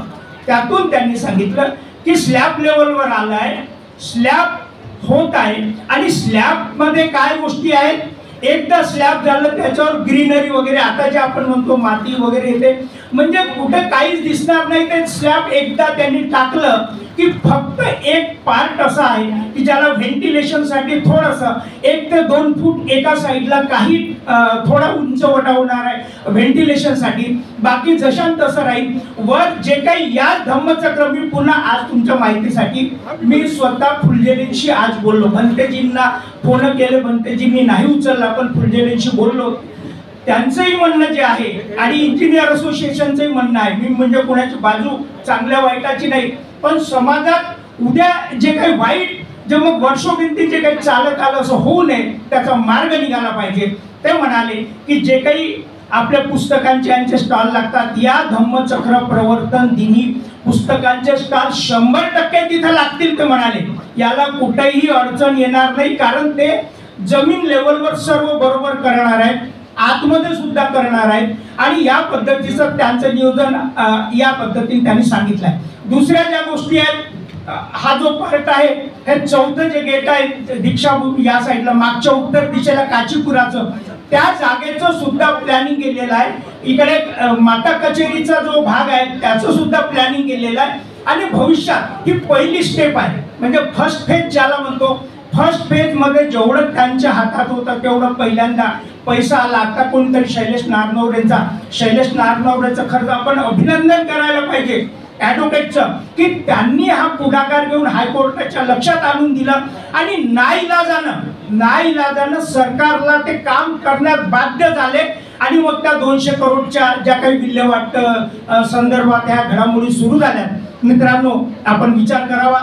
त्यातून त्यांनी सांगितलं की स्लॅब लेवलवर आलाय, स्लॅब होत आहे आणि स्लॅब मध्ये काय गोष्टी आहेत. एकदा स्लॅब झालं त्याच्यावर ग्रीनरी वगैरे, आता जे आपण म्हणतो माती वगैरे येते, म्हणजे कुठे काहीच दिसणार नाही. ते स्लॅब एकदा त्यांनी टाकलं की फक्त एक पार्ट असा आहे की ज्याला व्हेंटिलेशन साठी थोडंसं 1 ते 2 फूट एका साईडला काही थोडा उंचवटा होणार आहे व्हेंटिलेशन साठी. बाकी जशान तसं राहील. वर जे काही या धम्मचक्र, मी पुन्हा आज तुमच्या माहितीसाठी मी स्वतः फुलझेलेंशी आज बोललो. भंतेजींना फोन केले, भंतेजींनी नाही उचलला, पण फुलझेलेंशी बोललो. त्यांचंही म्हणणं जे आहे आणि इंजिनियर असोसिएशनचंही म्हणणं आहे, मी म्हणजे कोणाची बाजू चांगल्या वाईटाची नाही, पण समाजात उद्या जे काही वाईट जे मग वर्षोभिंती जे काही चालत आलं असं होऊ नये, त्याचा मार्ग निघाला पाहिजे. ते म्हणाले की जे काही आपल्या पुस्तकांचे यांचे स्टॉल लागतात, या धम्मचक्र प्रवर्तन दिनी पुस्तकांचे स्टॉल 100% तिथे लागतील. ते म्हणाले याला कुठेही अडचण येणार नाही, कारण ते जमीन लेवलवर सर्व बरोबर करणार आहेत, आतमध्ये सुद्धा करणार आहेत आणि या पद्धतीचं त्यांचं नियोजन या पद्धतीने त्यांनी सांगितलंय. दुसऱ्या ज्या गोष्टी आहेत, हा जो पार्ट आहे, हे 4थं जे गेट आहे दीक्षाभूमी या साईडला मागच्या उत्तर दिशेला काचीपुराचं, त्या जागेचं सुद्धा प्लॅनिंग केलेलं आहे. इकडे माता कचेरीचा जो भाग आहे त्याचं सुद्धा प्लॅनिंग केलेलं आहे. आणि भविष्यात ही पहिली स्टेप आहे, म्हणजे फर्स्ट फेज ज्याला म्हणतो. फर्स्ट फेज मध्ये जेवढं त्यांच्या हातात होतं तेवढं पहिल्यांदा पैसा आला. आता कोणतरी शैलेश नारनवरेचा खर्च आपण अभिनंदन करायला पाहिजे ॲडव्होकेटचं, की त्यांनी हा पुढाकार घेऊन हायकोर्टाच्या लक्षात आणून दिलं आणि नाईलाजानं सरकारला ते काम करण्यात बाध्य झाले. आणि मग त्या 200 करोडच्या ज्या काही विल्हेवाट संदर्भात ह्या घडामोडी सुरू झाल्या. मित्रांनो, आपण विचार करावा,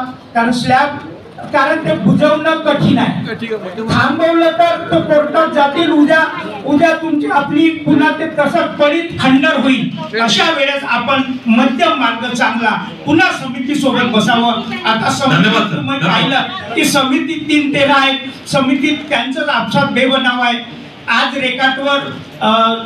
कारण ते बुजवणं कठीण आहे. थांबवलं तर तो कोर्टात जातील. उद्या तुमची आपली पुन्हा ते तसंच पडीत खंडर होईल. अशा वेळेस आपण मध्यम मार्ग चांगला पुन्हा समिती सोबत बसावं. आता समिती पाहिलं की समिती 3-13 आहेत. समितीत त्यांचंच आपसात बेबनाव आहे. आज रेखाटवर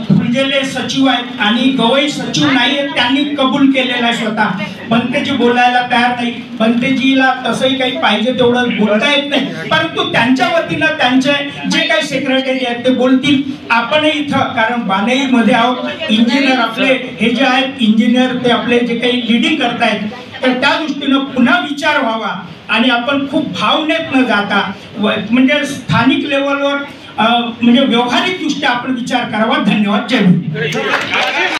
फुलझेले सचिव आहेत आणि गवई सचिव नाही आहेत. त्यांनी कबूल केलेला आहे स्वतः. भंतेजी बोलायला तयार नाही. भंतेजीला तसंही काही पाहिजे तेवढं बोलता येत नाही, परंतु त्यांच्या वतीनं त्यांचे जे काही सेक्रेटरी आहेत ते बोलतील. आपणही इथं, कारण बाणेईमध्ये आहोत, इंजिनियर आपले हे जे आहेत इंजिनियर ते आपले जे काही लिडिंग करतायत, तर त्या दृष्टीनं पुन्हा विचार व्हावा आणि आपण खूप भावनेत न जाता म्हणजे स्थानिक लेवलवर म्हणजे व्यवहारिक दृष्ट्या आपण विचार करावा. धन्यवाद. जय हिंद.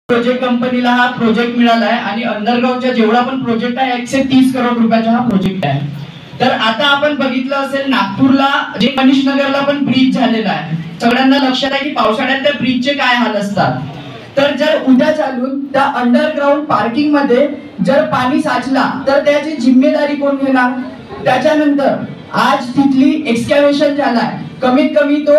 प्रोजेक्ट कंपनीला हा प्रोजेक्ट मिळाला आहे आणि अंडरग्राऊंडचा जेवढा पण प्रोजेक्ट आहे 130 करोड रुपयाचा हा प्रोजेक्ट आहे. तर आता आपण बघितलं असेल नागपूरला जे गणेश नगरला पण ब्रिज झालेला आहे. सगळ्यांना लक्षात आहे की पावसाळ्यात त्या ब्रिजचे काय हाल असतात. तर जर उद्या चालून त्या अंडरग्राऊंड पार्किंग मध्ये जर पाणी साचला तर त्याची जिम्मेदारी कोण घेणार. त्याच्यानंतर आज तिथली एक्सकॅव्हेशन झालाय, कमीत कमी तो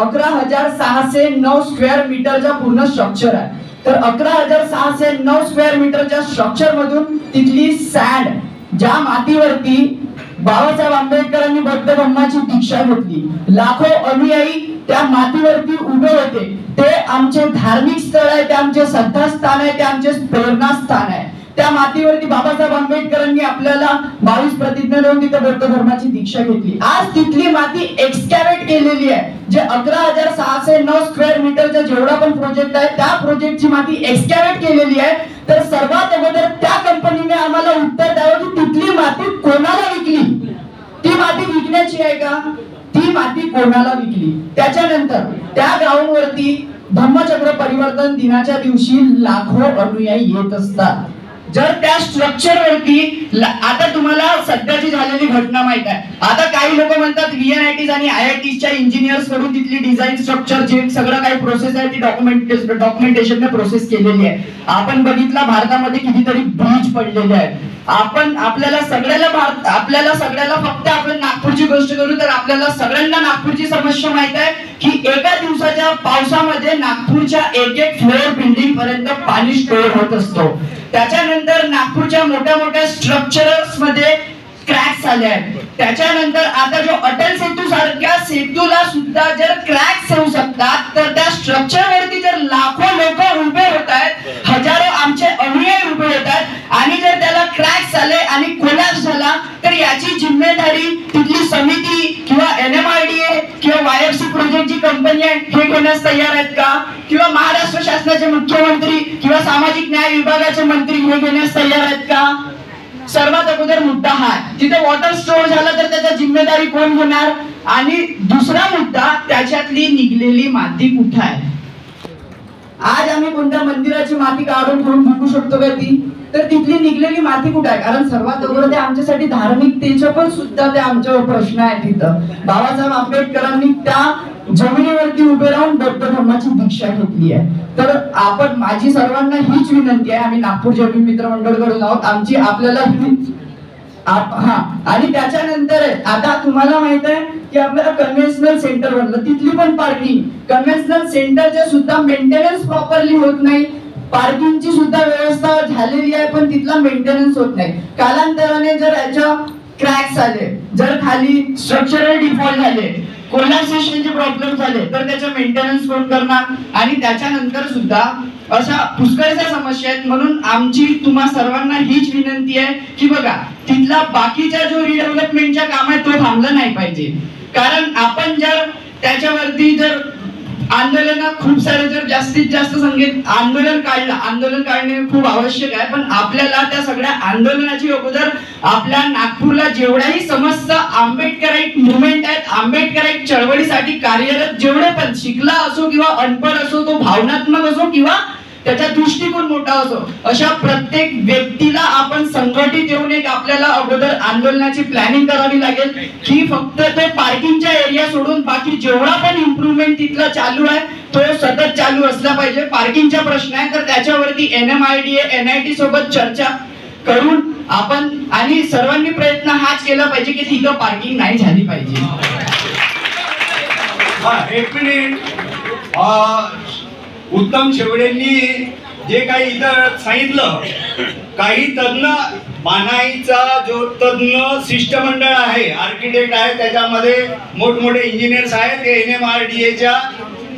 11,609 स्क्वेअर मीटरचा पूर्ण स्ट्रक्चर आहे. तर 11,609 स्क्वेअर मीटरच्या स्ट्रक्चर मधून तिथली सॅन्ड, ज्या मातीवरती बाबासाहेब आंबेडकरांनी बौद्ध धर्माची दीक्षा घेतली, लाखो अनुयायी त्या मातीवरती उभे होते. ते आमचे धार्मिक स्थळ आहे, ते आमचे श्रद्धास्थान आहे, ते आमचे प्रेरणास्थान आहे. त्या मातीवरती बाबासाहेब आंबेडकरांनी आपल्याला 22 प्रतिज्ञा देऊन तिथे बौद्ध धर्माची दीक्षा घेतली. आज तिथली माती एक्सकॅव्हेट केलेली आहे. जे 11,609 स्क्वेअर मीटरचा जेवढा पण प्रोजेक्ट आहे त्या प्रोजेक्टची माती एक्सकॅव्हेट केलेली आहे. तर सर्वात अगोदर त्या कंपनीने आम्हाला उत्तर द्यावं की तिथली माती कोणाला विकली. ती माती विकण्याची आहे का, ती माती कोणाला विकली. त्याच्यानंतर त्या ग्राउंड वरती धम्मचक्र परिवर्तन दिनाच्या दिवशी लाखो अनुयायी येत असतात. जर त्या स्ट्रक्चर वरती आता तुम्हाला सध्याची झालेली घटना माहित आहे. आता काही लोक म्हणतात VNITs आणि IITsच्या इंजिनियर्स कडून तिथली डिझाईन स्ट्रक्चर जे सगळं काही प्रोसेस आहे ती डॉक्युमेंटेशनने प्रोसेस केलेली आहे. आपण बघितला भारतामध्ये कितीतरी ब्रिज पडलेले आहेत. आपल्याला सगळ्याला फक्त आपण नागपूरची गोष्ट करू तर आपल्याला सगळ्यांना नागपूरची समस्या माहित आहे की एका दिवसाच्या पावसामध्ये नागपूरच्या एक फ्लोअर बिल्डिंग पर्यंत पाणी स्टोअर होत असतो. त्याच्यानंतर नागपूरच्या मोठ्या मोठ्या स्ट्रक्चर्स मध्ये क्रॅक्स आले आहेत. त्याच्यानंतर आता जो अटल सेतू सारख्या सेतूला सुद्धा जर क्रॅक्स येऊ शकतात तर त्या स्ट्रक्चर वरती जर लाखो लोक उभे होत आहेत, हजारो आमचे अनुयायी उभे होत आहेत आणि जर त्याला क्रॅक्स आले आणि कोलॅप्स झाला तर याची जिम्मेदारी तिथली समिती किंवा NMRDA किंवा YFC प्रोजेक्ट जी कंपनी आहे हे घेण्यास तयार आहेत का, किंवा महाराष्ट्र शासनाचे मुख्यमंत्री किंवा सामाजिक न्याय विभागाचे मंत्री हे घेण्यास तयार आहेत का. सर्वात अगोदर मुद्दा हा, तिथे वॉटर स्टोअर झाला तर त्याची जिम्मेदारी कोण घेणार. आणि दुसरा मुद्दा, त्याच्यातली निघलेली माती कुठे आहे. आज आम्ही कोणत्या मंदिराची माती काढून करून विकू शकतो का ती, तर तिथली निघलेली माती कुठे आहे. कारण सर्वात अगोदर ते आमच्यासाठी धार्मिकतेचा पण सुद्धा ते आमच्यावर प्रश्न आहे. तिथं बाबासाहेब आंबेडकरांनी त्या जमिनीवरती उभे राहून बौद्ध धर्माची दीक्षा घेतली आहे. तर माझी सर्वांना हीच विनंती आहे, आम्ही नागपूरचे मित्र मंडळ कडून आहोत, आमची आपल्याला आणि त्याच्यानंतर आता तुम्हाला माहित आहे की आपल्याला कन्व्हेन्शनल सेंटर बनलं, तिथली पण पार्किंग कन्व्हेन्शनल सेंटरचे सुद्धा मेंटेनन्स प्रॉपरली होत नाही. पार्किंगची सुद्धा व्यवस्था झालेली आहे पण तिथला मेंटेनन्स होत नाही. कालांतराने जर याच्या क्रॅक्स आले, जर खाली स्ट्रक्चरल डिफॉल्ट झाले, कोलॅप्सेशनचे प्रॉब्लेम झाले तर त्याचा मेंटेनन्स कोण करणार. आणि त्याच्यानंतर सुद्धा अशा पुष्कळशा समस्या आहेत. म्हणून आमची तुम्हा सर्वांना हीच विनंती आहे की बघा, तिथला बाकीच्या जो रिडेव्हलपमेंटच्या काम आहे तो थांबला नाही पाहिजे. कारण आपण जर त्याच्यावरती जर आंदोलन खूप सारे जर जास्तीत जास्त संख्येत आंदोलन काढणे खूप आवश्यक आहे. पण आपल्याला त्या सगळ्या आंदोलनाची अगोदर आपल्या नागपूरला जेवढ्याही समस्त आंबेडकराईट मुवमेंट आहेत, आंबेडकराईट चळवळीसाठी कार्यरत जेवढे पण शिकला असो किंवा अनपढ असो, तो भावनात्मक असो किंवा त्याचा दृष्टिकोन मोठा असो, अशा प्रत्येक व्यक्तीला आपण संघटित येऊन एक आपल्याला अगोदर आंदोलनाची प्लॅनिंग करावी लागेल की फक्त ते पार्किंगच्या एरिया सोडून बाकी जेवढा पण इम्प्रूव्हमेंट तिथला चालू आहे तो सतत चालू असला पाहिजे. पार्किंगचा प्रश्न आहे तर त्याच्यावरती NMRDA NIT सोबत चर्चा करून आपण आणि सर्वांनी प्रयत्न हाच केला पाहिजे की तिथं पार्किंग नाही झाली पाहिजे. एक मिनिट, उत्तम शेवडेंनी जे काही इथं सांगितलं, काही तज्ञ बाणाईचा जो तज्ञ शिष्टमंडळ आहे, आर्किटेक्ट आहे, त्याच्यामध्ये मोठमोठे इंजिनियर्स आहेत, ते NMRDAच्या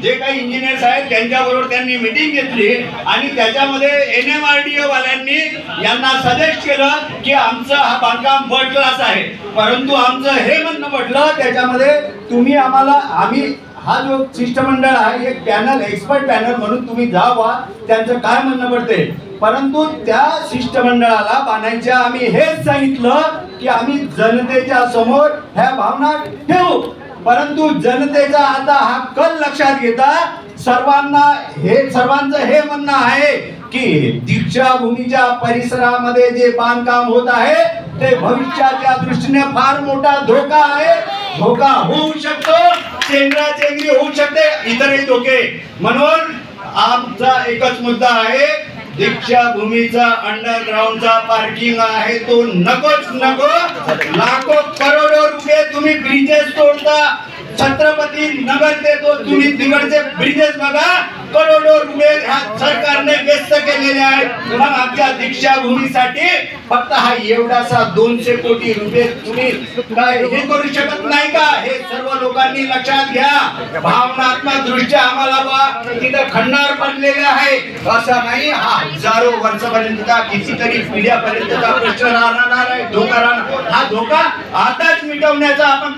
जे काही इंजिनियर्स आहेत त्यांच्याबरोबर त्यांनी मीटिंग घेतली आणि त्याच्यामध्ये NMRDA वाल्यांनी यांना सजेस्ट केलं की आमचं हा बांधकाम वर्ल्ड क्लास आहे, परंतु आमचं हे म्हणणं म्हटलं त्याच्यामध्ये तुम्ही आम्ही हा जो शिष्टमंडळ आहे एक पॅनल, एक्सपर्ट पॅनल म्हणून तुम्ही जावा, त्यांचं काय म्हणणं पडते. परंतु त्या शिष्टमंडळाला बाणायच्या आम्ही हेच सांगितलं की आम्ही जनतेच्या समोर ह्या भावना ठेवू, परंतु जनतेचा आता हा कल लक्षात घेता सर्वांचं हे म्हणणं आहे की दीक्षाभूमीच्या परिसरामध्ये जे बांधकाम होत आहे ते भविष्याच्या दृष्टीने फार मोठा धोका आहे. धोका होऊ शकतो, चेंगराचेंगरी होऊ शकते, इतरही धोके. म्हणून आमचा एकच मुद्दा आहे, दीक्षाभूमीचा अंडरग्राऊंडचा पार्किंग आहे तो नकोच नको. लाखो करोडो रुपये तुम्ही ब्रिजेस तोडता, छत्रपती नगर देतो तुम्ही, तिकडचे ब्रिजेस बघा, करोडो रुपये सरकारने व्यस्त केलेले आहेत. मग आमच्या दीक्षाभूमीसाठी फक्त हा एवढासा 200 कोटी रुपये तुम्ही काय हे करू शकत नाही का? हे सर्व लोकांनी लक्षात घ्या. भावनात्मक दृष्ट्या आम्हाला तिथं खंडार पडलेले आहे असं नाही. हा हजारो वर्षापर्यंतचा कितीतरी पिढ्यापर्यंतचा प्रश्न राहणार आहे, धोका राहणार. हा धोका आताच मिटवण्याचा आपण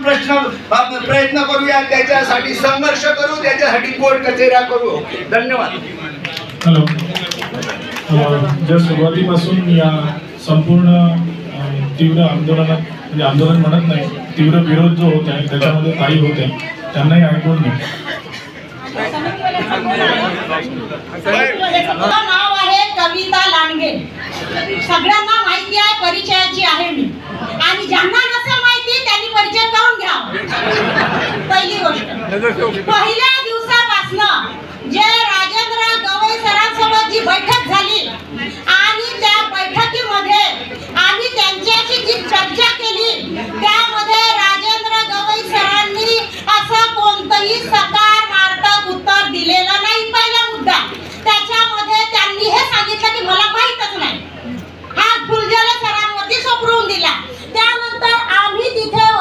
प्रयत्न करूया, त्याच्यासाठी संघर्ष करू, त्याच्यासाठी कोर्ट कचेऱ्या करू. धन्यवाद. हॅलो, ज्या सुरुवातीपासून या संपूर्ण तीव्र आंदोलनात, म्हणजे आंदोलन म्हणत नाही, तीव्र विरोध जो होत आहे त्याच्यामध्ये काही होते त्यांनाही ऐकून घ्या. नाव आहे कविता लांडगे. सगळ्यांना माहिती आहे, परिचयाची आहे मी, आणि ज्यांना नसेल माहिती त्यांनी परिचय करून घ्या. पहिली गोष्ट, पहिल्या दिवसापासून जे राजेंद्र गवई सरांसोबत जी बैठक झाली आणि त्या बैठकीमध्ये आम्ही त्यांच्याशी जी चर्चा केली त्यामध्ये राजेंद्र गवई सरांनी असं कोणतंही सकारात्मक उत्तर दिलेलं नाही. पहिला मुद्दा, त्याच्यामध्ये त्यांनी हे सांगितलं की मला माहीतच नाही, हा फुलझाले सरांवरती सोपवून दिला. त्यानंतर आम्ही तिथे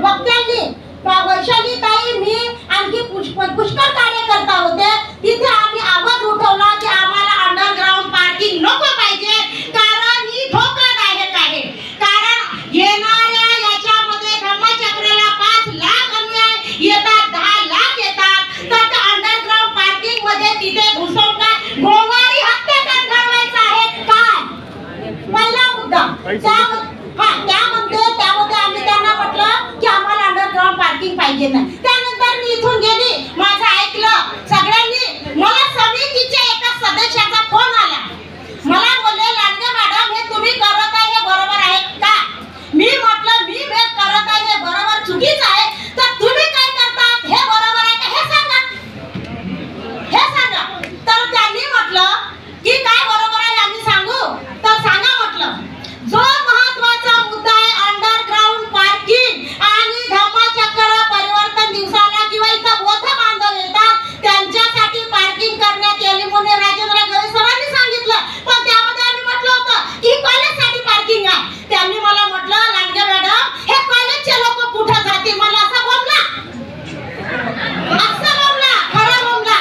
वक्त्यांनी वैशाली ताई, मी आणखी पुष्कळ कार्यकर्ता होते, तिथे आम्ही आवाज उठवला की आम्हाला अंडरग्राऊंड पार्किंग नको पाहिजे, कारण ही धोकादायक आहे. कारण येणाऱ्या याच्यामध्ये धम्मचक्राला 5 लाख अनुयायी येतात, 10 लाख येतात, तर त्या अंडरग्राऊंड पार्किंग मध्ये तिथे घुसून काय गोवारी हत्याकांड घडवायचं आहे काय? पहिला मुद्दा. त्यामध्ये आम्ही त्यांना म्हटलं की आम्हाला अंडरग्राऊंड पार्किंग पाहिजे नाही. त्यानंतर मी इथून गेली, माझं ऐकलं सगळ्यांनी. मला समितीच्या एका सदस्याचा फोन आला, मला बोलले लांडगे मॅडम हे तुम्ही करत आहे हे बरोबर आहे का? मी म्हटलं मी करत आहे हे बरोबर चुकीचं आहे, तर तुम्ही काय करतात हे बरोबर आहे का हे सांगा, हे सांगा. तर त्यांनी म्हटलं की काय बरोबर आहे आम्ही सांगू, तर सांगा म्हटलं. जो महत्वाचा मुद्दा आहे अंडरग्राऊंड पार्किंग आणि धम्मचक्र परिवर्तन दिवसाला किंवा इथं बोध बांधव येतात त्यांच्यासाठी पार्किंग करण्यात येईल म्हणून राजेंद्र गवई सरांनी सांगितलं. पण त्यामध्ये आम्ही म्हटलं होतं की कॉलेजसाठी पार्किंग आहे. त्यांनी मला म्हटलं लांडगे मॅडम हे कॉलेजचे लोक कुठे जातील, मला असं बोलला खरं बोलला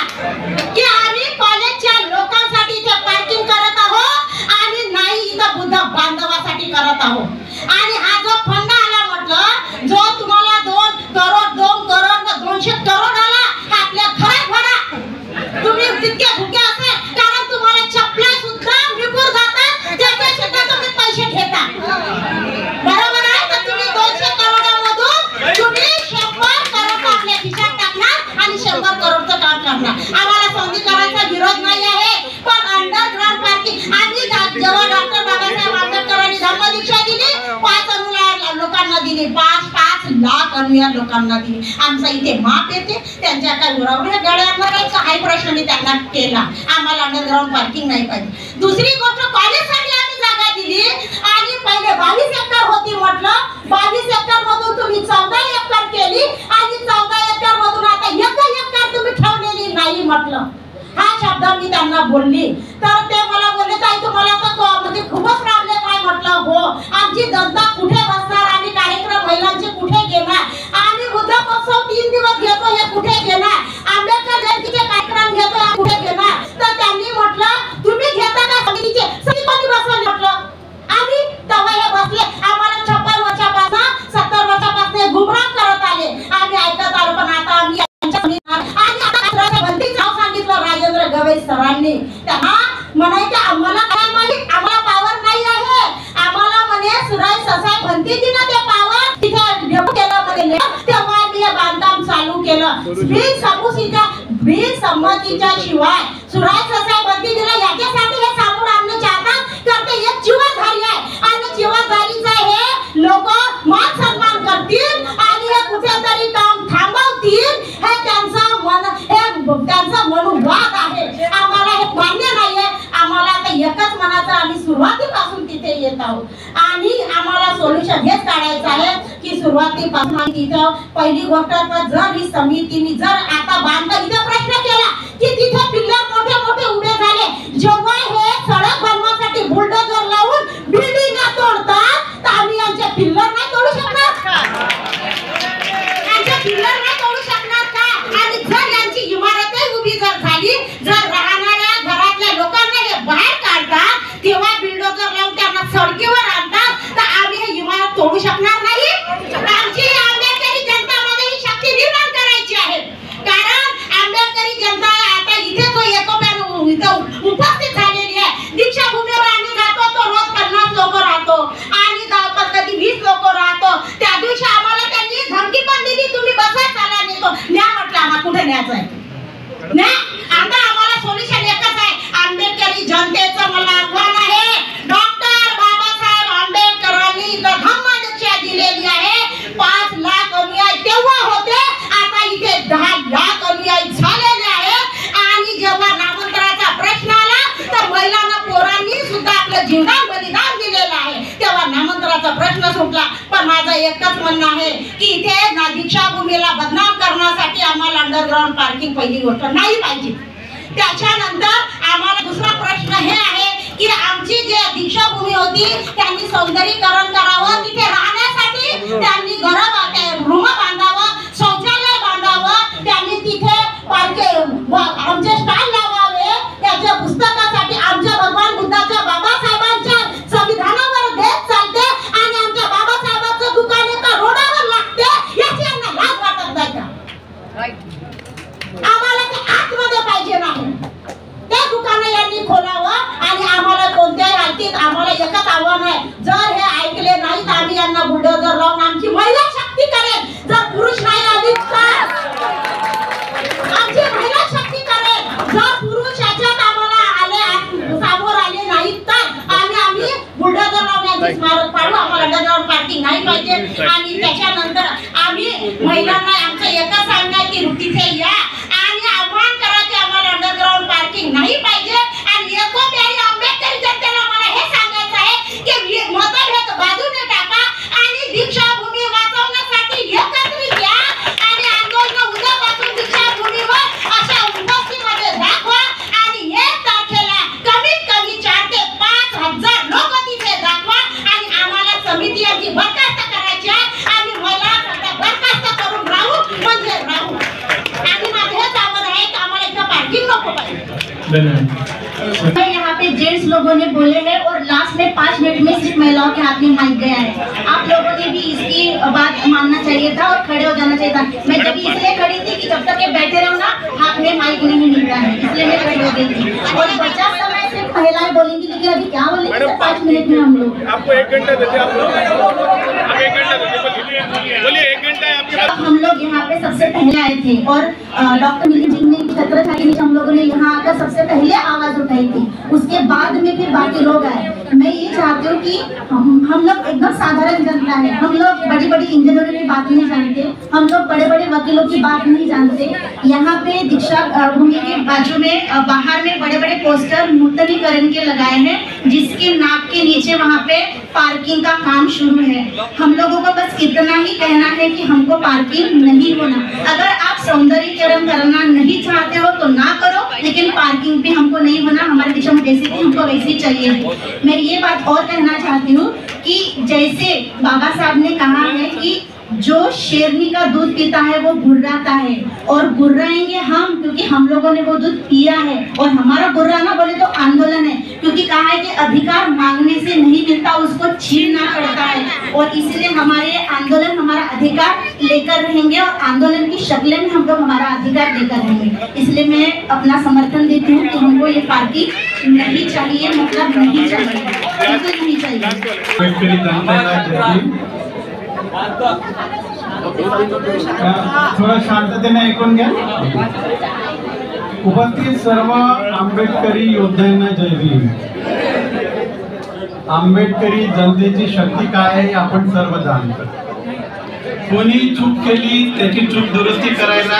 की आम्ही कॉलेजच्या लोकांसाठी इथे पार्किंग करत आहोत आणि नाही इथं बुद्ध बांधवासाठी करत आहोत. आणि हा जो फंड आला म्हटलं, जो तुम्हाला 2 करोड 200 करोड आला, आपल्या घरात भरा. तुम्ही तितके भुके असेल कारण तुम्हाला चपला सुद्धा विकून जातात, त्याचे सुद्धा तुम्ही पैसे घेता, बरोबर आहे. तर तुम्ही 200 करोडामधून तुम्ही 100 करोड आपल्या खिशात टाकणार आणि 100 करोडचं काम करणार. आम्हाला सौंदीकरणाचा विरोध नाही आहे, पण अंडरग्राऊंड पार्किंग आम्ही जेव्हा डॉक्टर बाबासाहेब आंबेडकरांनी धम्मदीक्षा दिली 5 अनुयायी लोकांना दिली, 5 लाख अनुयायी लोकांना दिली. आमचा इथे माप येते, त्यांच्या काय उरावऱ्या गळ्यांवर काही प्रश्न मी त्यांना केला, आम्हाला अंडरग्राऊंड पार्किंग नाही पाहिजे. दुसरी गोष्ट, कॉलेजसाठी आम्ही जागा दिली आणि पहिले 22 एकर होती म्हटलं, 22 एकर मधून तुम्ही 14 एकर केली आणि 14 एकर मधून आता 1 एकर तुम्ही ठेवलेली नाही म्हटलं. हा शब्द मी त्यांना बोलली, तर ते मला बोलले ताई तुम्हाला तर म्हणजे खूपच प्रॉब्लेम आहे. म्हटलं हो, आमची जनता कुठे बसणार, आम्ही कार्यक्रम महिलांचे कुठे घेणार, आम्ही बुद्ध महोत्सव 3 दिवस घेतो हे कुठे घेणार, आंबेडकर जयंतीचे कार्यक्रम घेतो हे कुठे घेणार. तर त्यांनी म्हटलं तुम्ही घेता का समितीचे, समिती बसवली. म्हटलं आम्ही तेव्हा हे बसले, आम्हाला 56 वर्षापासून 70 वर्षापासून गुमराह करत आले, आम्ही ऐकत आलो. पण आता आम्ही आणि आता बंदीचं नाव सांगितलं राजेंद्र गवई सरांनी. त्यांना म्हणायचं आम्हाला काय माहित, आम्हाला पावर नाही आहे, आम्हाला म्हणे सुराई ससाई भंतीजीनं ते पावर तिथे डेपो केलं म्हणे. तेव्हा मी हे बांधकाम चालू केलं. बीज संमतीच्या शिवाय सुराज ससाई बंदी दिला याच्यासाठी हे समोर आणणं चाहतात तर ते एक जीवनधारी आहे आणि जीवनधारीचा हे लोक मान सन्मान करतील आणि हे कुठेतरी काम थांबवतील हे त्यांचा मनोवाद आहे. आम्हाला हे मान्य नाहीये. आम्हाला आता एकच मनाचं आम्ही सुरुवातीपासून तिथे येत आहोत आणि आम्हाला सोल्युशन हेच काढायचं आहे की सुरुवातीपासून तिथं पहिली गोष्ट तर जर ही समितीने जर आता बांधलं इथे प्रश्न केला की तिथे पिल्लर मोठे मोठे उभे झाले जेव्हा हे सडक बनवण्यासाठी बुलडोजर लावून बिल्डिंग तोडतात तर आम्ही यांचे पिल्लर नाही तोडू शकणार का? यांचे पिल्लर नाही तोडू शकणार का? आणि जर यांची इमारतही उभी जर झाली जर राहणाऱ्या घरातल्या लोकांना हे बाहेर काढतात तेव्हा बिल्डोजर लावून त्यांना सडकीवर आणतात तर आम्ही हे इमारत तोडू शकणार नाही. आमची आंबेडकरी जनतामध्ये ही शक्ती निर्माण करायची आहे कारण आंबेडकरी जनता आता इथे जो एकोप्यानं इथं उपस्थित झालेली आहे. दीक्षाभूमीवर आम्ही जातो तो रोज 50 लोक राहतो आणि कधी 20 लोक राहतो. त्या दिवशी आम्हाला त्यांनी धमकी पण दिली तुम्ही बसा चला नेतो न्या म्हटलं आम्हाला कुठे न्यायचं आहे नाही. आता आम्हाला सोल्युशन एकच आहे. आंबेडकरी जनतेचं मला आव्हान आहे डॉक्टर बाबासाहेब आंबेडकरांनी इथं धम्मदीक्षा दिलेली आहे. 5 लाख अनुयायी तेव्हा होते आता इथे 10 लाख अनुयायी झालेले आहेत आणि जेव्हा नामांतराचा प्रश्न आला तर महिलांना पोरांनी सुद्धा आपलं जीवन बलिदान दिलेलं आहे तेव्हा नामांतराचा प्रश्न सुटला. पण माझं एकच म्हणणं आहे की इथे दीक्षाभूमीला बदनाम करण्यासाठी आम्हाला अंडरग्राउंड पार्किंग पहिली गोष्ट नाही पाहिजे. त्याच्यानंतर आम्हाला दुसरा प्रश्न हे आहे की आमची जे दीक्षाभूमी होती त्यांनी सौंदर्यीकरण करावं तिथे राहण्यासाठी त्यांनी घर रूम बांधावं शौचालय बांधावं त्यांनी तिथे आमचे स्टॉल लावावे त्याच्या पुस्तकासाठी आमच्या भगवान बुद्धाच्या बाबासाहेबांच्या संविधानावर देश चालते आणि आमच्या बाबासाहेबांचं दुकान एका रोडावर लागते याची यांना लाज वाटत नाही का? आम्हाला ते आतमध्ये पाहिजे नाही ते दुकान यांनी खोलावं आणि आम्हाला कोणत्याही हालतीत आम्हाला एकच आव्हान आहे जर हे ऐकले नाही तर आम्ही यांना बुलडोजर लावून आमची महिला शक्ती करेल. जर पुरुष नाही आली तर आमची महिला शक्ती करेल. जर पुरुष याच्यात आम्हाला समोर आले नाही तर आम्ही बुलडोजर लावण्याची स्मारक पाडू. आम्हाला अंडरग्राउंड पार्किंग नाही पाहिजे आणि त्याच्यानंतर आम्ही महिलांना आमचं एकच सांगणं आहे की तिथे या आणि आव्हान करा की आम्हाला अंडरग्राउंड पार्किंग नाही पाहिजे. आणि एकोप्याने आंबेडकरी जनतेला मला हे सांगायचं आहे की मतभेद बाजूने टाका आणि दीक्षाभूमी वाचवण्यासाठी एकत्रित या आणि आंदोलन उद्यापासून दीक्षाभूमीवर अशा उपस्थितीमध्ये दाखवा आणि 1 तारखेला कमीत कमी 4 ते 5 हजार लोक तिथे दाखवा आणि आम्हाला समिती यांची बरखास्त करायची आहे आणि मला बरखास्त करून राहू म्हणजे राहू आणि माझं हेच आव्हान आहे की आम्हाला इथं पार्किंग नको पाहिजे. यहाँ पे जेंट्स लोगों ने बोले हैं और लास्ट में 5 मिनट में सिर्फ महिलाओं के हाथ में माइक गया है. आप लोगों ने भी इसकी बात मानना चाहिए था और खड़े हो जाना चाहिए था. मैं जब इसलिए खड़ी थी कि जब तक ये बैठे रहो ना हाथ में माइक नहीं मिल रहा है इसलिए मैं खड़ी हो गई थी. और 50 समय सिर्फ महिलाएं बोलेंगी लेकिन अभी क्या बोलेंगे सर 5 मिनट में हम लोग आपको 1 घंटा देते आप लोग 1 घंटा देते बोलिए 1 घंटा है आपके पास. हम लोग यहाँ पे सबसे पहले आए थे और डॉक्टर मिली जी ने छत्रछाया हम लोगों ने यहाँ आकर सबसे पहले आवाज उठाई थी. उसके बाद में फिर बाकी लोग आए. मैं ये चाहती हूँ कि हम लोग एकदम साधारण जनता है. हम लोग बड़ी बड़ी इंजीनियरों की बात नहीं जानते. हम लोग बड़े बड़े वकीलों की बात नहीं जानते. यहाँ पे दीक्षा भूमि के बाजू में बाहर में बड़े बड़े पोस्टर नूतनीकरण के लगाए हैं जिसके नाक के नीचे वहाँ पे पार्किंग का काम शुरू है. हम लोगों को बस इतना ही कहना है कि हमको पार्किंग नहीं होना. अगर आप सौंदर्यीकरण करना नहीं चाहते हो तो ना करो लेकिन पार्किंग पे हमको नहीं होना. हमारे दिशा में जैसी थी हमको वैसी चाहिए. मैं ये बात और कहना चाहती हूँ कि जैसे बाबा साहब ने कहा है कि जो शेरनी का दूध पीता है वो गुर्राता है और गुर्राएंगे हम क्योंकि हम लोगों ने वो दूध पिया है. और हमारा गुर्राना बोले तो आंदोलन है क्योंकि कहा है कि अधिकार मांगने से नहीं मिलता उसको छीनना पड़ता है. और इसलिए हमारे आंदोलन हमारा अधिकार लेकर रहेंगे और आंदोलन की शक्ल में हम लोग हमारा अधिकार लेकर रहेंगे. इसलिए मैं अपना समर्थन देती हूँ कि हमको ये पार्किंग नहीं चाहिए मतलब नहीं चाहिए बिल्कुल नहीं चाहिए. थोड़ा शांततेने ऐकून घ्या. उपस्थित सर्व आंबेडकरी योद्ध्यांना जय भीम. आंबेडकरी जनतेची शक्ती काय आहे आपण सर्व जाणतो. कोणी चूक केली त्याची चूक दुरुस्ती करायला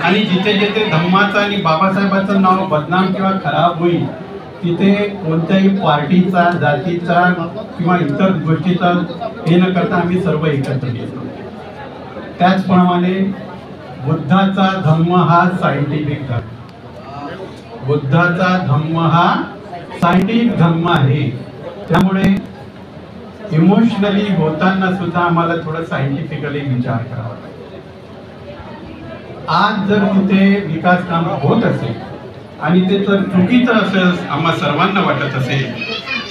आणि जिथे जिथे धम्माचं आणि बाबासाहेबांचं नाव बदनाम किंवा खराब होईल तिथे कोणत्याही पार्टीचा, जातीचा किंवा इतर गोष्टीचा हे न करता आम्ही सर्व एकत्र येतो. त्याचप्रमाणे बुद्धाचा धम्म हा सायंटिफिक धर्म, बुद्धाचा धम्म हा सायंटिफिक धर्म आहे. त्यामुळे इमोशनली होताना सुद्धा आम्हाला थोडं सायंटिफिकली विचार करावा लागेल. आज जर तिथे विकास काम होत असेल आणि ते जर चुकीचं असेल आम्हा सर्वांना वाटत असेल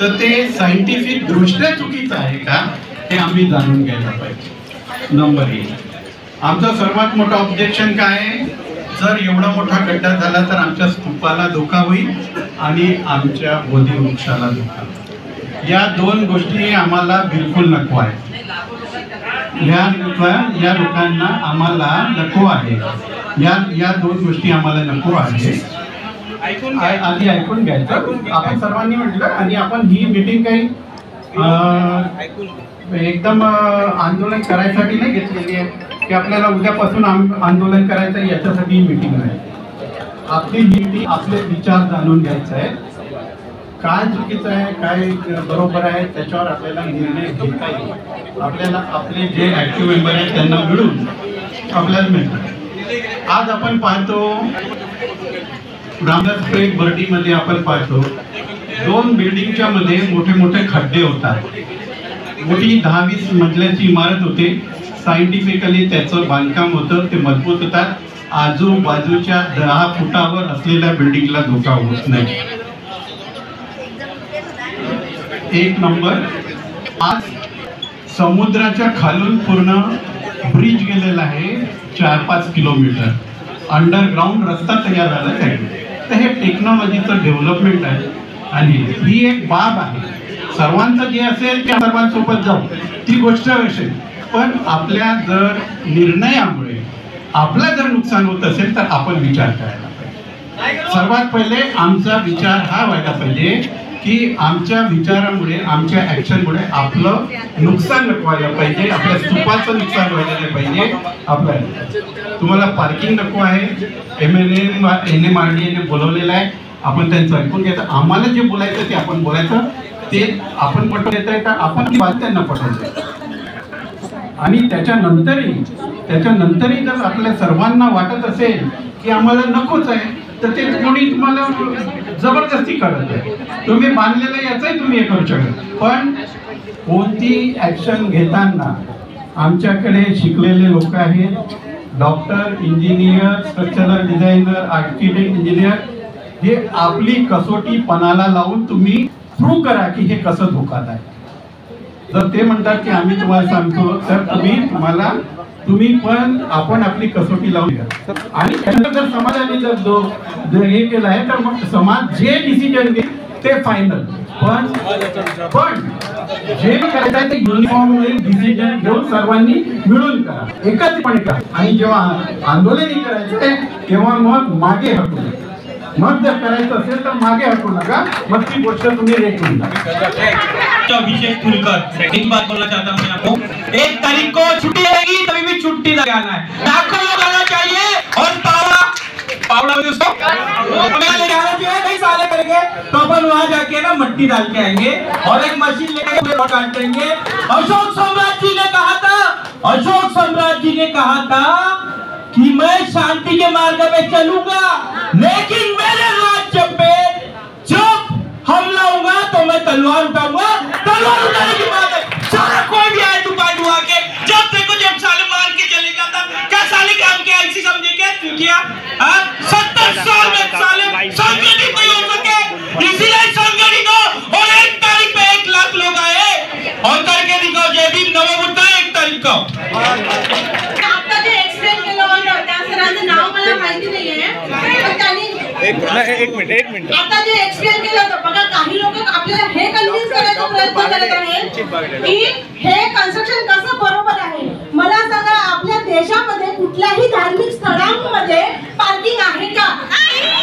तर ते सायंटिफिक दृष्ट्या चुकीचं आहे का हे आम्ही जाणून घ्यायला पाहिजे. नंबर 1, आमचं सर्वात मोठं ऑब्जेक्शन काय आहे, जर एवढा मोठा गड्डा झाला तर आमच्या स्तूपाला धोका होईल आणि आमच्या बोधी वृक्षाला धोका होईल. या दोन गोष्टी आम्हाला बिलकुल नको आहे. या लोकांना आम्हाला नको आहे. या दोन गोष्टी आम्हाला नको आहे. आधी ऐकून घ्यायचं आपण सर्वांनी म्हटलं. आणि आपण ही मीटिंग काही एकदम आंदोलन करायसाठी नाही घेतलेली आहे की आपल्याला उद्यापासून आंदोलन करायचं याच्यासाठी ही मीटिंग नाही. आपली मीटिंग आपले विचार जाणून घ्यायचा आहे. काय चुकीचं आहे काय बरोबर आहे त्याच्यावर आपल्याला निर्णय घेता येईल. आपल्याला आपले जे ऍक्टिव्ह मेंबर आहेत त्यांना मिळून आपल्याला मिळतं. आज आपण पाहतो रामदासपेठ बर्डीमध्ये आपण पाहतो 2 बिल्डिंगच्या मध्ये मोठे मोठे खड्डे होतात. मोठी 10-20 मजल्याची इमारत होते. सायंटिफिकली त्याचं बांधकाम होतं, ते मजबूत होतात. आजूबाजूच्या 10 फुटावर असलेल्या बिल्डिंगला धोका होत नाही. 1 नंबर. आज समुद्राच्या खालून पूर्ण ब्रिज गेलेला आहे 4-5 किलोमीटर. अंडरग्राऊंड रस्ता तयार झाला आहे. तर हे टेक्नॉलॉजीचं डेव्हलपमेंट आहे आणि ही एक बाब आहे. सर्वांचं जे असेल त्या सर्वांसोबत जाऊ ती गोष्ट असेल, पण आपल्या जर निर्णयामुळे आपला जर नुकसान होत असेल तर आपण विचार करायला पाहिजे. सर्वात पहिले आमचा विचार हा व्हायला पाहिजे की आमच्या विचारामुळे आमच्या ॲक्शनमुळे आपलं नुकसान नको व्हायला पाहिजे, आपल्या स्तूपाचं नुकसान व्हायला नाही पाहिजे. आपल्याला तुम्हाला पार्किंग नको आहे, NMRDA ने बोलवलेलं आहे, आपण त्यांचं ऐकून घ्यायचं. आम्हाला जे बोलायचं ते आपण बोलायचं, ते आपण पटवून देत आहे का आपण ती बात त्यांना पटवून. आणि त्याच्यानंतरही जर आपल्या सर्वांना वाटत असेल की आम्हाला नकोच आहे तर ते कोणी तुम्हाला जबरदस्ती करत आहे. तुम्ही बांधलेलं याचंही तुम्ही हे करू शकता. पण कोणती ॲक्शन घेताना आमच्याकडे शिकलेले लोक आहेत, doctor, engineer, structural designer, architect, engineer, हे आपली कसोटी पणाला लावून तुम्ही प्रूव्ह करा की हे कसं धोक्यात आहे. जर ते म्हणतात की आम्ही तुम्हाला सांगतो तर तुम्ही पण आपण आपली कसोटी लावून घ्या. आणि त्यानंतर जर समाजाने जर हे केलं आहे तर मग समाज जे डिसिजन घेईल ते फायनल. पण जे करायचं आहे ते युनिफॉर्म डिसिजन घेऊन सर्वांनी मिळून करा, एकत्रितपणे करा. आणि जेव्हा आंदोलनही करायचं तेव्हा मग मागे हटू नका. मग जर करायचं असेल तर मागे हटू नका, मग ती गोष्ट तुम्ही रेटून नका. अभिषेक फुलकर एक बात बोलना चाहता हूं मैं आपको. 1 तारीख को छुट्टी रहेगी, तभी भी छुट्टी लगाना है. लाखों लोग आना चाहिए और पावड़ा में उसको कहीं साले करेंगे तो अपन वहां जाके ना मट्टी डाल के आएंगे और एक मशीन लेके पूरे काट देंगे. अशोक सम्राट जी ने कहा था कि मैं शांति के मार्ग पे चलूंगा, लेकिन मेरे राज्य पे जब हमला होगा तो मैं तलवार उठाऊंगा. तलवार उठाने की बात है. सारा कोई भी आए टुपा के जब देखो जब साले मार के चले जाता. क्या साले काम के ऐसी समझे क्या चुटिया? 70 साल में साले संगठित नहीं हो सके, इसीलिए संगठित हो. और 1 तारीख पे 1 लाख लोग आए और करके दिखाओ. जय भीम नमो बुद्धाय 1 तारीख को. आता जे एक्सप्लेन केलं होतं त्या सरांचं नाव मला माहिती नाहीये, पण त्यांनी एक मिनिट आता जे एक्सप्लेन केलं होतं बघा, काही लोक आपल्याला हे कन्व्हिन्स करायचा प्रयत्न करत आहेत की हे कन्स्ट्रक्शन कसं बरोबर आहे. मला सांगा, आपल्या देशामध्ये कुठल्याही धार्मिक स्थळांमध्ये पार्किंग आहे का?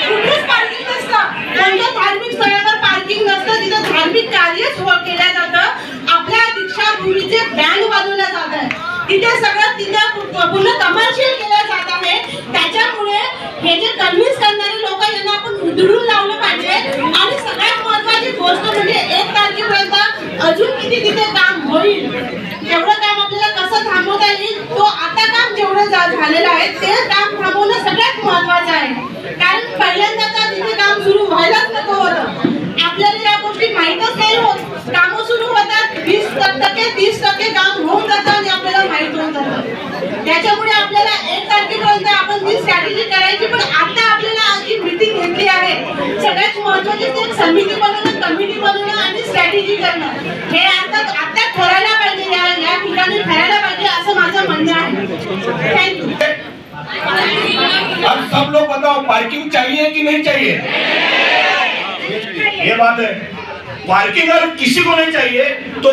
कुठेच पार्किंग नसतं. कोणत्या धार्मिक स्थळावर पार्किंग नसतं, तिथं धार्मिक कार्य केलं जातं. आपल्या दीक्षाभूमीचे बँड वाजवलं जात आहे, तिथे सगळं तिथे पूर्ण कमर्शियल केलं जात आहे. त्याच्यामुळे हे जे कन्व्हिन्स करणारे लोक यांना आपण उधळून लावलं पाहिजे. आणि सगळ्यात महत्वाची गोष्ट म्हणजे 1 तारखेपर्यंत अजून किती तिथे काम होईल, तेवढं काम आपल्याला कसं थांबवता येईल, तो आता काम जेवढं झालेलं आहे ते काम थांबवणं सगळ्यात महत्वाचं आहे. कारण पहिल्यांदा का तिथे काम सुरू व्हायलाच नको होतं. आपल्याला या गोष्टी माहीतच नाही होत. कामं सुरू होतात, 20% 30% काम होऊन जातं आणि आपल्याला माहित होऊन जातं. त्याच्यामुळे आपल्याला 1 तारखेपर्यंत आपण जी स्ट्रॅटेजी करायची, पण आता आपल्याला जी मीटिंग घेतली आहे, सगळ्यात महत्वाची ते समिती बनवणं, कमिटी बनवणं आणि स्ट्रॅटेजी करणं, हे आता ठरायला पाहिजे, या ठिकाणी ठरायला पाहिजे असं माझं म्हणणं आहे. थँक्यू. अब सब लोग बताओ, पार्किंग चाहिए कि नहीं चाहिए? ये बात है, पार्किंग अगर किसी को नहीं चाहिए तो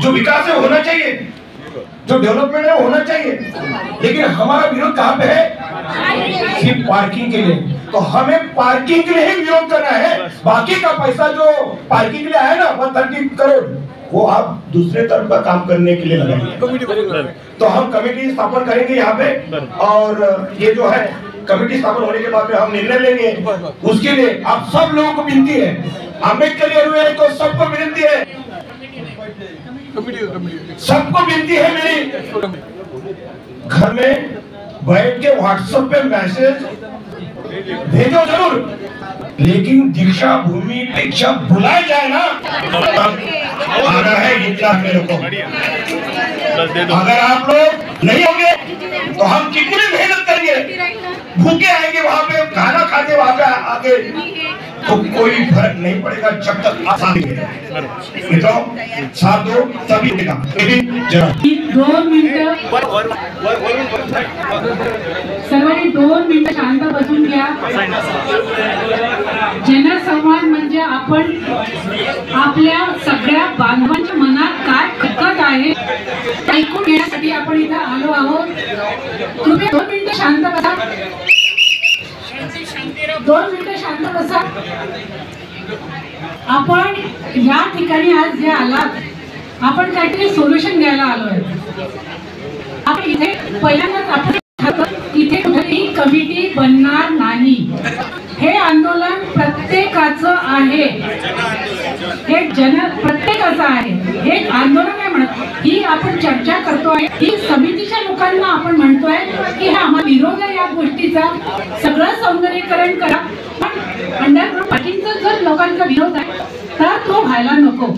जो विकास है होना चाहिए, जो डेवलपमेंट है होना चाहिए, लेकिन हमारा विरोध कहाँ पे है? सिर्फ पार्किंग के लिए. तो हमें पार्किंग के लिए ही विरोध करना है. बाकी का पैसा जो पार्किंग के लिए है ना, 130 करोड़, वो आप दूसरे तरफ का काम करने के लिए लगाइए. तो हम कमेटी स्थापन करेंगे यहाँ पे, और ये जो है कमेटी स्थापन होने के बाद में हम निर्णय लेंगे. उसके लिए आप सब लोगों को विनती है, अम्बेडकर अनुयायी को सबको विनती है, सबको विनती है मेरी, घर में बैठ के व्हाट्सएप पे मैसेज भेजो जरूर, लेकिन दीक्षा भूमि पेक्षा बुलाया जाए ना, आना है इतना मेरे को. अगर आप लोग नहीं होंगे तो हम कितनी भी मेहनत करेंगे, भूखे आएंगे वहां पे, खाना खाते वहां पे आके, तो कोई फर्क नहीं पड़ेगा जब तक आसान है. मित्रों, साथ दो तभी देगा. 2 मिनिटं सर्वांनी 2 मिनिटं शांत बसून घ्या. जनसंवाद म्हणजे आपण आपल्या सगळ्या बांधवांच्या मनात काय खटकत आहे ऐकून घेण्यासाठी आपण इथे आलो आहोत. कृपया 2 मिनिटं शांत बसा. 2 मिनिटं शांत बसा. आपण या ठिकाणी आज जे आलात, आपण काहीतरी सोल्युशन द्यायला आलोय. आपण इथे पहिल्यांदाच आपण इथे कुठेही कमिटी बनणार नाही. हे आंदोलन प्रत्येकाचं आहे, हे प्रत्येकाचं आहे. हे आंदोलन नाही म्हणत, ही आपण चर्चा करतोय, ही समितीच्या लोकांना आपण म्हणतोय की हा आम्हाला विरोध आहे या गोष्टीचा. सगळं सौंदर्यीकरण करा, पण अंडरग्राउंड पार्किंगचा जर लोकांचा विरोध आहे तर तो व्हायला नको.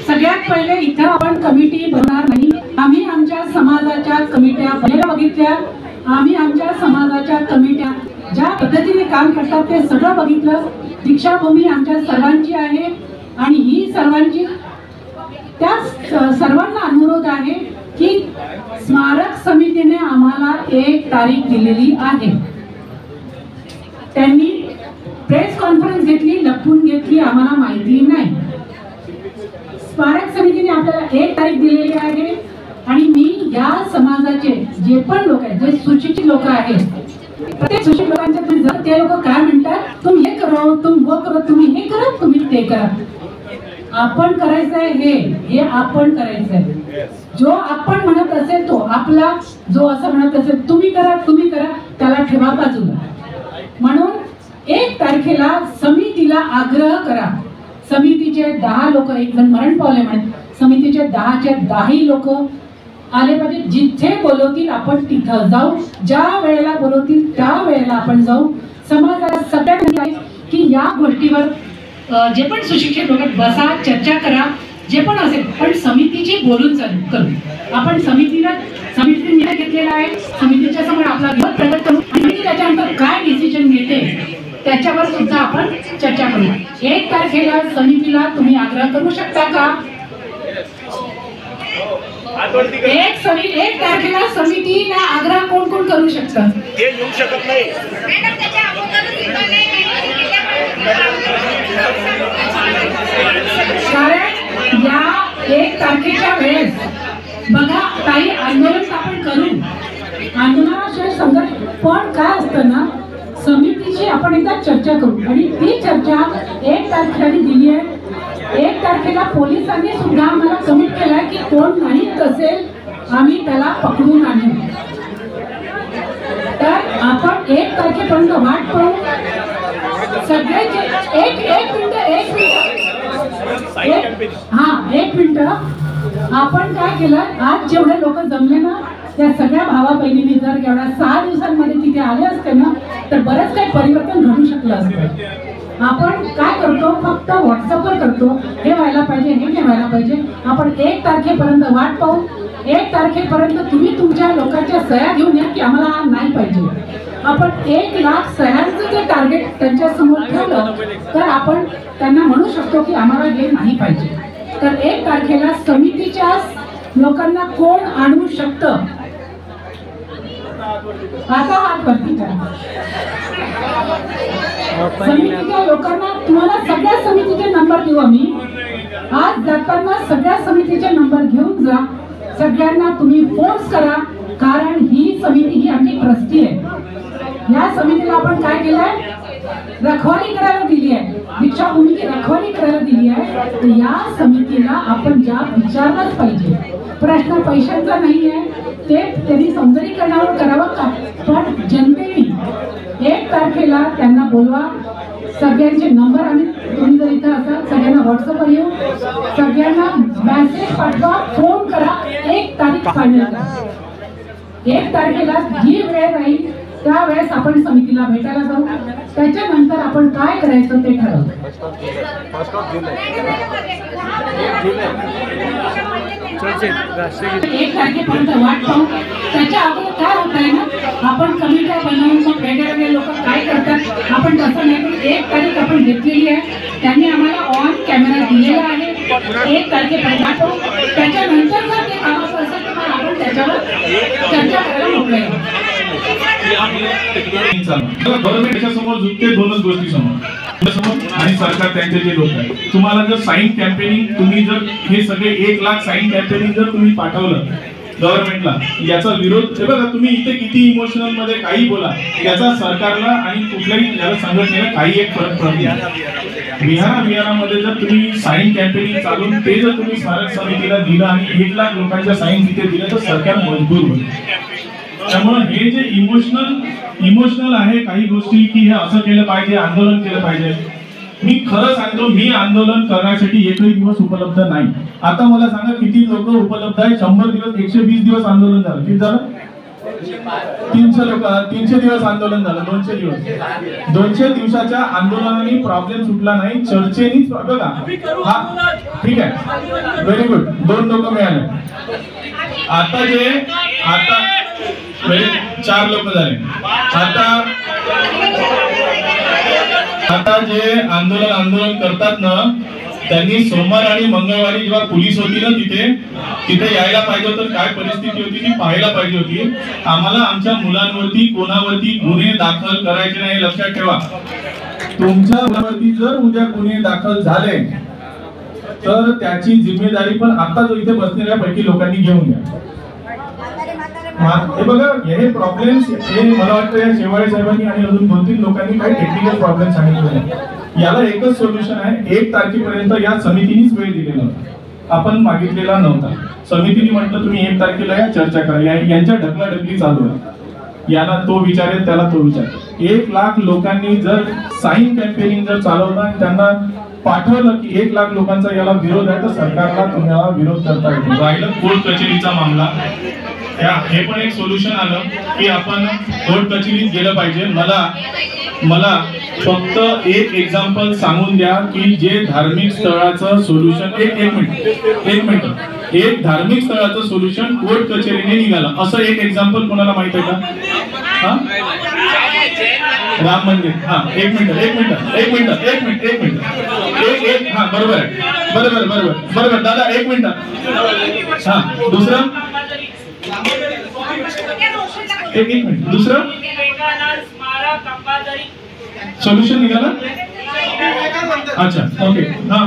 सगळ्यात पहिले इथं आपण कमिटी बनवणार नाही. आम्ही आमच्या समाजाच्या कमिट्या बघितल्या, आम्ही आमच्या समाजाच्या कमिट्या ज्या पद्धतीने काम करतात ते सगळं बघितलं. दीक्षाभूमी आमच्या सर्वांची आहे आणि ही सर्वांची, त्या सर्वांना अनुरोध आहे की स्मारक समितीने आम्हाला 1 तारीख दिलेली आहे. त्यांनी प्रेस कॉन्फरन्स घेतली, लपवून घेतली, आम्हाला माहिती नाही. स्मारक समितीने आपल्याला 1 तारीख दिलेली आहे. आणि मी या समाजाचे जे पण लोक आहेत, जे सुशिक्षित लोक आहेत, प्रत्येक सुशिक्षित लोकांच्या तुम्ही जर ते लोक काय म्हणतात, तुम हे करो, तुम वो करो, तुम्ही हे करा, तुम्ही ते करा. आपण करायचंय हे आपण करायचंय. जो आपण म्हणत असेल तो आपला, जो असं म्हणत असेल तुम्ही करा त्याला ठेवा बाजूला. म्हणून 1 तारखेला समितीला आग्रह करा. समितीचे 10 लोक, एक जण मरण पावले म्हणत, समितीचे 10च्या 10 लोक आले पाहिजे. जिथे बोलवतील आपण तिथं जाऊ, ज्या वेळेला बोलवतील त्या वेळेला आपण जाऊ. समाजाला सगळ्यांना की या गोष्टीवर जे पण सुशिक्षित लोक बसा, चर्चा करा, जे पण असेल, पण समितीची बोलून करू. आपण समितीने निर्णय घेतलेला आहे, समितीच्या समोर आपला विरोध प्रकट करू आणि त्याच्यानंतर काय डिसिजन घेते त्याच्यावर सुद्धा आपण चर्चा करू. 1 तारखेला समितीला तुम्ही आग्रह करू शकता का? 1 तारखेला समितीला आग्रह कोण कोण करू शकतात? ते येऊ शकत नाही. कारण तारखेच्या वेळेस बघा काही आंदोलन आपण करू, आंदोलनाशिवाय संघर्ष, पण काय असतं ना, समितीची आपण एकदा चर्चा करू आणि ती चर्चा 1 तारखेला दिली आहे. 1 तारखेला पोलिसांनी सुद्धा आम्हाला कमिट केलाय की कोण नाही असेल आम्ही त्याला पकडून आणू. तर आपण 1 तारखेपर्यंत वाट पाहू सगळ्याचे. एक मिनिट आपण काय केलं, आज जेवढे लोक जमले ना त्या सगळ्या भावा बहिणींनी जर एवढ्या 6 दिवसांमध्ये तिथे आले असते ना तर बरंच काही परिवर्तन घडू शकलं असतं. आपण काय करतो, फक्त व्हॉट्सअपवर करतो, हे व्हायला पाहिजे, हे नाही व्हायला पाहिजे. आपण 1 तारखेपर्यंत वाट पाहू. 1 तारखेपर्यंत तुम्ही तुमच्या लोकांच्या सह्या घेऊन या की आम्हाला हा नाही पाहिजे. आपण 1 लाख सह्यांचं जे टार्गेट त्यांच्या समोर ठेवलं तर आपण त्यांना म्हणू शकतो की आम्हाला हे नाही पाहिजे. तर 1 तारखेला समितीच्या लोकांना कोण आणू शकतं, आता हात वरती करा. समितीच्या लोकांना तुम्हाला सगळ्या समितीचे नंबर देऊ आम्ही. आज जाताना सगळ्या समितीचे नंबर घेऊन जा, सगळ्यांना तुम्ही फोर्स करा, कारण ही समिती ही आमची ट्रस्टी आहे. या समितीला आपण काय केलंय, रखवाली करायला दिली आहे, दीक्षाभूमीची रखवाली करायला दिली आहे. तर या समितीला आपण ज्या विचारलंच पाहिजे. प्रश्न पैशांचा नाही आहे, ते त्यांनी सौंदर्यीकरणावर करावं का, पण जनतेने 1 तारखेला त्यांना बोलवा. सगळ्यांचे नंबर आम्ही, तुम्ही जर इथं असाल सगळ्यांना व्हॉट्सअपवर येऊ, सगळ्यांना मेसेज पाठवा, फोन करा, 1 तारीख फायनल करा. 1 तारखेला जी वेळ राहील त्यावेळेस आपण समितीला भेटायला जाऊ. त्याच्यानंतर आपण काय करायचं ते ठरवू. 1 तारखेपर्यंत वाट पाहू. त्याच्या अगोदर काय होत आहे ना, आपण कमिट्या बनवून मग वेगवेगळे लोक काय करतात, आपण तसं नाही. पण 1 तारीख आपण घेतलेली आहे, त्यांनी आम्हाला ऑन कॅमेरा दिलेला आहे. 1 तारखेपर्यंत वाट पाहू. त्याच्यानंतर जर ते कामाचं असेल तर आपण त्याच्यावर चर्चा करायला मोकळे. गव्हर्नमेंट याच्यासमोर झुकते 2च गोष्टी समोर आणि सरकार त्यांचे जे लोक आहेत. तुम्हाला जर साईन कॅम्पेनिंग, तुम्ही जर हे सगळे 1 लाख साईन कॅम्पेनिंग जर तुम्ही पाठवलं गव्हर्नमेंटला, याचा विरोध, हे बघा तुम्ही इथे किती इमोशनल मध्ये काही बोला, याचा सरकारला आणि कुठल्याही याला संघटनेला काही एक फरक पडत नाही. बिहारामध्ये जर तुम्ही साईन कॅम्पेनिंग चालून ते जर तुम्ही स्मारक समितीला दिलं आणि 1 लाख लोकांच्या साईन तिथे दिलं तर सरकार मजबूर होईल. त्यामुळे हे जे इमोशनल आहे काही गोष्टी की हे असं केलं पाहिजे, आंदोलन केलं पाहिजे, मी खरं सांगतो, मी आंदोलन करण्यासाठी एकही दिवस उपलब्ध नाही. आता मला सांगा किती लोक उपलब्ध आहे? 100 दिवस, 120 दिवस आंदोलन झालं. किती झालं? 300 लोक, 300 दिवस आंदोलन झालं. 200 दिवस, 200 दिवसाच्या आंदोलनाने प्रॉब्लेम सुटला नाही, चर्चेनीच. बघा हा ठीक आहे, व्हेरी गुड, 2 लोक मिळाले. आता 4 लोक झाले. आता जे आंदोलन करतात ना, त्यांनी सोमवार आणि मंगळवारी जेव्हा पोलीस होती ना तिथे यायला पाहिजे होतं. काय परिस्थिती होती ती पाहायला पाहिजे होती. आम्हाला आमच्या मुलांवरती कोणावरती गुन्हे दाखल करायचे नाही, लक्षात ठेवा. तुमच्या मुलावरती जर उद्या गुन्हे दाखल झाले तर त्याची जिम्मेदारी पण आता जो इथे बसलेल्या पैकी लोकांनी घेऊन घ्या. हे बघा, हे प्रॉब्लेम्स, हे मला वाटतं या शेवाळे साहेबांनी आणि अजून 2-3 लोकांनी काही टेक्निकल प्रॉब्लेम सांगितले. याला एकच सोल्युशन आहे. 1 तारखेपर्यंत या समितीनेच वेळ दिलेला होता, आपण मागितलेला नव्हता. समितीने म्हटलं तुम्ही 1 तारखेला या चर्चा करा. यांच्या ढकलाढकली चालू आहे, याला तो विचारेल त्याला तो विचार. 1 लाख लोकांनी जर साईन कॅम्पेनिंग जर चालवलं आणि त्यांना पाठवलं की 1 लाख लोकांचा याला विरोध आहे तर सरकारला तुम्हाला विरोध करता येतो. राहिलं कोर्ट कचेरीचा मामला, हे पण एक सोल्युशन आलं की आपण कोर्ट कचेरीत गेलं पाहिजे. मला फक्त एक एक्झाम्पल सांगून द्या की जे धार्मिक स्थळाचं सोल्युशन, एक मिनिट, एक धार्मिक स्थळाचं सोल्युशन कोर्ट कचेरीने निघालं, असं एक एक्झाम्पल कोणाला माहित आहे का? राम मंदिर. हा, एक मिनिट, हा बरोबर दादा, 1 मिनिट. हा, दुसरं, एक मिनिट, दुसरं सोल्युशन निघाला. अच्छा, ओके. हा,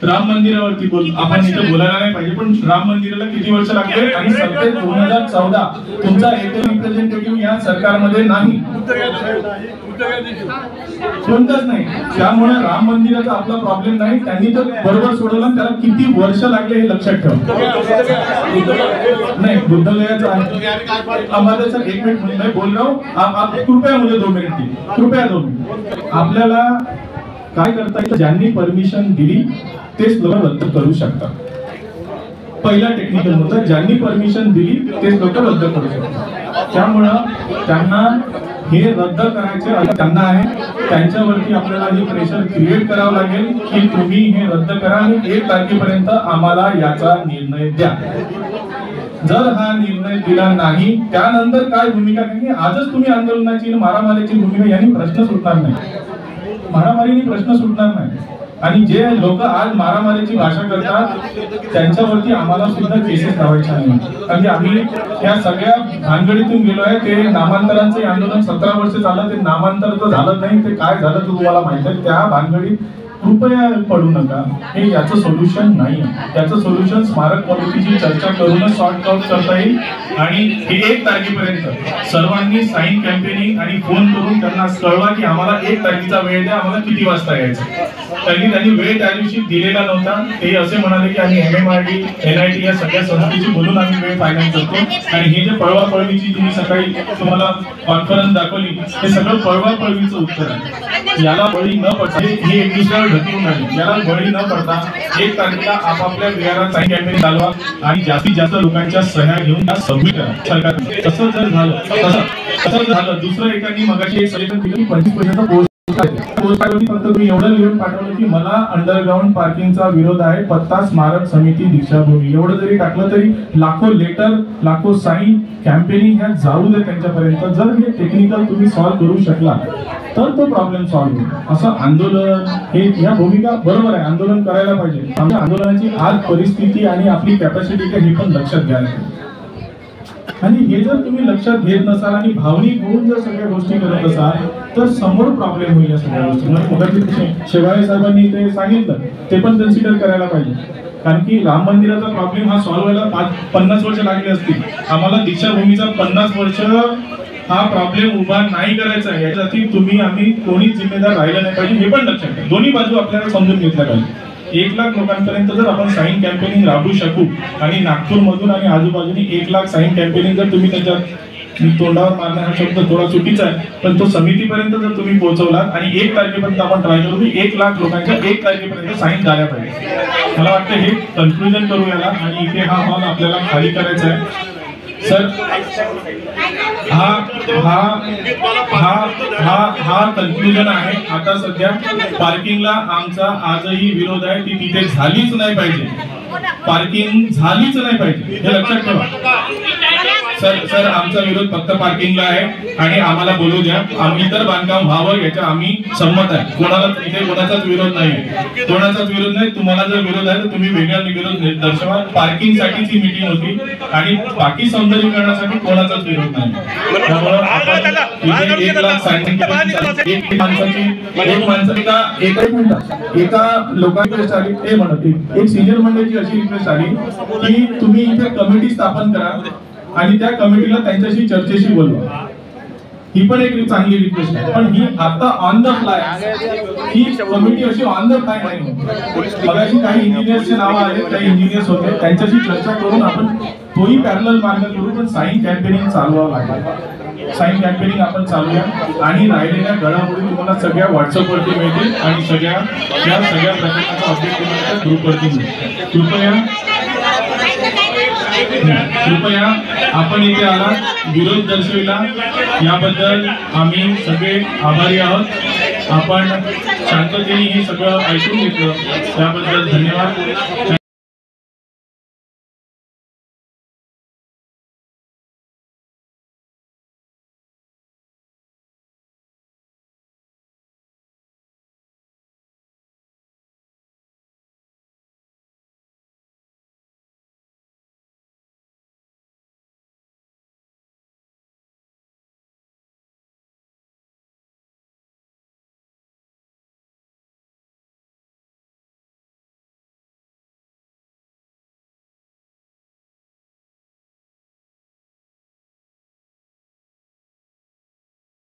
राम मंदिरावरती आपण इथे बोलायला नाही पाहिजे, पण राम मंदिराला किती वर्ष लागले आणि सध्या 2014 तुमचा एक रिप्रेझेंटेटिव्ह या सरकारमध्ये नाही, कोणताच नाही. त्यामुळे राम मंदिराचा आपला प्रॉब्लेम नाही, त्यांनी तर बरोबर सोडवला. त्याला किती वर्ष लागले हे लक्षात ठेवा. नाही बुद्धगयाचं आहे आम्हाला सर 1 मिनिट मैं बोल रहा हूँ, आप कृपया मुझे 2 मिनिट दी, कृपया 2 मिनिट. आपल्याला काय करता येतं, ज्यांनी परमिशन दिली तेच लोक रद्द करू शकतात. पहिला टेक्निकल होता, ज्यांनी परमिशन दिली तेच लोक रद्द करू शकतात. त्यामुळं त्यांना हे रद्द करायचे त्यांना आहे, त्यांच्यावरती आपल्याला हे प्रेशर क्रिएट करावं लागेल की तुम्ही हे रद्द करा आणि 1 तारखेपर्यंत आम्हाला याचा निर्णय द्या. जर हा निर्णय दिला नाही त्यानंतर काय भूमिका घ्यायची, आजच तुम्ही आंदोलनाची मारामारीची भूमिका यांनी प्रश्न सुटणार नाही, मारामारीने प्रश्न सुटणार नाही. आणि जे लोक आज मारामारीची भाषा करतात त्यांच्यावरती आम्हाला सुद्धा केसेस लावायच्या नाही. कारण आम्ही या सगळ्या भानगडीतून गेलो आहे. ते नामांतरांचे आंदोलन 17 वर्ष झालं, ते नामांतर तर झालं नाही, ते काय झालं तुम्हाला माहिती आहे. त्या भानगडीत कृपया पडू नका. हे याचं सोल्युशन नाही. त्याचं सोल्युशन स्मारक कमिटीची चर्चा करूनच सॉर्ट आउट करता येईल. आणि हे 1 तारखेपर्यंत सर्वांनी साईन कॅम्पेनिंग आणि फोन करून त्यांना कळवा की आम्हाला 1 तारखेचा वेळ द्या, आम्हाला किती वाजता यायचं. त्यांनी वेळ त्या दिवशी दिलेला नव्हता. ते असे म्हणाले की आम्ही MMRD NIT या सगळ्या संस्थेची बोलून आम्ही वेळ फायनल करतो. आणि हे जे पळवापळवीची तुम्ही सकाळी तुम्हाला कॉन्फरन्स दाखवली हे सगळं पळवापळवीचं उत्तर आहे. याला बळी न पडता हे एक दुसऱ्यावर ढकलून राहिले. याला बळी न पडता 1 तारखेला आपापल्या विहारात साईन कॅम्पेन चालवा आणि जास्तीत जास्त लोकांच्या सह्या घेऊन त्या सबमिट करा सरकारने. तसं जर झालं दुसरं एकाने मगाशी एक सजेशन दिलं की 25% पोस्ट पोस्टवरती फक्त तुम्ही एवढं लिहून पाठवलं की मला अंडरग्राउंड पार्किंगचा विरोध आहे, पत्ता स्मारक समिती दीक्षाभूमी. एवढं जरी टाकलं तरी लाखो लेटर, लाखो साईन कॅम्पेनिंग ह्या जाऊ दे त्यांच्यापर्यंत. जर हे टेक्निकल तुम्ही सॉल्व्ह करू शकला तर तो प्रॉब्लेम सॉल्व्ह होईल. असं आंदोलन हे ह्या भूमिका बरोबर आहे, आंदोलन करायला पाहिजे. आमच्या आंदोलनाची आज परिस्थिती आणि आपली कॅपॅसिटी काय हे पण लक्षात घ्यायला पाहिजे. आणि हे जर तुम्ही लक्षात घेत नसाल आणि भावनिक होऊन जर सगळ्या गोष्टी करत असाल तर समोर प्रॉब्लेम होईल. या सगळ्या गोष्टी म्हणजे शेवाळे साहेबांनी ते सांगितलं ते पण कन्सिडर करायला पाहिजे. कारण की राम मंदिराचा प्रॉब्लेम हा सॉल्व्ह व्हायला 50 वर्ष लागली असतील. आम्हाला दीक्षाभूमीचा 50 वर्ष हा प्रॉब्लेम उभा नाही करायचा आहे. याच्यासाठी तुम्ही आम्ही कोणीच जिम्मेदार राहिलं नाही पाहिजे हे पण लक्षात घ्या. दोन्ही बाजू आपल्याला समजून घेतल्या पाहिजे. 1 लाख लोकांपर्यंत जर आपण साईन कॅम्पेनिंग राबवू शकू आणि नागपूरमधून आणि आजूबाजूने 1 लाख साईन कॅम्पेनिंग जर तुम्ही त्याच्यात तोंडावर मारणं हा शब्द थोडा चुकीचा आहे पण तो समितीपर्यंत जर तुम्ही पोहोचवलात आणि 1 तारखेपर्यंत आपण ट्राय करू की 1 लाख लोकांच्या 1 तारखेपर्यंत साईन झाल्या पाहिजे. मला वाटतं हे कन्क्लुजन करू याला. आणि इथे हा हॉल आपल्याला खाली करायचा आहे. सर हा कन्क्लुजन आहे. आता सध्या पार्किंगला आमचा आजही विरोध आहे. ती तिथे झालीच नाही पाहिजे, पार्किंग झालीच नाही पाहिजे हे लक्षात ठेवा. सर आमचा विरोध फक्त पार्किंगला आहे आणि आम्हाला बोलू द्या. आम्ही तर बांधकाम व्हावं याच्या आम्ही संमत आहे. कोणाला इथे कोणाचाच विरोध नाही, कोणाचाच विरोध नाही. तुम्हाला जर विरोध आहे तर तुम्ही वेगळा विरोध दर्शवा. पार्किंग साठीची मीटिंग होती आणि बाकी सौंदर्यीकरणासाठी कोणाचाच विरोध नाही. त्यामुळे आपण 1 लाख सांगितलं एक माणसाची एका लोकांची रिक्वेस्ट आली ते म्हणत एक सिनियर मंडळीची अशी रिक्वेस्ट आली की तुम्ही इथे कमिटी स्थापन करा आणि त्या कमिटीला त्यांच्याशी चर्चेशी बोलवा. ही पण एक चांगली रिक्वेस्ट आहे. पण ही आता on the fly he committee अशी ऑन द फ्लाय नाही. मगाशी काही इंजिनियर्सचे नाव आले, काही इंजिनियर्स होते, त्यांच्याशी चर्चा करून आपण तोही पॅरलल मार्ग करू. पण साईन कॅम्पेनिंग चालवावं लागेल. साईन कॅम्पेनिंग आपण चालूया आणि राहिलेल्या घडामोडी तुम्हाला सगळ्या व्हॉट्सअपवरती मिळतील आणि सगळ्या प्रकारचा अपडेट तुम्हाला ग्रुपवरती मिळेल. कृपया आपण इथे आला, विरोध दर्शविला याबद्दल आम्ही सगळे आभारी आहोत. आपण शांततेने हे सगळं ऐकून घेतलं त्याबद्दल धन्यवाद.